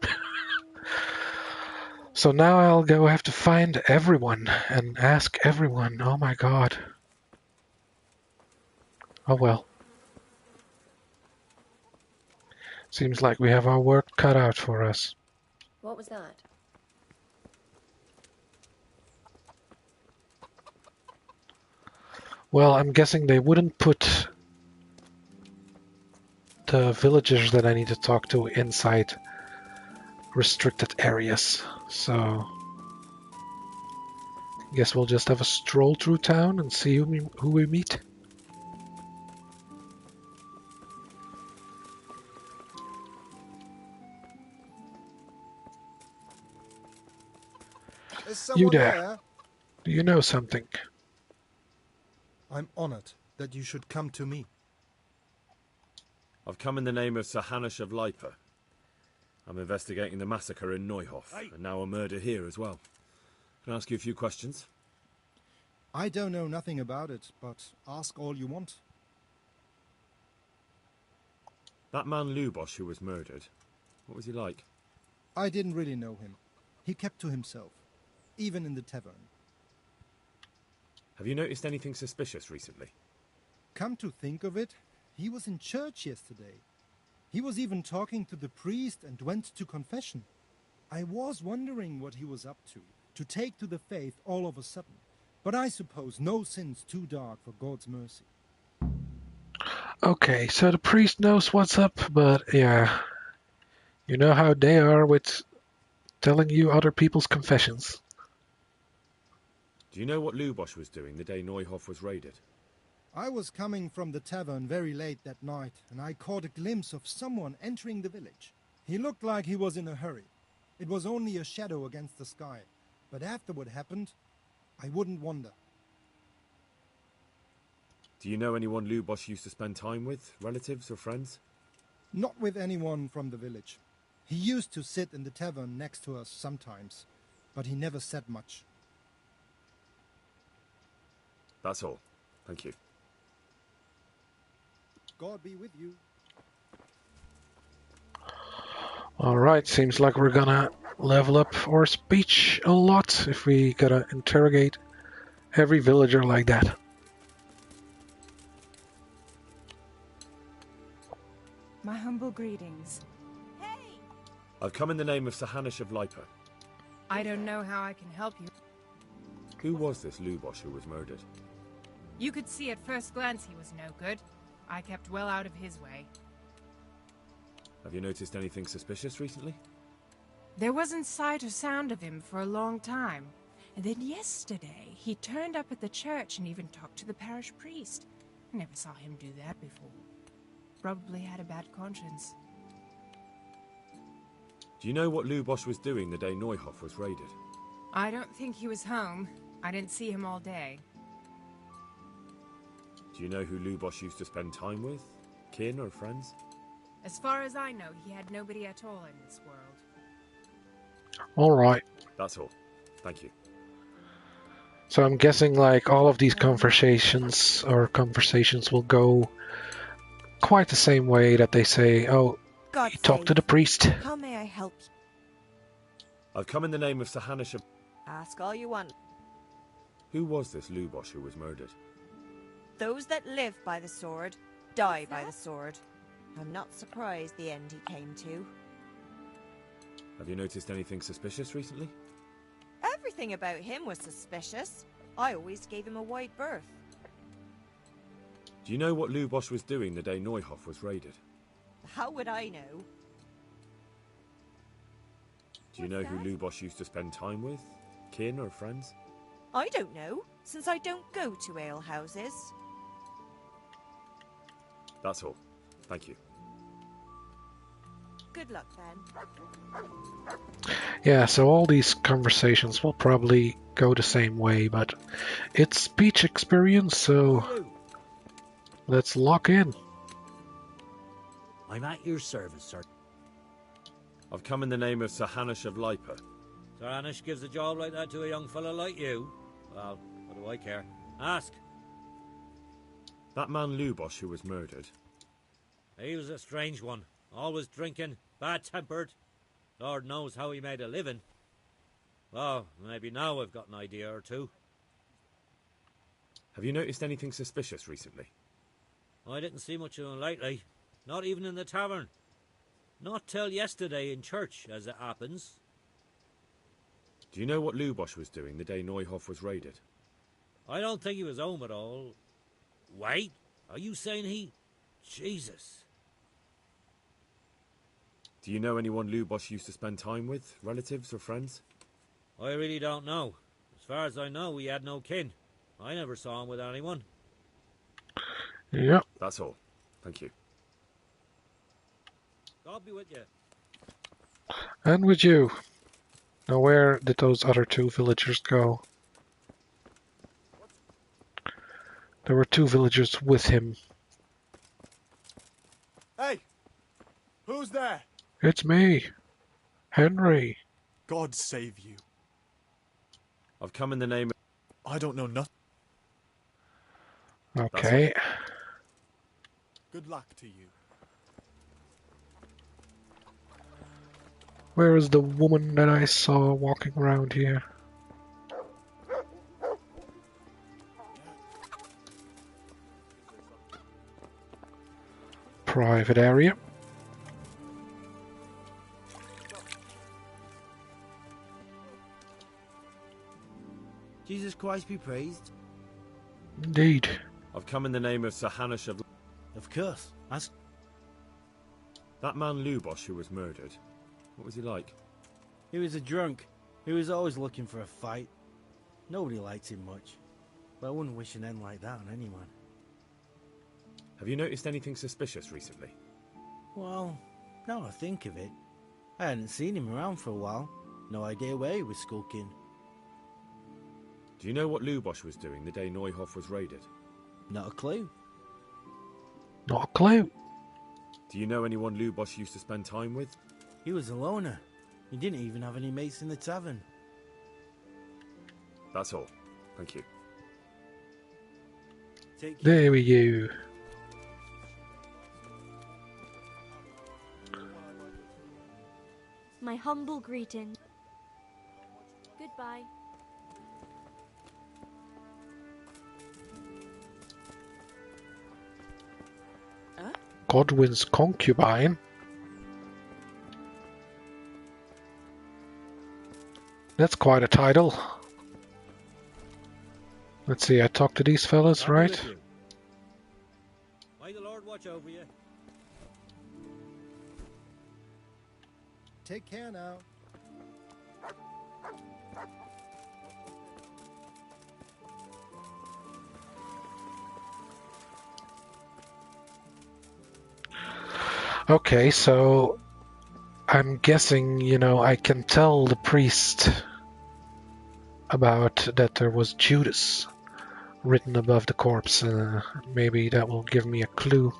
So now I'll go have to find everyone and ask everyone. Oh my god. Oh well. Seems like we have our work cut out for us. What was that? Well, I'm guessing they wouldn't put the villagers that I need to talk to inside restricted areas. So guess we'll just have a stroll through town and see who we meet. Is You someone there? Do you know something? I'm honored that you should come to me. I've come in the name of Sir Hanush of Lipa. I'm investigating the massacre in Neuhof, and now a murder here as well. Can I ask you a few questions? I don't know nothing about it, but ask all you want. That man Lubosh who was murdered, what was he like? I didn't really know him. He kept to himself, even in the tavern. Have you noticed anything suspicious recently? Come to think of it, he was in church yesterday. He was even talking to the priest and went to confession. I was wondering what he was up to take to the faith all of a sudden. But I suppose no sin's too dark for God's mercy. Okay, so the priest knows what's up, but yeah, you know how they are with telling you other people's confessions. Do you know what Lubosh was doing the day Neuhof was raided? I was coming from the tavern very late that night, and I caught a glimpse of someone entering the village. He looked like he was in a hurry. It was only a shadow against the sky, but after what happened, I wouldn't wonder. Do you know anyone Lubosh used to spend time with, relatives or friends? Not with anyone from the village. He used to sit in the tavern next to us sometimes, but he never said much. That's all. Thank you. God be with you. Alright, seems like we're gonna level up our speech a lot if we gotta interrogate every villager like that. My humble greetings. I've come in the name of Sir Hanush of Lipa. I don't know how I can help you. Who was this Lubosh who was murdered? You could see at first glance he was no good. I kept well out of his way. Have you noticed anything suspicious recently? There wasn't sight or sound of him for a long time. And then yesterday, he turned up at the church and even talked to the parish priest. I never saw him do that before. Probably had a bad conscience. Do you know what Lubosh was doing the day Neuhof was raided? I don't think he was home. I didn't see him all day. Do you know who Lubosh used to spend time with? Kin or friends? As far as I know, he had nobody at all in this world. Alright. That's all. Thank you. So I'm guessing like all of these conversations will go quite the same way that they say, oh, you talk to the priest. How may I help you? I've come in the name of Sir Hanush of... Ask all you want. Who was this Lubosh who was murdered? Those that live by the sword, die by the sword. I'm not surprised the end he came to. Have you noticed anything suspicious recently? Everything about him was suspicious. I always gave him a wide berth. Do you know what Lubosh was doing the day Neuhof was raided? How would I know? Do you know who Lubosh used to spend time with? Kin or friends? I don't know, since I don't go to alehouses. That's all. Thank you. Good luck, then. Yeah, so all these conversations will probably go the same way, but it's speech experience, so let's lock in. I'm at your service, sir. I've come in the name of Sir Hanush of Lipa. Sir Hanush gives a job like that to a young fellow like you? Well, what do I care? Ask. That man Lubosh who was murdered. He was a strange one. Always drinking, bad-tempered. Lord knows how he made a living. Well, maybe now I've got an idea or two. Have you noticed anything suspicious recently? I didn't see much of him lately. Not even in the tavern. Not till yesterday in church, as it happens. Do you know what Lubosh was doing the day Neuhof was raided? I don't think he was home at all. Wait, are you saying he... Jesus. Do you know anyone Lubosh used to spend time with? Relatives or friends? I really don't know. As far as I know, he had no kin. I never saw him with anyone. Yeah. That's all. Thank you. God be with you. And with you. Now where did those other two villagers go? There were two villagers with him. Hey! Who's there? It's me, Henry. God save you. I've come in the name of... I don't know nothing. Okay. Good luck to you. Where is the woman that I saw walking around here? Private area. Jesus Christ be praised. Indeed. I've come in the name of Sir Hanush of... Of course. Ask... That man Lubosh who was murdered. What was he like? He was a drunk. He was always looking for a fight. Nobody liked him much. But I wouldn't wish an end like that on anyone. Have you noticed anything suspicious recently? Well, now I think of it, I hadn't seen him around for a while. No idea where he was skulking. Do you know what Lubosh was doing the day Neuhof was raided? Not a clue. Not a clue. Do you know anyone Lubosh used to spend time with? He was a loner. He didn't even have any mates in the tavern. That's all. Thank you. There we go. My humble greeting. Goodbye. Godwin's concubine. That's quite a title. Let's see, I talked to these fellas, right? May the Lord watch over you. Take care now. Okay, so I'm guessing, I can tell the priest about that there was Judas written above the corpse. Maybe that will give me a clue.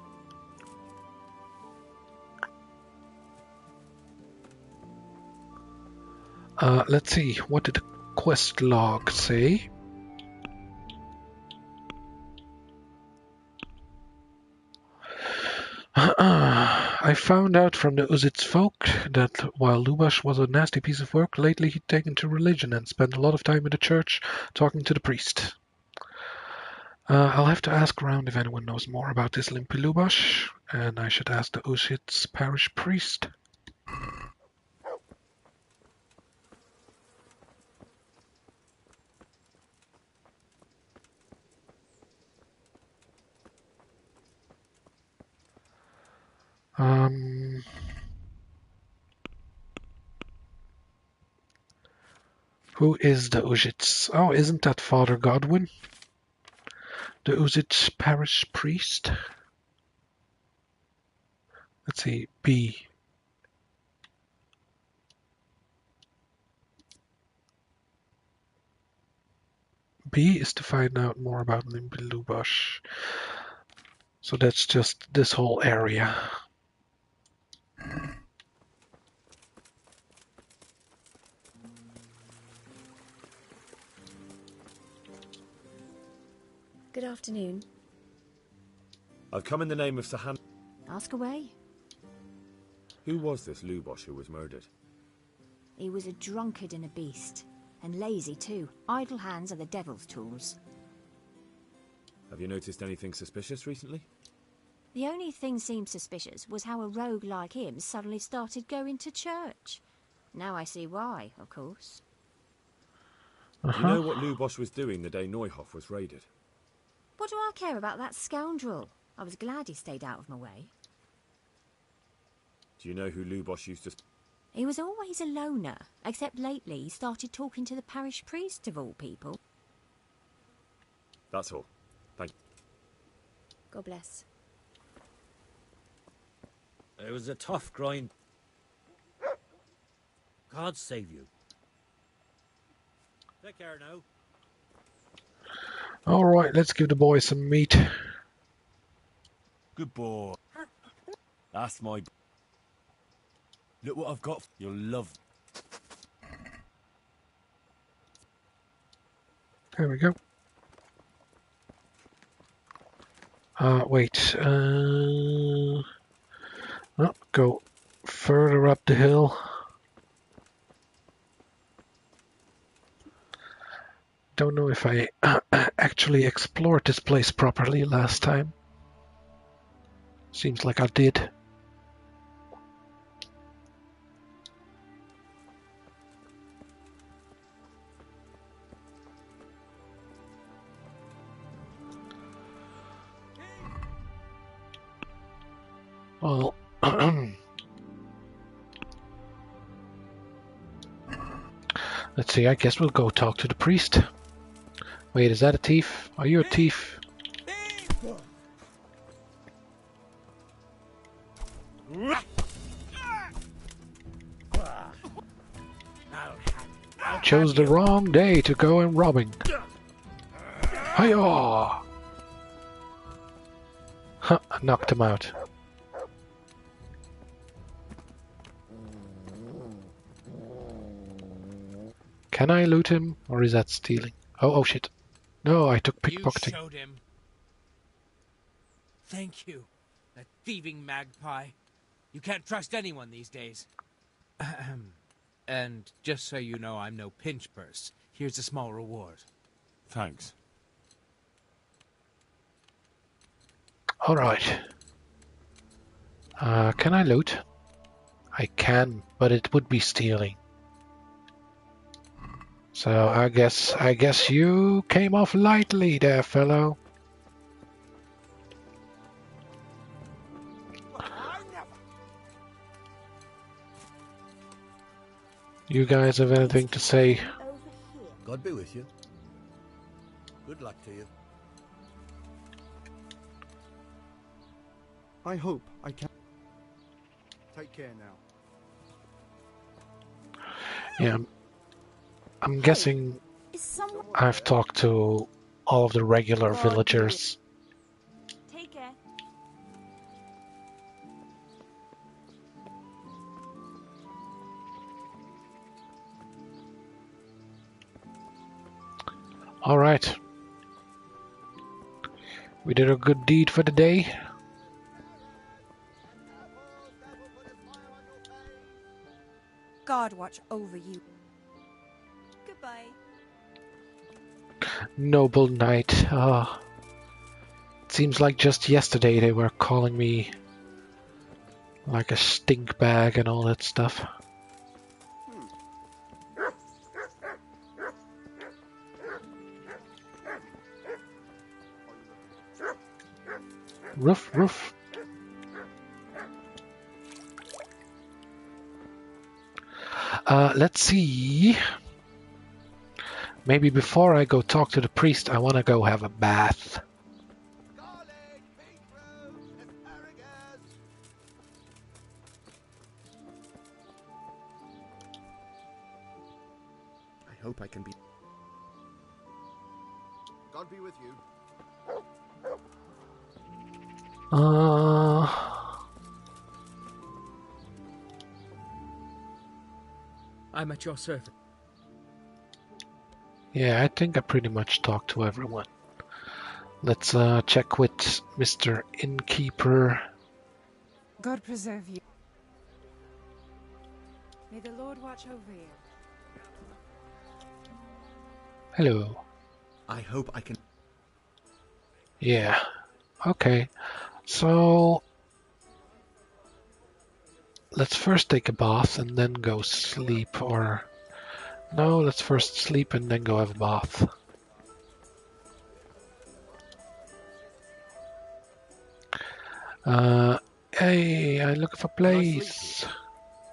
Let's see, what did the quest log say? I found out from the Uzhitz folk that while Lubosh was a nasty piece of work, lately he'd taken to religion and spent a lot of time in the church talking to the priest. I'll have to ask around if anyone knows more about this Limpy Lubosh, and I should ask the Uzhitz parish priest. Who is the Uzhitz? Oh, isn't that Father Godwin? The Uzhitz parish priest? Let's see, B. B is to find out more about Limpy Lubosh. So that's just this whole area. Good afternoon. I've come in the name of Sir Han... Ask away. Who was this Lubosh who was murdered? He was a drunkard and a beast. And lazy too. Idle hands are the devil's tools. Have you noticed anything suspicious recently? The only thing seemed suspicious was how a rogue like him suddenly started going to church. Now I see why, of course. Do you know what Lubosh was doing the day Neuhof was raided? What do I care about that scoundrel? I was glad he stayed out of my way. Do you know who Lubosh used to... He was always a loner, except lately he started talking to the parish priest of all people. That's all. Thank you. God bless. It was a tough grind. God save you. Take care now. All right, let's give the boy some meat. Good boy. That's my... Look what I've got. You'll love... There we go. Wait. No, go further up the hill. Don't know if I actually explored this place properly last time. Seems like I did. Well, let's see, I guess we'll go talk to the priest. Wait, is that a thief? Are you a thief? Chose the wrong day to go and robbing. Hi-yah! Huh, knocked him out. Can I loot him, or is that stealing? Oh shit. No, I took pickpocketing. You showed him. Thank you, that thieving magpie. You can't trust anyone these days. And just so you know, I'm no pinch purse. Here's a small reward. Thanks. Alright. Can I loot? I can, but it would be stealing. So I guess you came off lightly there, fellow. You guys have anything to say? God be with you. Good luck to you. I hope I can. Take care now. Yeah, I'm guessing I've talked to all of the regular villagers. Take care. All right. We did a good deed for the day. God watch over you. Goodbye. Noble knight. It seems like just yesterday they were calling me like a stink bag and all that stuff. Roof, roof. Let's see. Maybe before I go talk to the priest, I want to go have a bath. I hope I can be... God be with you. I'm at your service. Yeah, I think I pretty much talked to everyone. Let's check with Mr. Innkeeper. God preserve you. May the Lord watch over you. Hello. I hope I can... Yeah. Okay. So let's first take a bath and then go sleep, or no, let's first sleep and then go have a bath. Hey, I'm looking for place.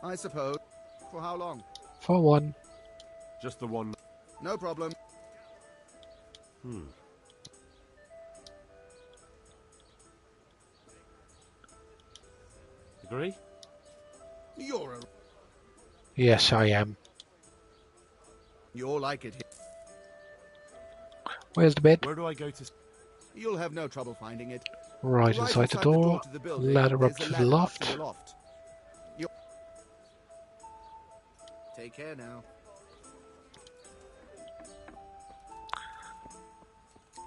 I suppose. For how long? For one. Just the one. No problem. Agree? You're Yes, I am. You'll like it here. Where's the bed? Where do I go to... You'll have no trouble finding it. Right inside the door. To the building, Ladder up there's to a the ladder up loft. to the loft. Take care now.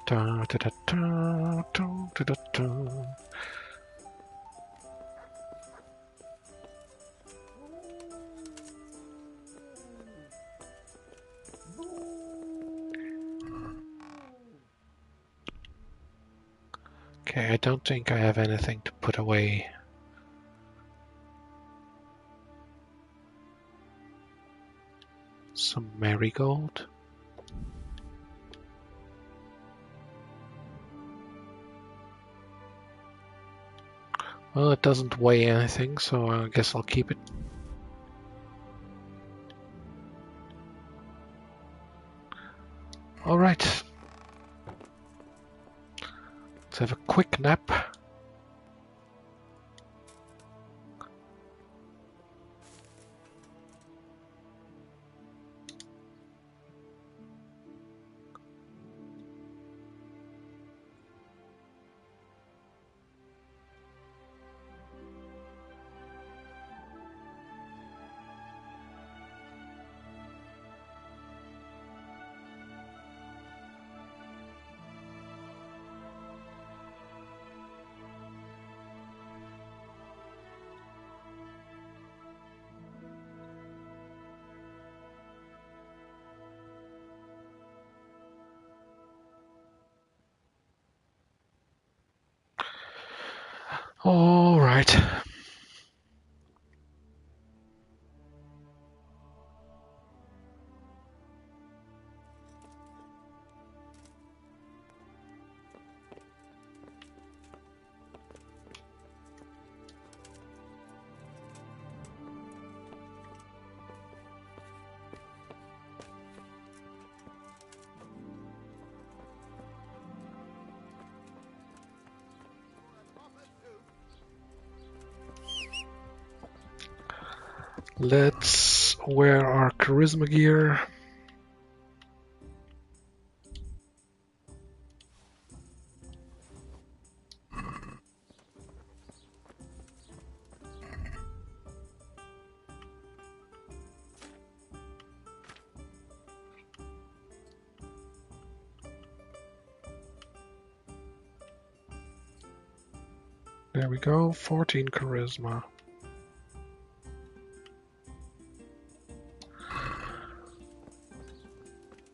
Da, da, da, da, da, da, da, da. Okay, I don't think I have anything to put away. Some marigold. Well, it doesn't weigh anything, so I guess I'll keep it. All right. Let's have a quick nap. All right. Let's wear our charisma gear. There we go, 14 charisma.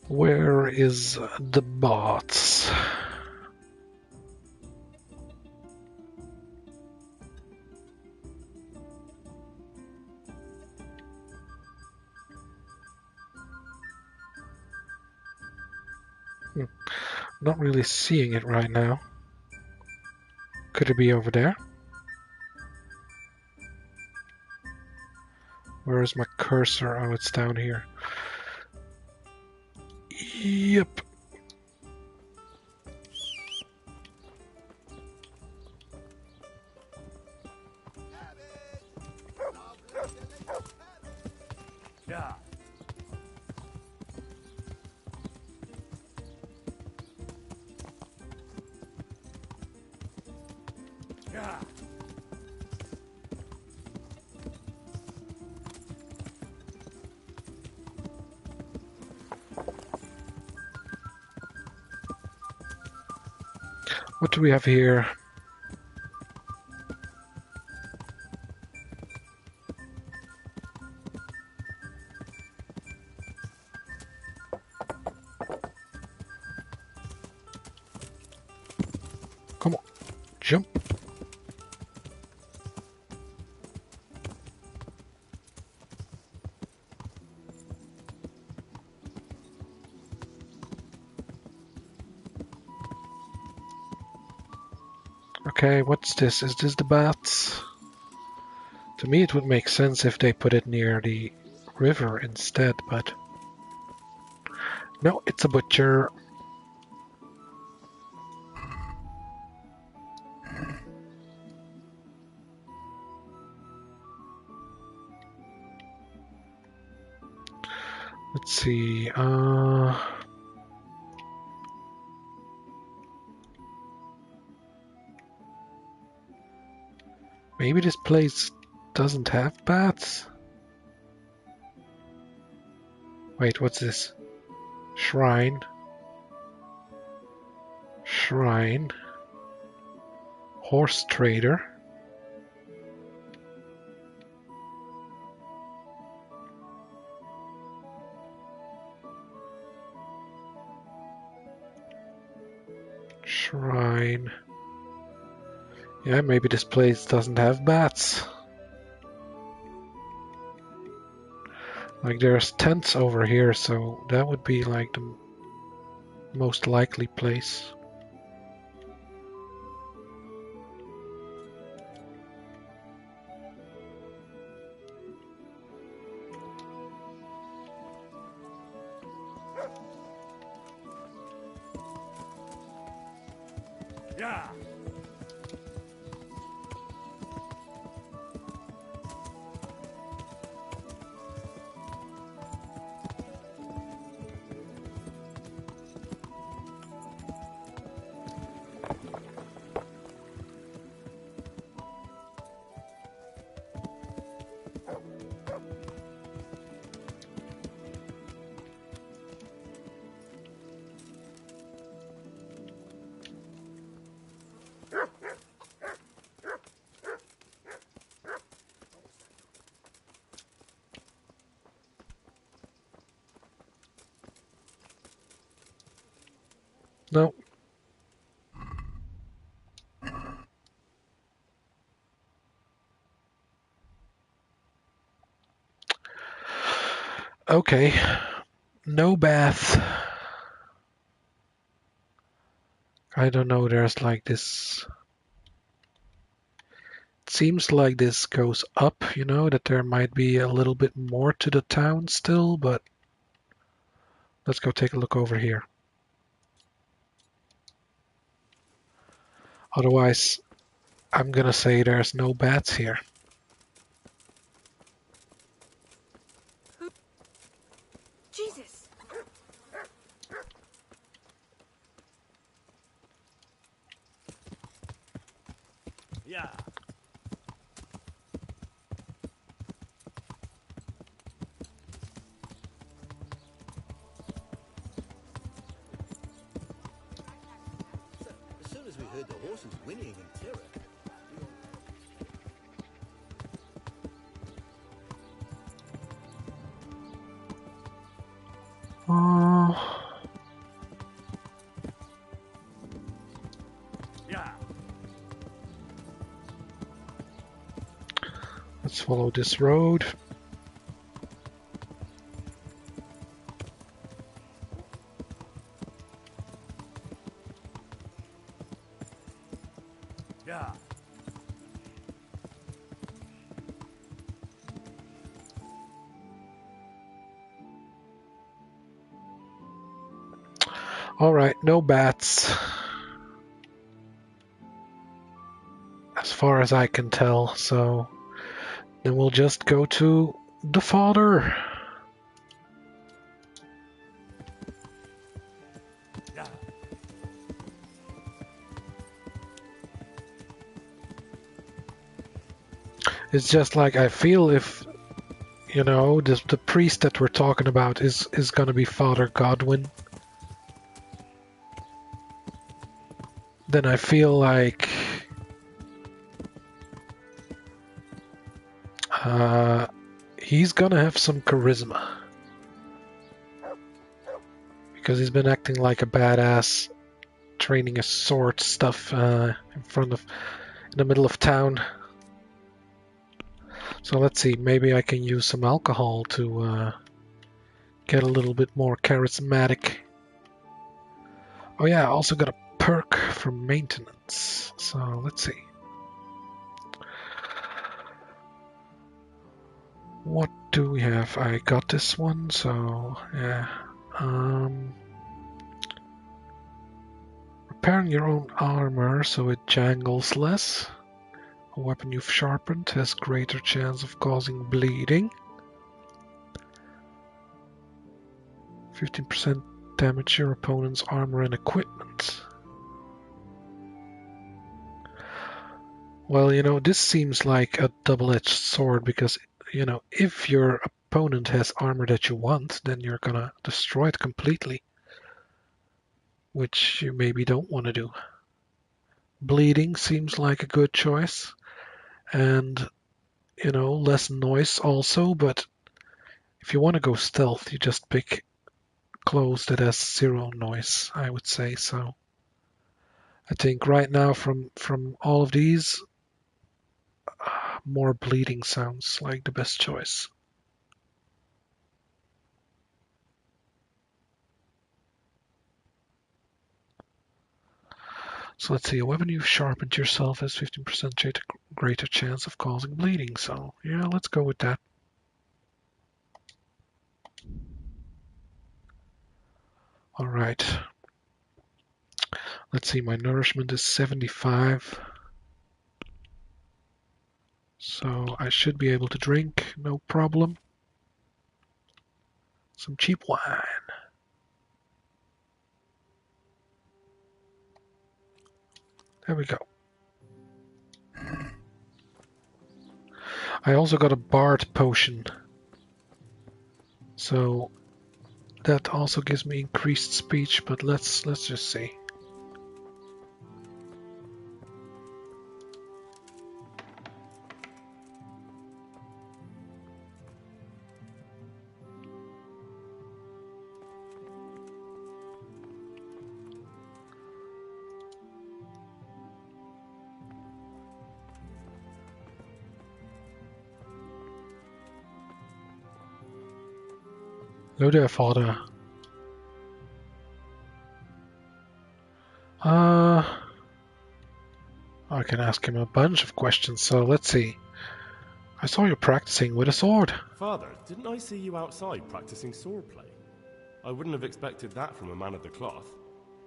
Where is the bots? Not really seeing it right now. Could it be over there? Where is my cursor? Oh, it's down here. Yep. Yeah. Yeah. What do we have here? Jump. Okay, what's this? Is this the bats? To me it would make sense if they put it near the river instead, but... No, it's a butcher. Let's see, maybe this place doesn't have bats? Wait, what's this? Shrine. Shrine. Horse trader. Shrine. Yeah, maybe this place doesn't have bats. Like, there's tents over here, so that would be like the most likely place. Yeah. No. Okay. No bath. I don't know, there's like this... It seems like this goes up, you know, that there might be a little bit more to the town still, but... Let's go take a look over here. Otherwise, I'm gonna say there's no bats here. Jesus! Yeah. As soon as we heard the horses whinnying in terror, Yeah. Let's follow this road. Yeah. Alright, no bats. As far as I can tell, so then we'll just go to the Father. Yeah. It's just like I feel if, you know, the priest that we're talking about is gonna be Father Godwin, then I feel like he's gonna have some charisma. Because he's been acting like a badass training his sword stuff in the middle of town. So let's see, maybe I can use some alcohol to get a little bit more charismatic. Oh yeah, I also got a perk from maintenance. So let's see. What do we have? I got this one, so yeah. Repairing your own armor so it jangles less. A weapon you've sharpened has greater chance of causing bleeding. 15% damage your opponent's armor and equipment. Well, this seems like a double-edged sword because, if your opponent has armor that you want, then you're gonna destroy it completely, which you maybe don't want to do. Bleeding seems like a good choice, and, less noise also, but if you want to go stealth, you just pick clothes that has 0 noise, I would say. So I think right now from all of these, more bleeding sounds like the best choice. So let's see, a weapon you've sharpened yourself has 15% greater chance of causing bleeding. So yeah, let's go with that. All right. Let's see, my nourishment is 75. So I should be able to drink, no problem. Some cheap wine. There we go. I also got a bard potion. So that also gives me increased speech, but let's just see. Hello there, Father. I can ask him a bunch of questions, so let's see. I saw you practicing with a sword. Father, didn't I see you outside practicing swordplay? I wouldn't have expected that from a man of the cloth.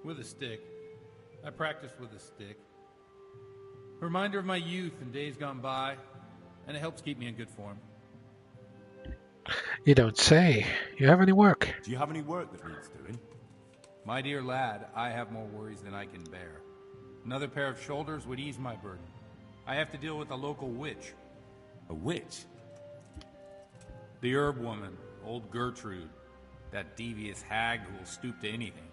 With a stick. I practice with a stick. A reminder of my youth and days gone by, and it helps keep me in good form. You don't say. You have any work? Do you have any work that needs doing? My dear lad, I have more worries than I can bear. Another pair of shoulders would ease my burden. I have to deal with a local witch. A witch? The herb woman, old Gertrude. That devious hag who will stoop to anything.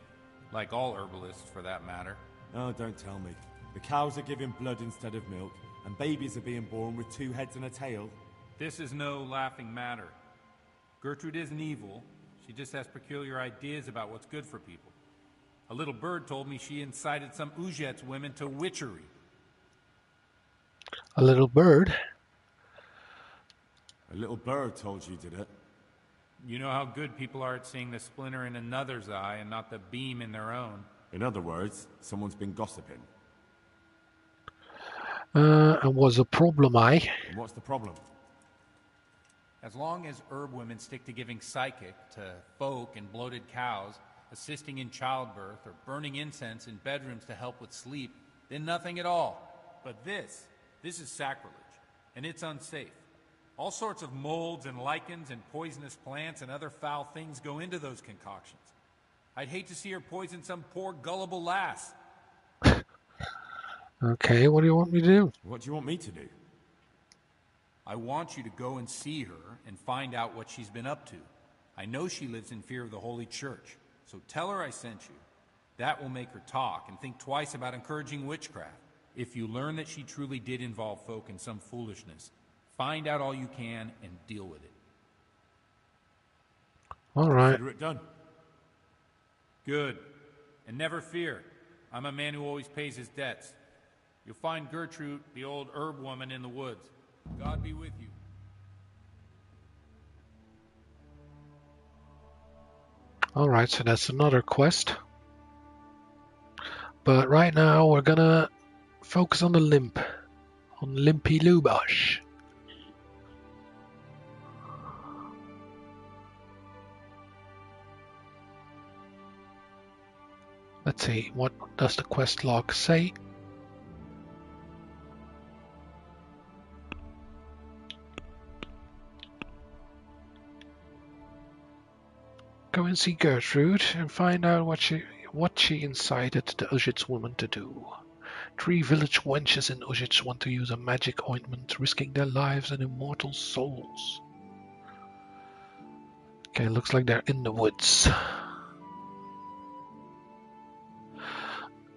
Like all herbalists, for that matter. Oh, don't tell me. The cows are giving blood instead of milk, and babies are being born with 2 heads and a tail. This is no laughing matter. Gertrude isn't evil. She just has peculiar ideas about what's good for people. A little bird told me she incited some Uzhitz women to witchery. A little bird? A little bird told you, did it? You know how good people are at seeing the splinter in another's eye and not the beam in their own. In other words, someone's been gossiping. And what's the problem, And what's the problem? As long as herb women stick to giving psychic to folk and bloated cows, assisting in childbirth, or burning incense in bedrooms to help with sleep, then nothing at all. But this is sacrilege, and it's unsafe. All sorts of molds and lichens and poisonous plants and other foul things go into those concoctions. I'd hate to see her poison some poor gullible lass. Okay, what do you want me to do? What do you want me to do? I want you to go and see her and find out what she's been up to. I know she lives in fear of the Holy Church, so tell her I sent you. That will make her talk and think twice about encouraging witchcraft. If you learn that she truly did involve folk in some foolishness, find out all you can and deal with it. All right. Consider it done. Good. And never fear. I'm a man who always pays his debts. You'll find Gertrude, the old herb woman, in the woods. God be with you. Alright, so that's another quest. But right now we're gonna focus on the limp. On Limpy Lubosh. Let's see, what does the quest log say? Go and see Gertrude and find out what she incited the Uzhitz woman to do. 3 village wenches in Uzhitz want to use a magic ointment, risking their lives and immortal souls. Okay, looks like they're in the woods.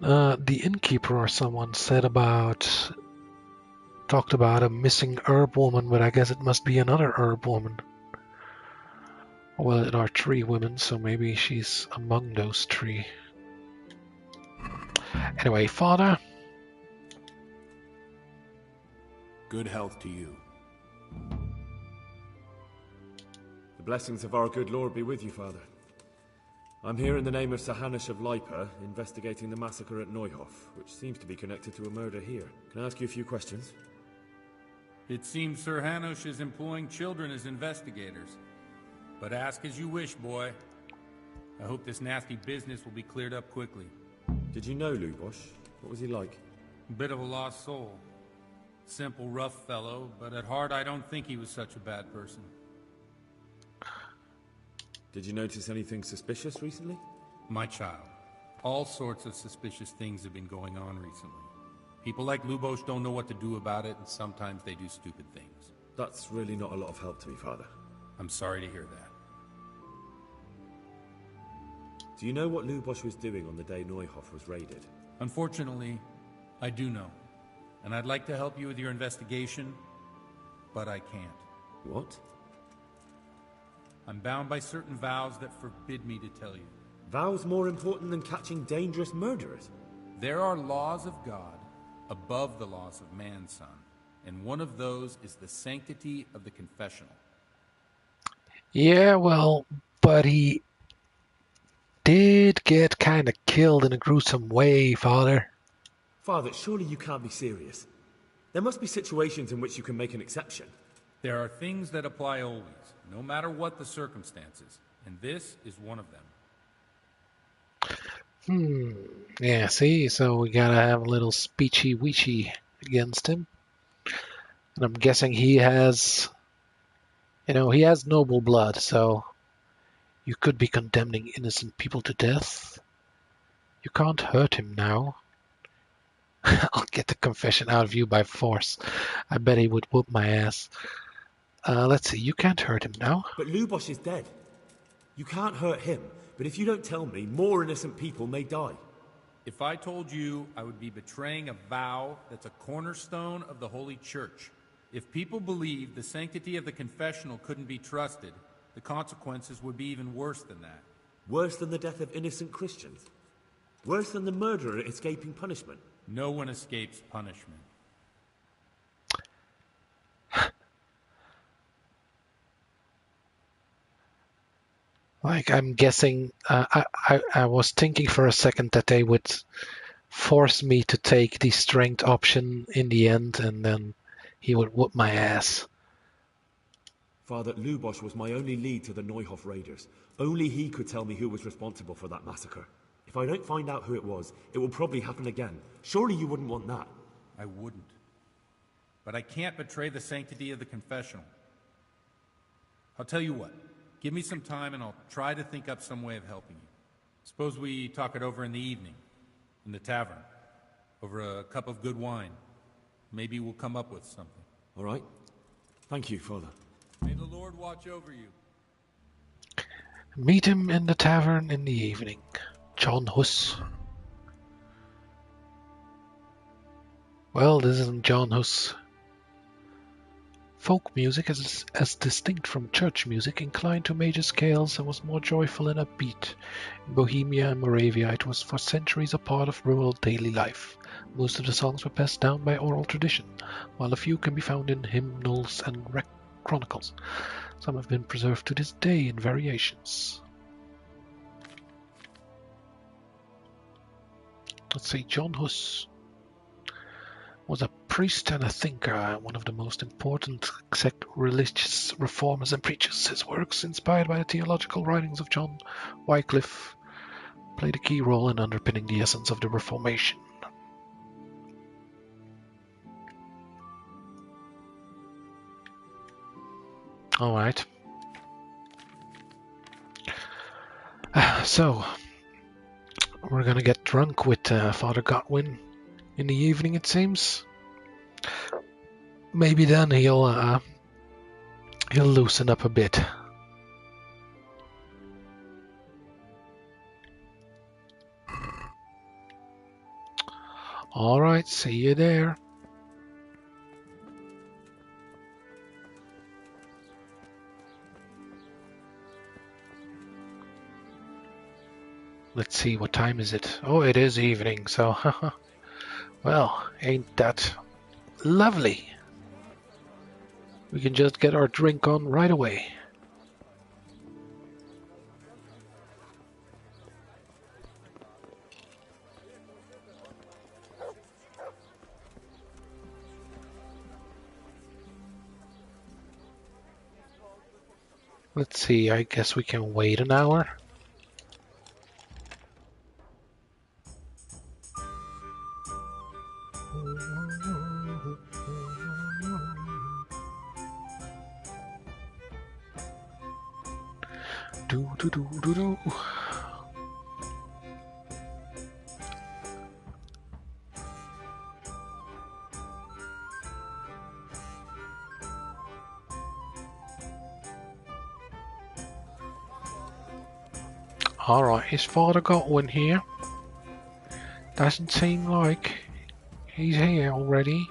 The innkeeper or someone talked about a missing herb woman, but I guess it must be another herb woman. Well, there are 3 women, so maybe she's among those 3. Anyway, Father. Good health to you. The blessings of our good Lord be with you, Father. I'm here in the name of Sir Hanush of Lipa, investigating the massacre at Neuhof, which seems to be connected to a murder here. Can I ask you a few questions? It seems Sir Hanush is employing children as investigators. But ask as you wish, boy. I hope this nasty business will be cleared up quickly. Did you know Lubosh? What was he like? A bit of a lost soul. Simple, rough fellow, but at heart I don't think he was such a bad person. Did you notice anything suspicious recently? My child, all sorts of suspicious things have been going on recently. People like Lubosh don't know what to do about it, and sometimes they do stupid things. That's really not a lot of help to me, Father. I'm sorry to hear that. Do you know what Lubosh was doing on the day Neuhof was raided? Unfortunately, I do know. And I'd like to help you with your investigation, but I can't. What? I'm bound by certain vows that forbid me to tell you. Vows more important than catching dangerous murderers? There are laws of God above the laws of man, son. And one of those is the sanctity of the confessional. Yeah, well, but he did get kind of killed in a gruesome way, Father. Father, surely you can't be serious. There must be situations in which you can make an exception. There are things that apply always, no matter what the circumstances, and this is one of them. Yeah, see, so we gotta have a little speechy-weechy against him. And I'm guessing he has, he has noble blood, so you could be condemning innocent people to death. You can't hurt him now. I'll get the confession out of you by force. I bet he would whoop my ass. Let's see, you can't hurt him now. But Lubosh is dead. You can't hurt him, but if you don't tell me, more innocent people may die. If I told you, I would be betraying a vow that's a cornerstone of the Holy Church. If people believed the sanctity of the confessional couldn't be trusted, the consequences would be even worse than that. Worse than the death of innocent Christians? Worse than the murderer escaping punishment? No one escapes punishment. Like, I'm guessing, I was thinking for a second that they would force me to take the strength option in the end, and then he would whoop my ass. Father, Lubosh was my only lead to the Neuhof raiders. Only he could tell me who was responsible for that massacre. If I don't find out who it was, it will probably happen again. Surely you wouldn't want that. I wouldn't. But I can't betray the sanctity of the confessional. I'll tell you what. Give me some time and I'll try to think up some way of helping you. Suppose we talk it over in the evening, in the tavern, over a cup of good wine. Maybe we'll come up with something. All right. Thank you, Father. May the Lord watch over you. Meet him in the tavern in the evening. John Huss. Well, this isn't John Huss. Folk music, as distinct from church music, inclined to major scales and was more joyful and upbeat. In Bohemia and Moravia, it was for centuries a part of rural daily life. Most of the songs were passed down by oral tradition, while a few can be found in hymnals and chronicles. Some have been preserved to this day in variations. Let's see, John Hus was a priest and a thinker, one of the most important religious reformers and preachers. His works, inspired by the theological writings of John Wycliffe, played a key role in underpinning the essence of the Reformation. All right. So, we're going to get drunk with Father Godwin in the evening, it seems. Maybe then he'll loosen up a bit. All right, see you there. Let's see, what time is it? Oh, it is evening, so well, ain't that lovely? We can just get our drink on right away. Let's see, I guess we can wait an hour. Do. Alright, is Father Godwin here? Doesn't seem like he's here already.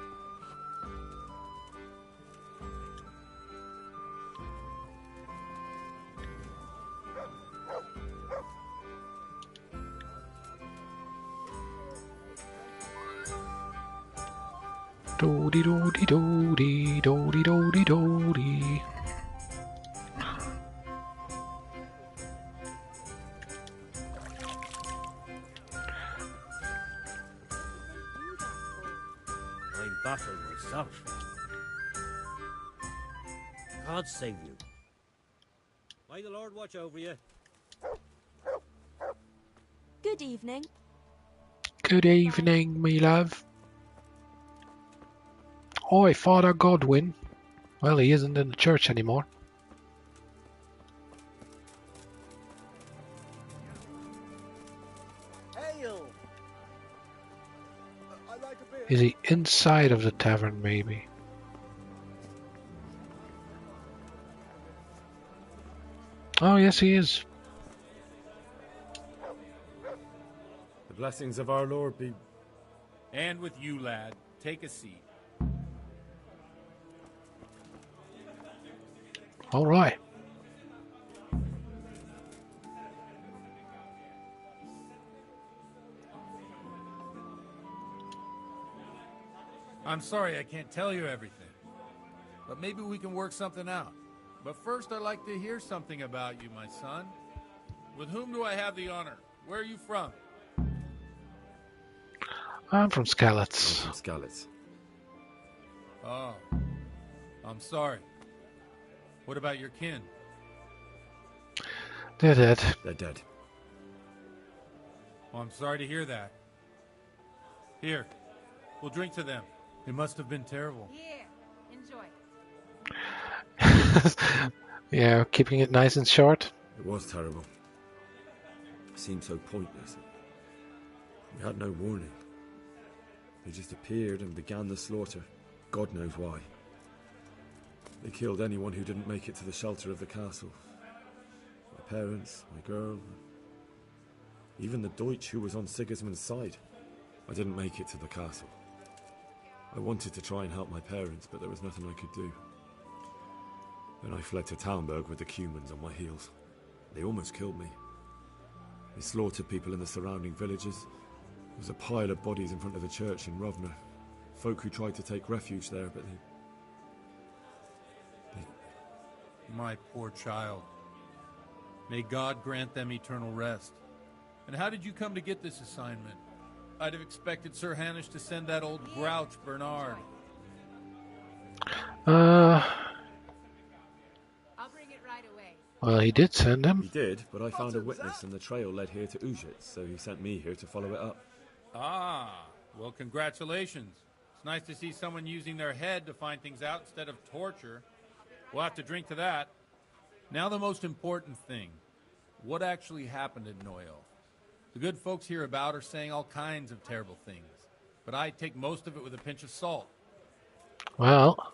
Doody doody doody doody doody doody. I'm baffled myself. God save you. May the Lord watch over you. Good evening. Good evening, me love. Oi, Father Godwin. Well, he isn't in the church anymore. Hail! I like a beer. Is he inside of the tavern, maybe? Oh, yes, he is. The blessings of our Lord be... And with you, lad. Take a seat. All right. I'm sorry I can't tell you everything. But maybe we can work something out. But first I'd like to hear something about you, my son. With whom do I have the honor? Where are you from? I'm from Skalitz. I'm from Skalitz. Oh. I'm sorry. What about your kin? They're dead. They're dead. Well, I'm sorry to hear that. Here, we'll drink to them. It must have been terrible. Here, enjoy. Yeah, keeping it nice and short. It was terrible. It seemed so pointless. We had no warning. They just appeared and began the slaughter. God knows why. They killed anyone who didn't make it to the shelter of the castle. My parents, my girl, even the Deutsch who was on Sigismund's side. I didn't make it to the castle. I wanted to try and help my parents, but there was nothing I could do. Then I fled to Talmberg with the Cumans on my heels. They almost killed me. They slaughtered people in the surrounding villages. There was a pile of bodies in front of the church in Rovna. Folk who tried to take refuge there, but they... My poor child. May God grant them eternal rest. And how did you come to get this assignment? I'd have expected Sir Hanish to send that old grouch, Bernard. I'll bring it right away. Well, he did send him. He did, but I found a witness and the trail led here to Uzhitz, so he sent me here to follow it up. Ah, well, congratulations. It's nice to see someone using their head to find things out instead of torture. We'll have to drink to that. Now the most important thing. What actually happened at Noyo? The good folks hereabout are saying all kinds of terrible things, but I take most of it with a pinch of salt. Well,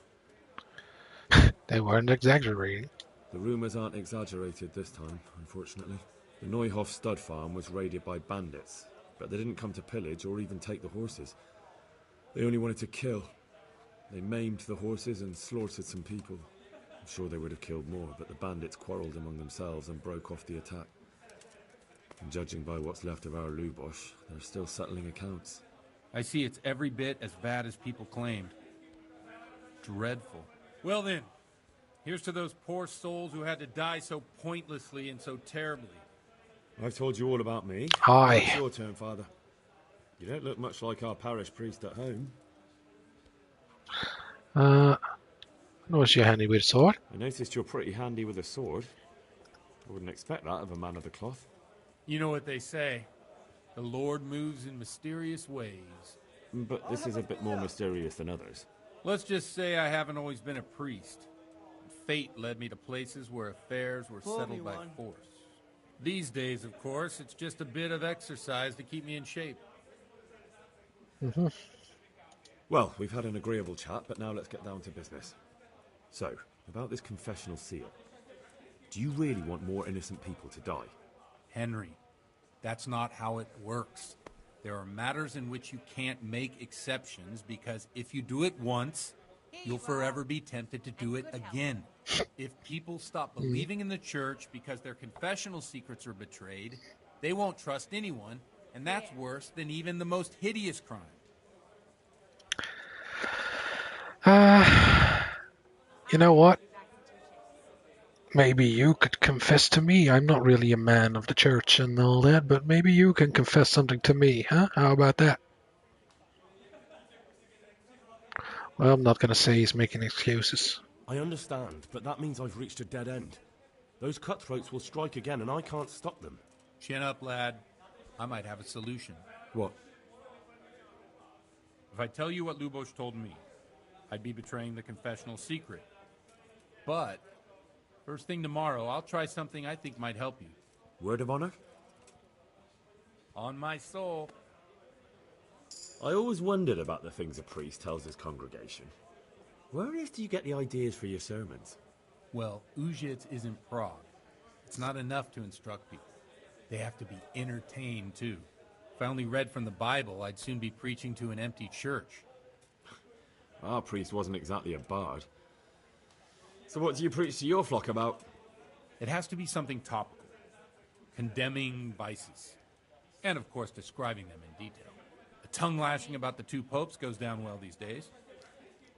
they weren't exaggerating. The rumours aren't exaggerated this time, unfortunately. The Neuhof stud farm was raided by bandits, but they didn't come to pillage or even take the horses. They only wanted to kill. They maimed the horses and slaughtered some people. I'm sure they would have killed more, but the bandits quarrelled among themselves and broke off the attack. And judging by what's left of our Lubosh, they're still settling accounts. I see it's every bit as bad as people claimed. Dreadful. Well then, here's to those poor souls who had to die so pointlessly and so terribly. I've told you all about me. Aye. It's your turn, Father. You don't look much like our parish priest at home. Notice you're handy with a sword. I noticed you're pretty handy with a sword. I wouldn't expect that of a man of the cloth. You know what they say. The Lord moves in mysterious ways. But this is a bit more mysterious than others. Let's just say I haven't always been a priest. Fate led me to places where affairs were settled by force. These days, of course, it's just a bit of exercise to keep me in shape. Mm-hmm. Well, we've had an agreeable chat, but now let's get down to business. So, about this confessional seal. Do you really want more innocent people to die? Henry, that's not how it works. There are matters in which you can't make exceptions because if you do it once, you'll forever be tempted to do it again. If people stop believing in the church because their confessional secrets are betrayed, they won't trust anyone, and that's worse than even the most hideous crime. You know what? Maybe you could confess to me. I'm not really a man of the church and all that, but maybe you can confess something to me, huh? How about that? Well, I'm not going to say he's making excuses. I understand, but that means I've reached a dead end. Those cutthroats will strike again, and I can't stop them. Chin up, lad. I might have a solution. What? If I tell you what Lubosh told me, I'd be betraying the confessional secret. But first thing tomorrow, I'll try something I think might help you. Word of honor? On my soul. I always wondered about the things a priest tells his congregation. Where on earth do you get the ideas for your sermons? Well, Uzhitz isn't Prague. It's not enough to instruct people. They have to be entertained, too. If I only read from the Bible, I'd soon be preaching to an empty church. Our priest wasn't exactly a bard. So what do you preach to your flock about? It has to be something topical. Condemning vices. And, of course, describing them in detail. A tongue-lashing about the two popes goes down well these days.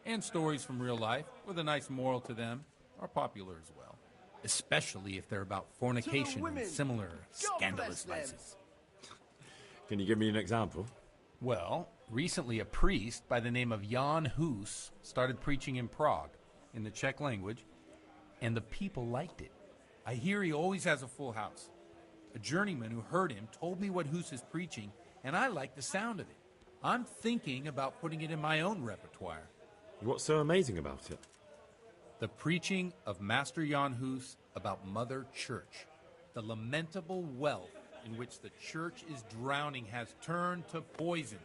And stories from real life, with a nice moral to them, are popular as well. Especially if they're about fornication and similar scandalous vices. Can you give me an example? Well, recently a priest by the name of Jan Hus started preaching in Prague, in the Czech language, and the people liked it. I hear he always has a full house. A journeyman who heard him told me what Hus is preaching, and I like the sound of it. I'm thinking about putting it in my own repertoire. What's so amazing about it? The preaching of Master Jan Hus about Mother Church. The lamentable wealth in which the church is drowning has turned to poison,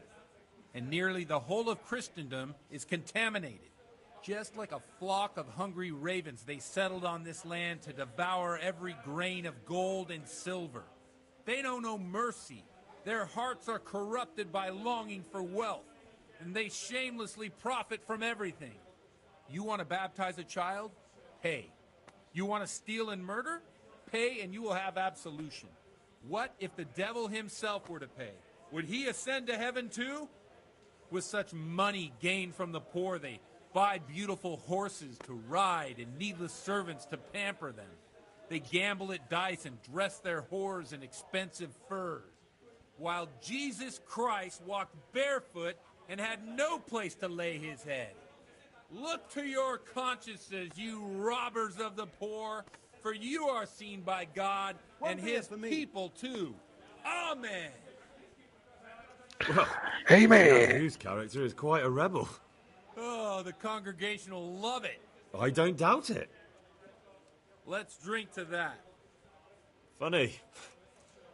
and nearly the whole of Christendom is contaminated. Just like a flock of hungry ravens, they settled on this land to devour every grain of gold and silver. They know no mercy. Their hearts are corrupted by longing for wealth, and they shamelessly profit from everything. You want to baptize a child? Pay. You want to steal and murder? Pay and you will have absolution. What if the devil himself were to pay? Would he ascend to heaven too? With such money gained from the poor, they buy beautiful horses to ride and needless servants to pamper them. They gamble at dice and dress their whores in expensive furs. While Jesus Christ walked barefoot and had no place to lay his head. Look to your consciences, you robbers of the poor, for you are seen by God and his people too. Amen. Well, Amen. Whose character is quite a rebel. Oh, the congregation will love it. I don't doubt it. Let's drink to that. Funny.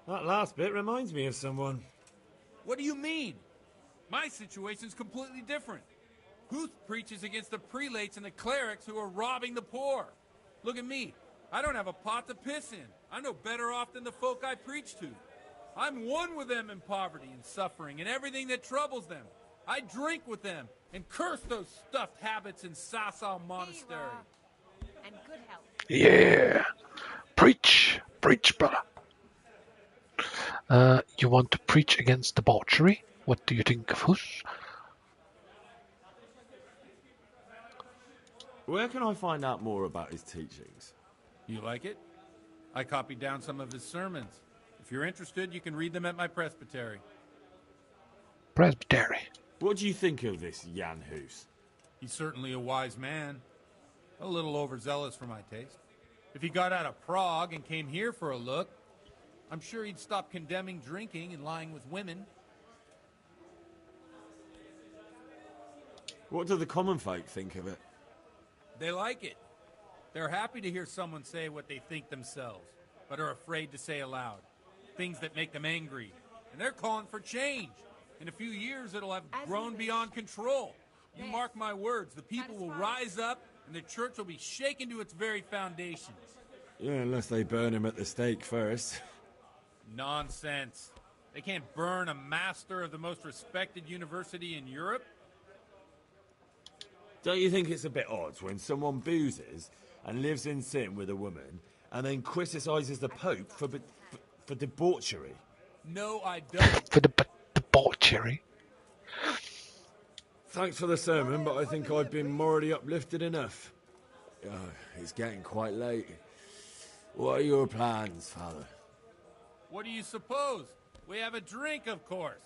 That last bit reminds me of someone. What do you mean? My situation's completely different. Huth preaches against the prelates and the clerics who are robbing the poor. Look at me. I don't have a pot to piss in. I'm no better off than the folk I preach to. I'm one with them in poverty and suffering and everything that troubles them. I drink with them and curse those stuffed habits in Sasau Monastery. And good health. Yeah. Preach. Preach, brother. You want to preach against debauchery? What do you think of Huss? Where can I find out more about his teachings? You like it? I copied down some of his sermons. If you're interested, you can read them at my presbytery. Presbytery. What do you think of this Jan Hus? He's certainly a wise man. A little overzealous for my taste. If he got out of Prague and came here for a look, I'm sure he'd stop condemning drinking and lying with women. What do the common folk think of it? They like it. They're happy to hear someone say what they think themselves, but are afraid to say aloud. Things that make them angry. And they're calling for change. In a few years, it'll have grown beyond control. You mark my words, the people will rise up, and the church will be shaken to its very foundations. Yeah, unless they burn him at the stake first. Nonsense. They can't burn a master of the most respected university in Europe. Don't you think it's a bit odd when someone boozes and lives in sin with a woman and then criticises the Pope for debauchery? No, I don't. For debauchery? Thanks for the sermon, but I think I've been morally uplifted enough. Oh, it's getting quite late. What are your plans, Father? What do you suppose? We have a drink, of course.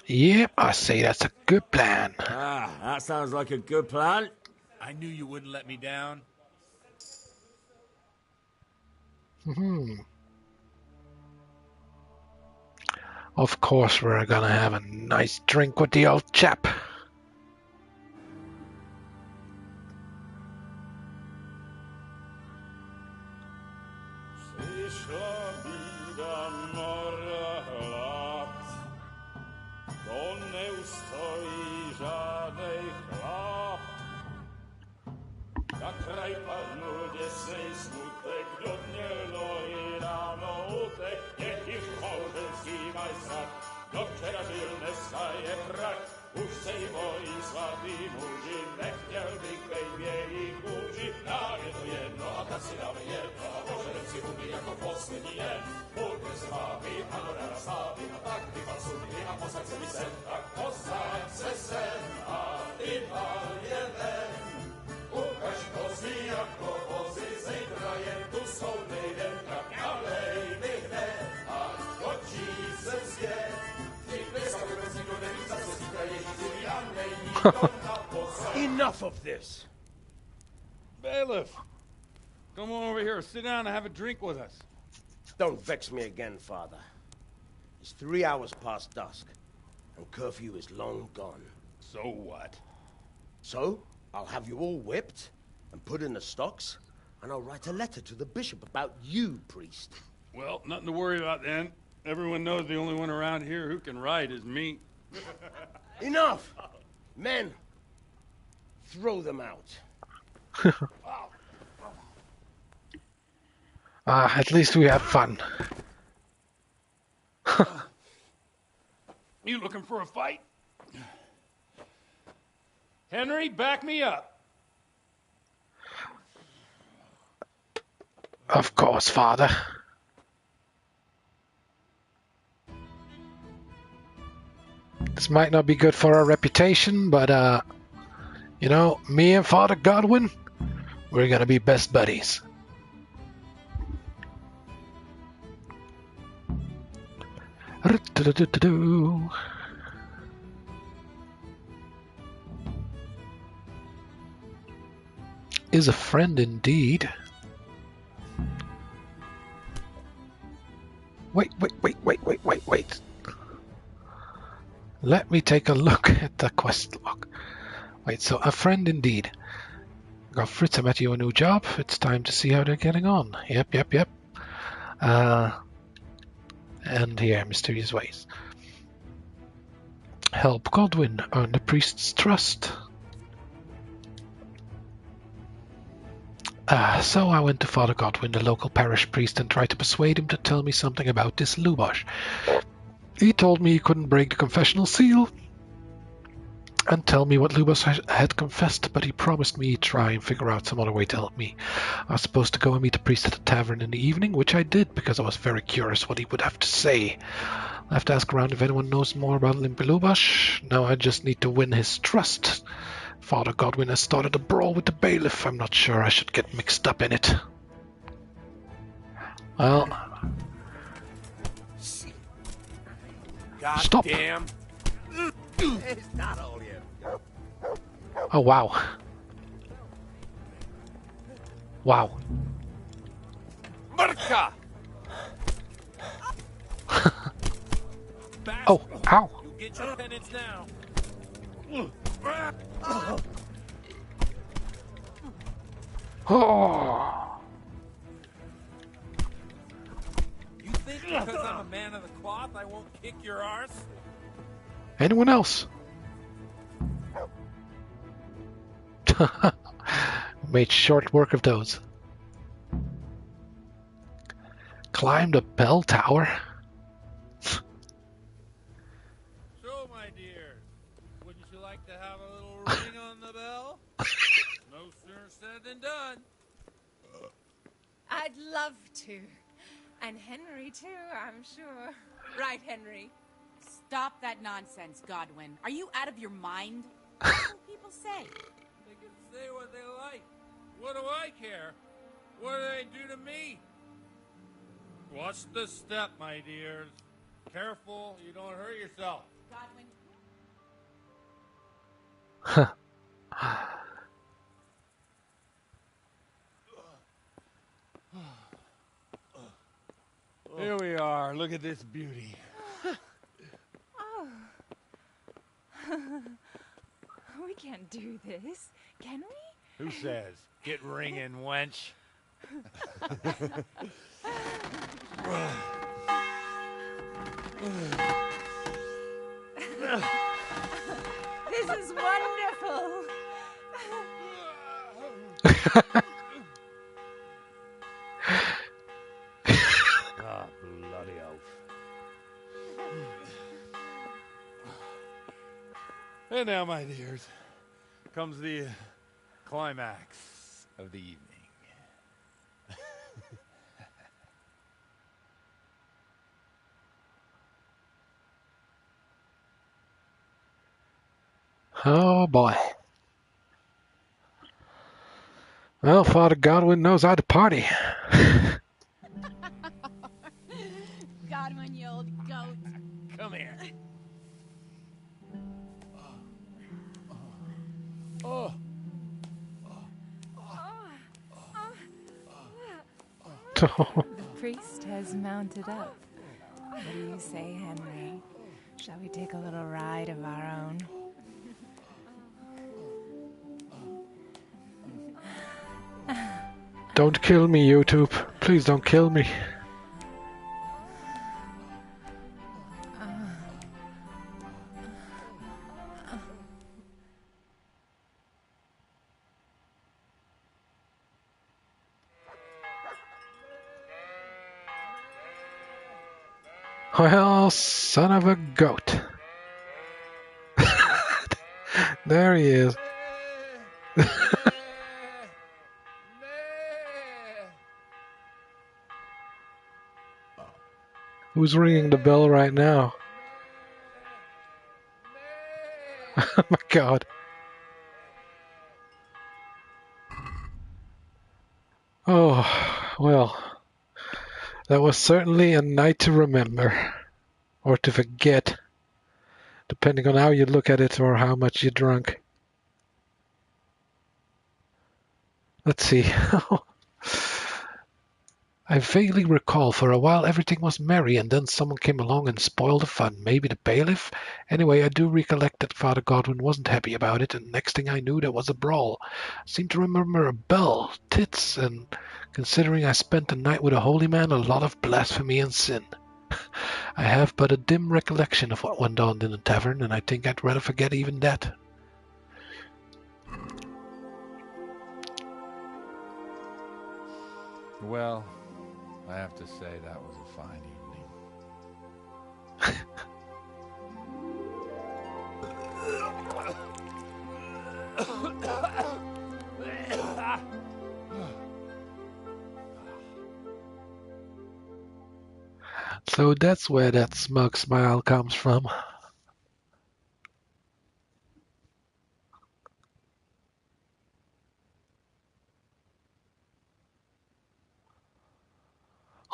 Yep, I say that's a good plan. Ah, that sounds like a good plan. I knew you wouldn't let me down. Of course we're gonna have a nice drink with the old chap. Enough of this! Bailiff, come on over here, sit down and have a drink with us. Don't vex me again, Father. It's 3 hours past dusk, and curfew is long gone. So what? So, I'll have you all whipped and put in the stocks, and I'll write a letter to the bishop about you, priest. Well, nothing to worry about then. Everyone knows the only one around here who can write is me. Enough! Men, throw them out. At least we have fun. You looking for a fight? Henry, back me up. Of course, Father. This might not be good for our reputation, but, you know, me and Father Godwin, we're gonna be best buddies. Is a friend indeed. Wait. Let me take a look at the quest log. Wait, so a friend indeed. Fritz, I met you a new job. It's time to see how they're getting on. Yep. And here, mysterious ways. Help Godwin earn the priest's trust. So I went to Father Godwin, the local parish priest, and tried to persuade him to tell me something about this Lubosh. He told me he couldn't break the confessional seal and tell me what Lubosh had confessed, but he promised me he'd try and figure out some other way to help me. I was supposed to go and meet the priest at the tavern in the evening, which I did because I was very curious what he would have to say. I have to ask around if anyone knows more about Limping Lubosh. Now I just need to win his trust. Father Godwin has started a brawl with the bailiff. I'm not sure I should get mixed up in it. Well... God Stop! Damn. It's not all you. Oh, wow. Wow. Murka! Oh, ow! You get your penance now. Oh! You think because I'm a man of the cloth I won't kick your arse? Anyone else? Made short work of those. Climbed a bell tower. So, my dear, wouldn't you like to have a little ring on the bell? No sooner said than done. I'd love to. And Henry, too, I'm sure. Right, Henry? Stop that nonsense, Godwin. Are you out of your mind? What do people say? They can say what they like. What do I care? What do they do to me? Watch the step, my dears. Careful, you don't hurt yourself. Godwin. Here we are. Look at this beauty. We can't do this, can we? Who says? Get ringing, wench. This is wonderful. Ah, bloody oath. And now, my dears, comes the climax of the evening. Oh boy. Well, Father Godwin knows how to party. Godwin, you old goat. Come here. Oh. The priest has mounted up. What do you say, Henry? Shall we take a little ride of our own? Don't kill me, YouTube. Please don't kill me. Well, son of a goat. There he is. Who's ringing the bell right now? Oh my god. Oh, well. That was certainly a night to remember. Or to forget. Depending on how you look at it or how much you drunk. Let's see. I vaguely recall for a while everything was merry and then someone came along and spoiled the fun. Maybe the bailiff? Anyway, I do recollect that Father Godwin wasn't happy about it, and next thing I knew there was a brawl. I seem to remember a bell, tits, and considering I spent the night with a holy man, a lot of blasphemy and sin. I have but a dim recollection of what went on in the tavern, and I think I'd rather forget even that. Well, I have to say that was a fine evening. So that's where that smug smile comes from.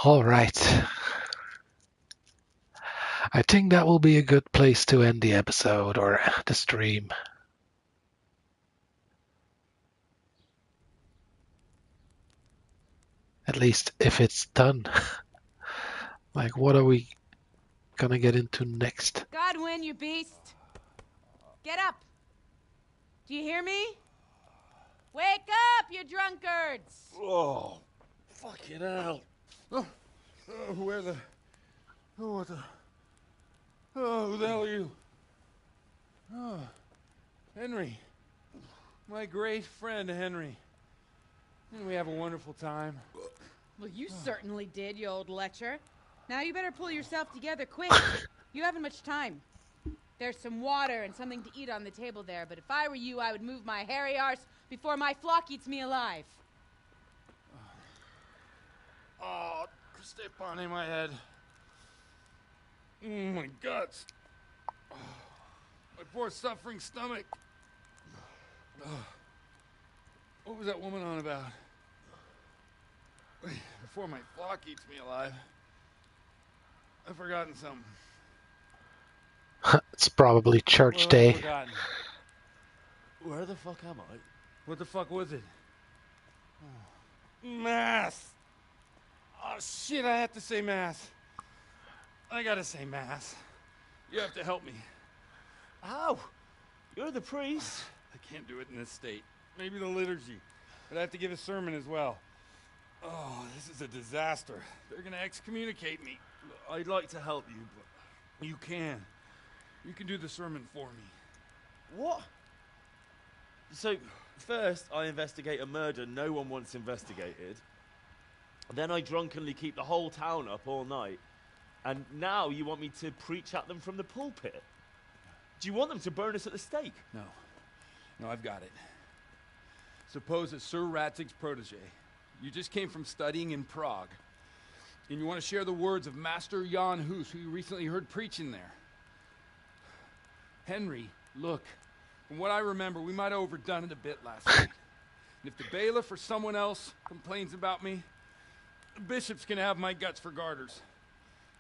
All right. I think that will be a good place to end the episode or the stream. At least if it's done. Like, what are we gonna get into next? Godwin, you beast! Get up! Do you hear me? Wake up, you drunkards! Oh, fucking hell. Where the... Oh, what the... Oh, who the hell are you? Oh, Henry. My great friend, Henry. Didn't we have a wonderful time? Well, you certainly did, you old lecher. Now you better pull yourself together quick. You haven't much time. There's some water and something to eat on the table there, but if I were you, I would move my hairy arse before my flock eats me alive. Oh, step on in my head. My guts. Oh, my poor suffering stomach. Oh, what was that woman on about? Before my flock eats me alive. I've forgotten something. It's probably church day. I've forgotten. Where the fuck am I? What the fuck was it? Oh. Mass! Oh shit, I have to say mass. I gotta say mass. You have to help me. How? You're the priest. I can't do it in this state. Maybe the liturgy. But I have to give a sermon as well. Oh, this is a disaster. They're gonna excommunicate me. I'd like to help you, but... You can. You can do the sermon for me. What? So, first I investigate a murder no one wants investigated. Then I drunkenly keep the whole town up all night. And now you want me to preach at them from the pulpit? Do you want them to burn us at the stake? No. No, I've got it. Suppose that Sir Ratzig's protege. You just came from studying in Prague. And you want to share the words of Master Jan Hus, who you recently heard preaching there. Henry, look. From what I remember, we might have overdone it a bit last night. And if the bailiff or someone else complains about me, the bishop's gonna have my guts for garters.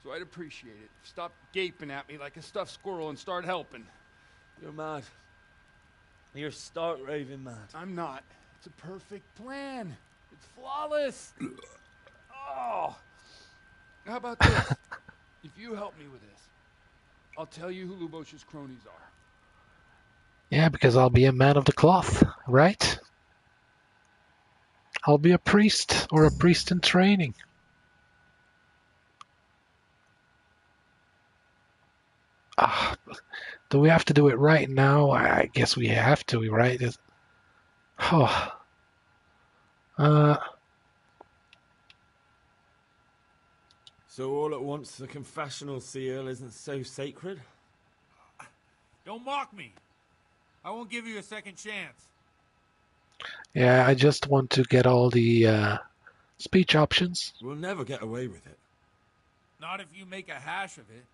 So I'd appreciate it. Stop gaping at me like a stuffed squirrel and start helping. You're mad. You're stark raving mad. I'm not. It's a perfect plan. It's flawless. Oh. How about this? If you help me with this, I'll tell you who Lubosh's cronies are. Yeah, because I'll be a man of the cloth, right? I'll be a priest or a priest in training. Do we have to do it right now? I guess we have to, right? So all at once the confessional seal isn't so sacred? Don't mock me. I won't give you a second chance. Yeah, I just want to get all the speech options. We'll never get away with it. Not if you make a hash of it.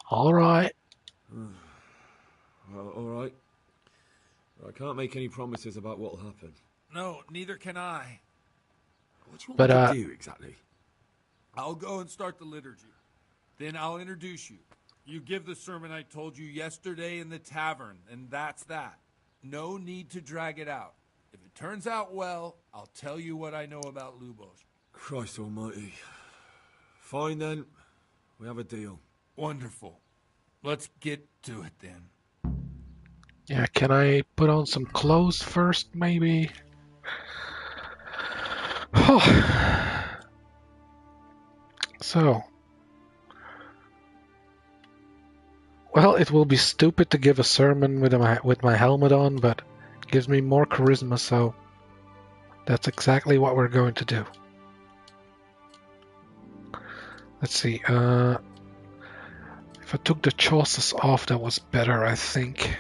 All right. Well, all right. I can't make any promises about what'll happen. No, neither can I. What do you want me to do exactly? I'll go and start the liturgy. Then I'll introduce you. You give the sermon I told you yesterday in the tavern, and that's that. No need to drag it out. If it turns out well, I'll tell you what I know about Lubos. Christ almighty. Fine then. We have a deal. Wonderful. Let's get to it then. Yeah, can I put on some clothes first, maybe? So. Well, it will be stupid to give a sermon with my helmet on, but it gives me more charisma, so that's exactly what we're going to do. Let's see. If I took the chausses off, that was better, I think.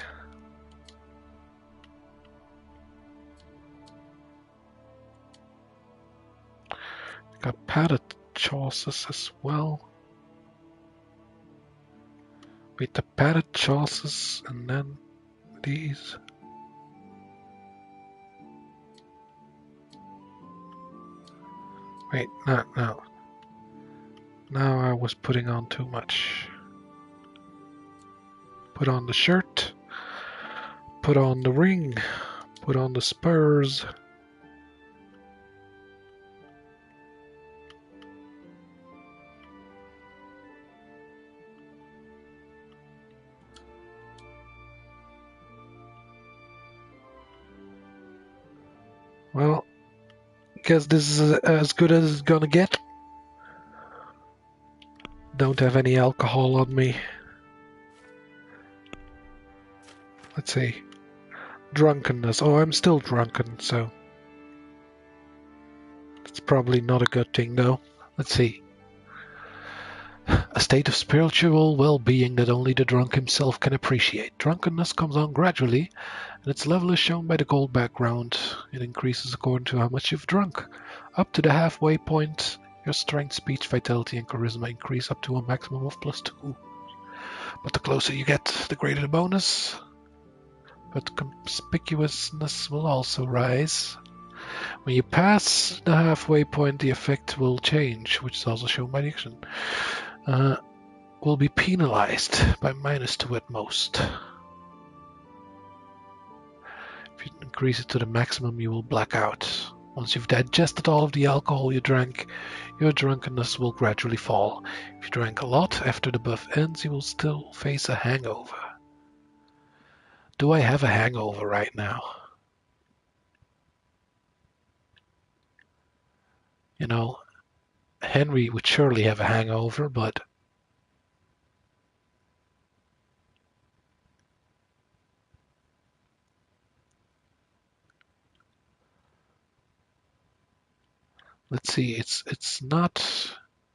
Got padded chausses as well. With the padded chausses and then these. Wait, no. Now I was putting on too much. Put on the shirt. Put on the ring. Put on the spurs. Well, guess this is as good as it's gonna get. Don't have any alcohol on me. Let's see. Drunkenness. Oh, I'm still drunken, so it's probably not a good thing, though. Let's see. A state of spiritual well-being that only the drunk himself can appreciate. Drunkenness comes on gradually, and its level is shown by the gold background. It increases according to how much you've drunk. Up to the halfway point, your strength, speech, vitality, and charisma increase up to a maximum of +2. But the closer you get, the greater the bonus. But conspicuousness will also rise. When you pass the halfway point, the effect will change, which is also shown by the action. Will be penalized by -2 at most. If you increase it to the maximum, you will black out. Once you've digested all of the alcohol you drank, your drunkenness will gradually fall. If you drank a lot, after the buff ends, you will still face a hangover. Do I have a hangover right now? You know, Henry would surely have a hangover, but let's see, it's not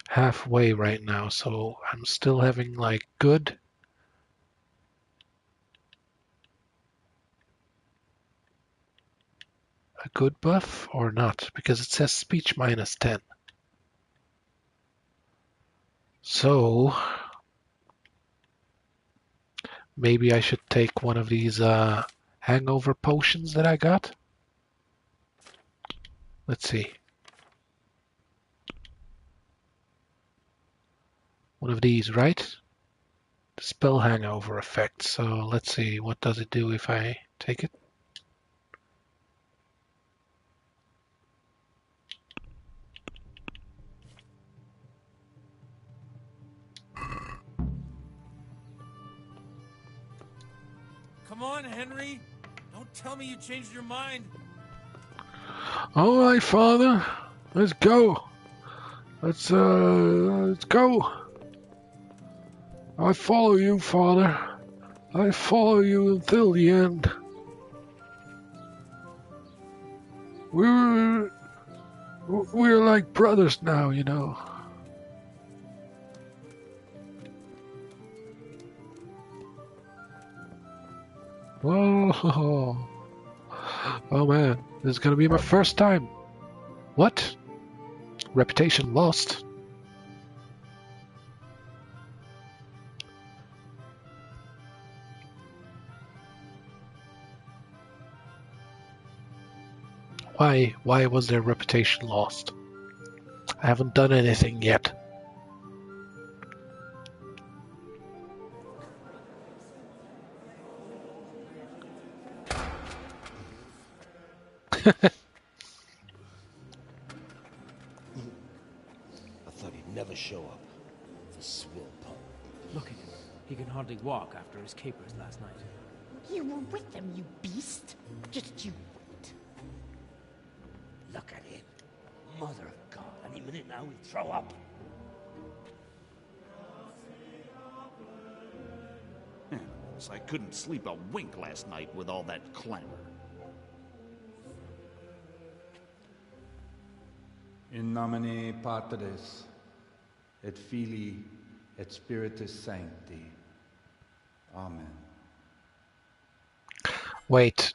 halfway right now, so I'm still having like a good buff or not, because it says speech -10. So maybe I should take one of these hangover potions that I got. Let's see. One of these, right? The spell hangover effect. So let's see, what does it do if I take it? Come on, Henry. Don't tell me you changed your mind. All right, Father. Let's go. Let's go. I follow you, Father. I follow you until the end. We're like brothers now, you know. Whoa. Oh man, this is gonna be my first time. What? Reputation lost. Why was their reputation lost? I haven't done anything yet. I thought he'd never show up. The swill pup. Look at him. He can hardly walk after his capers last night. You were with them, you beast. Just you wait. Look at him. Mother of God. Any minute now he'll throw up. So I couldn't sleep a wink last night with all that clamor. In nomine Patris, et Filii, et Spiritus Sancti. Amen. Wait.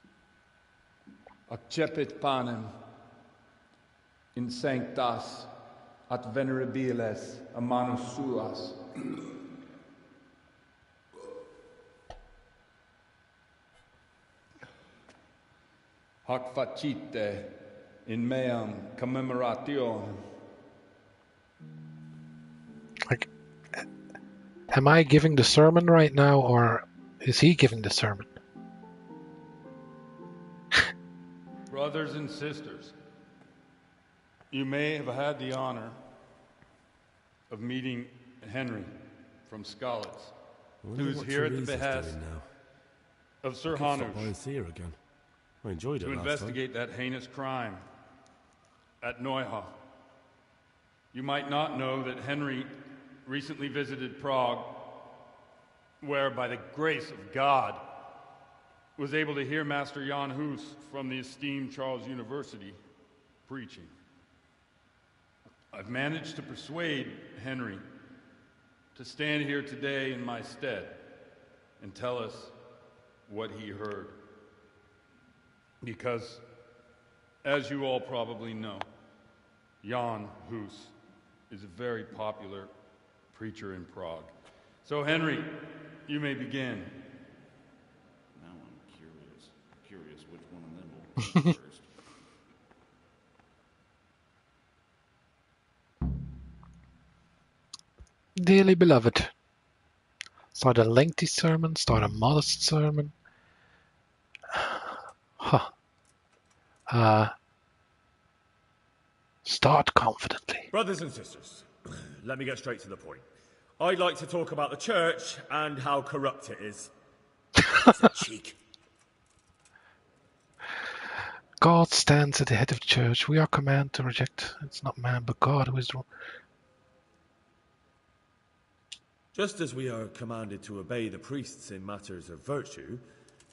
Accepit panem in sanctas at venerabiles a manus suas. Hac facite in meam commemorationem. Like, am I giving the sermon right now, or is he giving the sermon? Brothers and sisters, you may have had the honor of meeting Henry from Skalitz, who's here at the behest of Sir Hanush again. I enjoyed it to last investigate that heinous crime at Neuhof. You might not know that Henry recently visited Prague, where, by the grace of God, was able to hear Master Jan Hus from the esteemed Charles University preaching. I've managed to persuade Henry to stand here today in my stead and tell us what he heard. Because, as you all probably know, Jan Hus is a very popular preacher in Prague. So, Henry, you may begin. Now I'm curious which one of them will go first. Dearly beloved, start a lengthy sermon, start a modest sermon. Start confidently. Brothers and sisters, let me get straight to the point. I'd like to talk about the church and how corrupt it is. It's a cheek. God stands at the head of the church. We are commanded to reject. It's not man, but God who is the... Just as we are commanded to obey the priests in matters of virtue,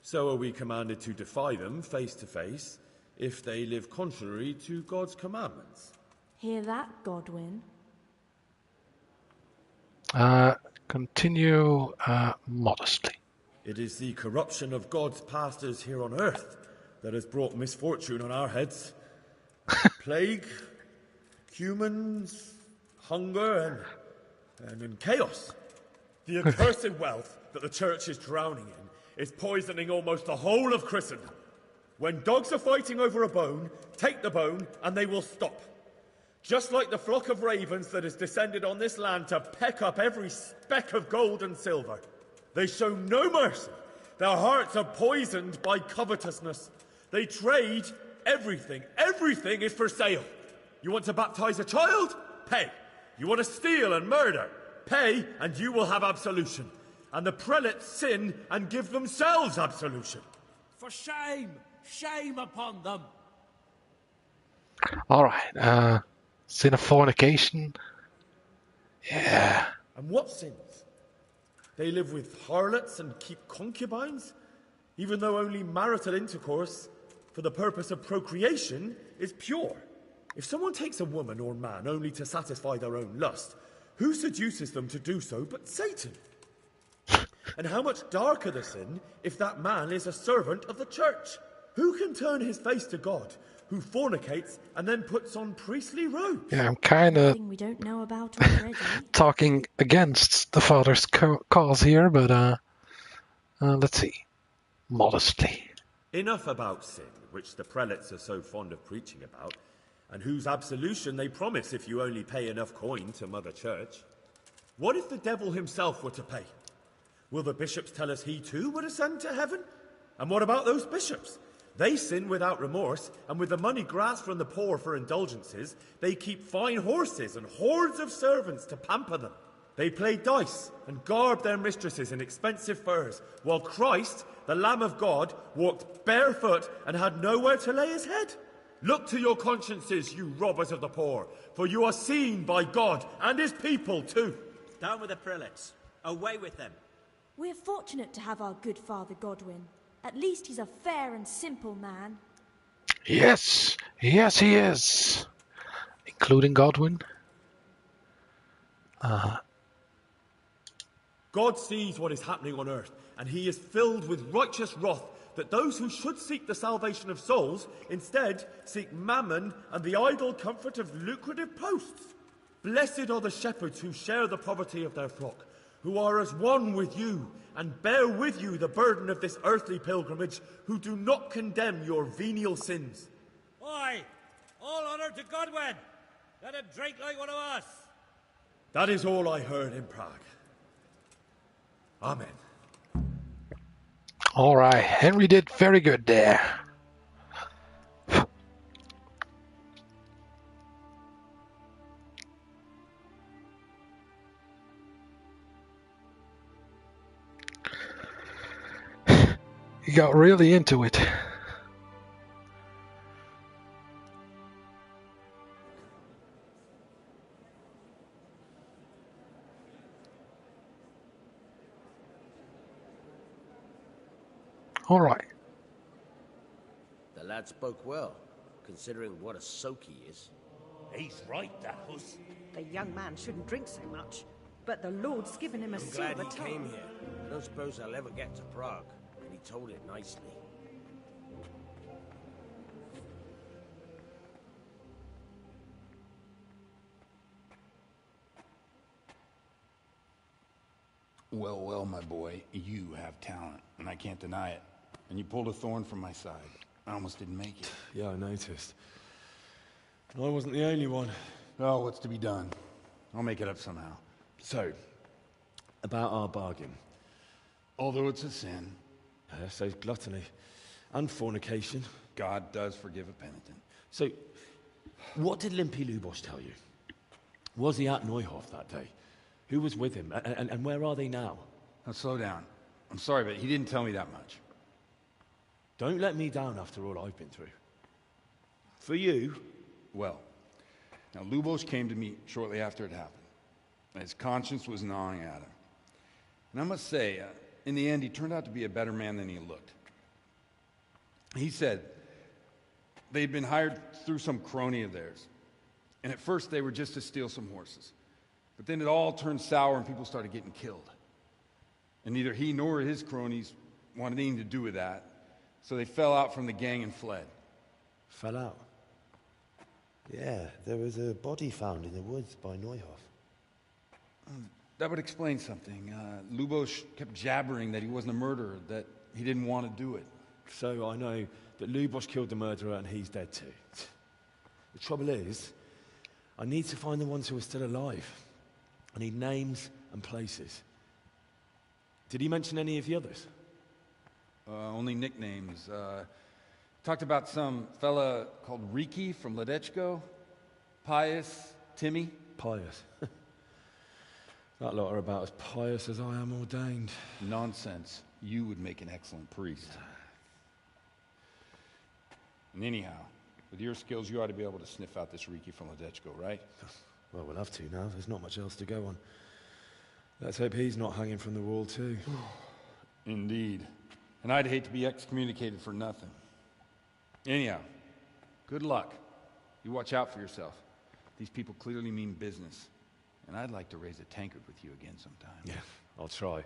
so are we commanded to defy them face to face if they live contrary to God's commandments. Hear that, Godwin? Continue modestly. It is the corruption of God's pastors here on earth that has brought misfortune on our heads. Plague, humans, hunger, and chaos. The accursed wealth that the church is drowning in is poisoning almost the whole of Christendom. When dogs are fighting over a bone, take the bone and they will stop. Just like the flock of ravens that has descended on this land to peck up every speck of gold and silver. They show no mercy. Their hearts are poisoned by covetousness. They trade everything. Everything is for sale. You want to baptize a child? Pay. You want to steal and murder? Pay, and you will have absolution. And the prelates sin and give themselves absolution. For shame! Shame upon them! All right. Sin of fornication. Yeah. And what sins? They live with harlots and keep concubines, even though only marital intercourse for the purpose of procreation is pure. If someone takes a woman or man only to satisfy their own lust, who seduces them to do so but Satan? And how much darker the sin if that man is a servant of the church? Who can turn his face to God, who fornicates and then puts on priestly robes? Yeah, I'm kind of we don't know about already. talking against the Father's cause here, but let's see. Modestly. Enough about sin, which the prelates are so fond of preaching about, and whose absolution they promise if you only pay enough coin to Mother Church. What if the devil himself were to pay? Will the bishops tell us he too would ascend to heaven? And what about those bishops? They sin without remorse, and with the money grasped from the poor for indulgences, they keep fine horses and hordes of servants to pamper them. They play dice and garb their mistresses in expensive furs, while Christ, the Lamb of God, walked barefoot and had nowhere to lay his head. Look to your consciences, you robbers of the poor, for you are seen by God and his people too. Down with the prelates. Away with them. We're fortunate to have our good Father Godwin. At least he's a fair and simple man. Yes, yes, he is. Including Godwin. God sees what is happening on earth, and he is filled with righteous wrath that those who should seek the salvation of souls instead seek mammon and the idle comfort of lucrative posts. Blessed are the shepherds who share the poverty of their flock, who are as one with you and bear with you the burden of this earthly pilgrimage, who do not condemn your venial sins. Oi! All honour to Godwin! Let him drink like one of us! That is all I heard in Prague. Amen. All right, Henry did very good there. He got really into it. All right. The lad spoke well, considering what a soak he is. He's right, that was. The young man shouldn't drink so much, but the Lord's given him a I'm silver glad he tongue. came here. I don't suppose I'll ever get to Prague, and he told it nicely. Well, well, my boy, you have talent, and I can't deny it. And you pulled a thorn from my side. I almost didn't make it. Yeah, I noticed. And I wasn't the only one. Oh, what's to be done? I'll make it up somehow. So, about our bargain. Although it's a sin. So gluttony and fornication. God does forgive a penitent. So, what did Limpy Lubosh tell you? Was he at Neuhof that day? Who was with him? And where are they now? Now, slow down. I'm sorry, but he didn't tell me that much. Don't let me down after all I've been through. For you? Well, now Lubosh came to me shortly after it happened. His conscience was gnawing at him. And I must say, in the end, he turned out to be a better man than he looked. He said they'd been hired through some crony of theirs. And at first they were just to steal some horses. But then it all turned sour and people started getting killed. And neither he nor his cronies wanted anything to do with that. So they fell out from the gang and fled. Fell out? Yeah, there was a body found in the woods by Neuhof. That would explain something. Lubosh kept jabbering that he wasn't a murderer, that he didn't want to do it. So I know that Lubosh killed the murderer and he's dead too. The trouble is, I need to find the ones who are still alive. I need names and places. Did he mention any of the others? Only nicknames. Talked about some fella called Riki from Ledetchko. Pius, Timmy. Pius. That lot are about as pious as I am ordained. Nonsense. You would make an excellent priest. And anyhow, with your skills, you ought to be able to sniff out this Riki from Ledetchko, right? Well, we'll have to now. There's not much else to go on. Let's hope he's not hanging from the wall too. Indeed. And I'd hate to be excommunicated for nothing. Anyhow, good luck. You watch out for yourself. These people clearly mean business. And I'd like to raise a tankard with you again sometime. Yeah, I'll try.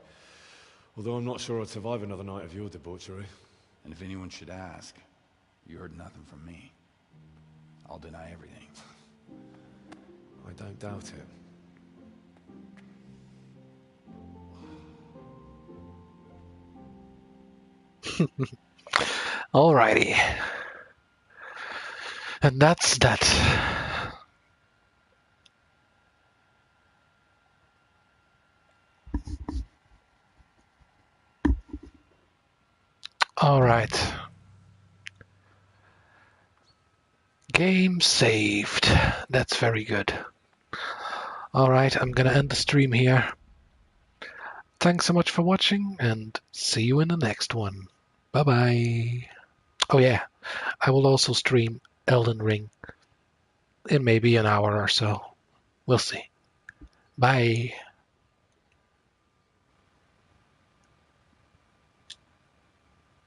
Although I'm not sure I'd survive another night of your debauchery. And if anyone should ask, you heard nothing from me. I'll deny everything. I don't doubt it. Alrighty. And that's that. Alright. Game saved. That's very good. Alright, I'm gonna end the stream here. Thanks so much for watching, and see you in the next one. Bye-bye. Oh yeah, I will also stream Elden Ring in maybe an hour or so. We'll see. Bye.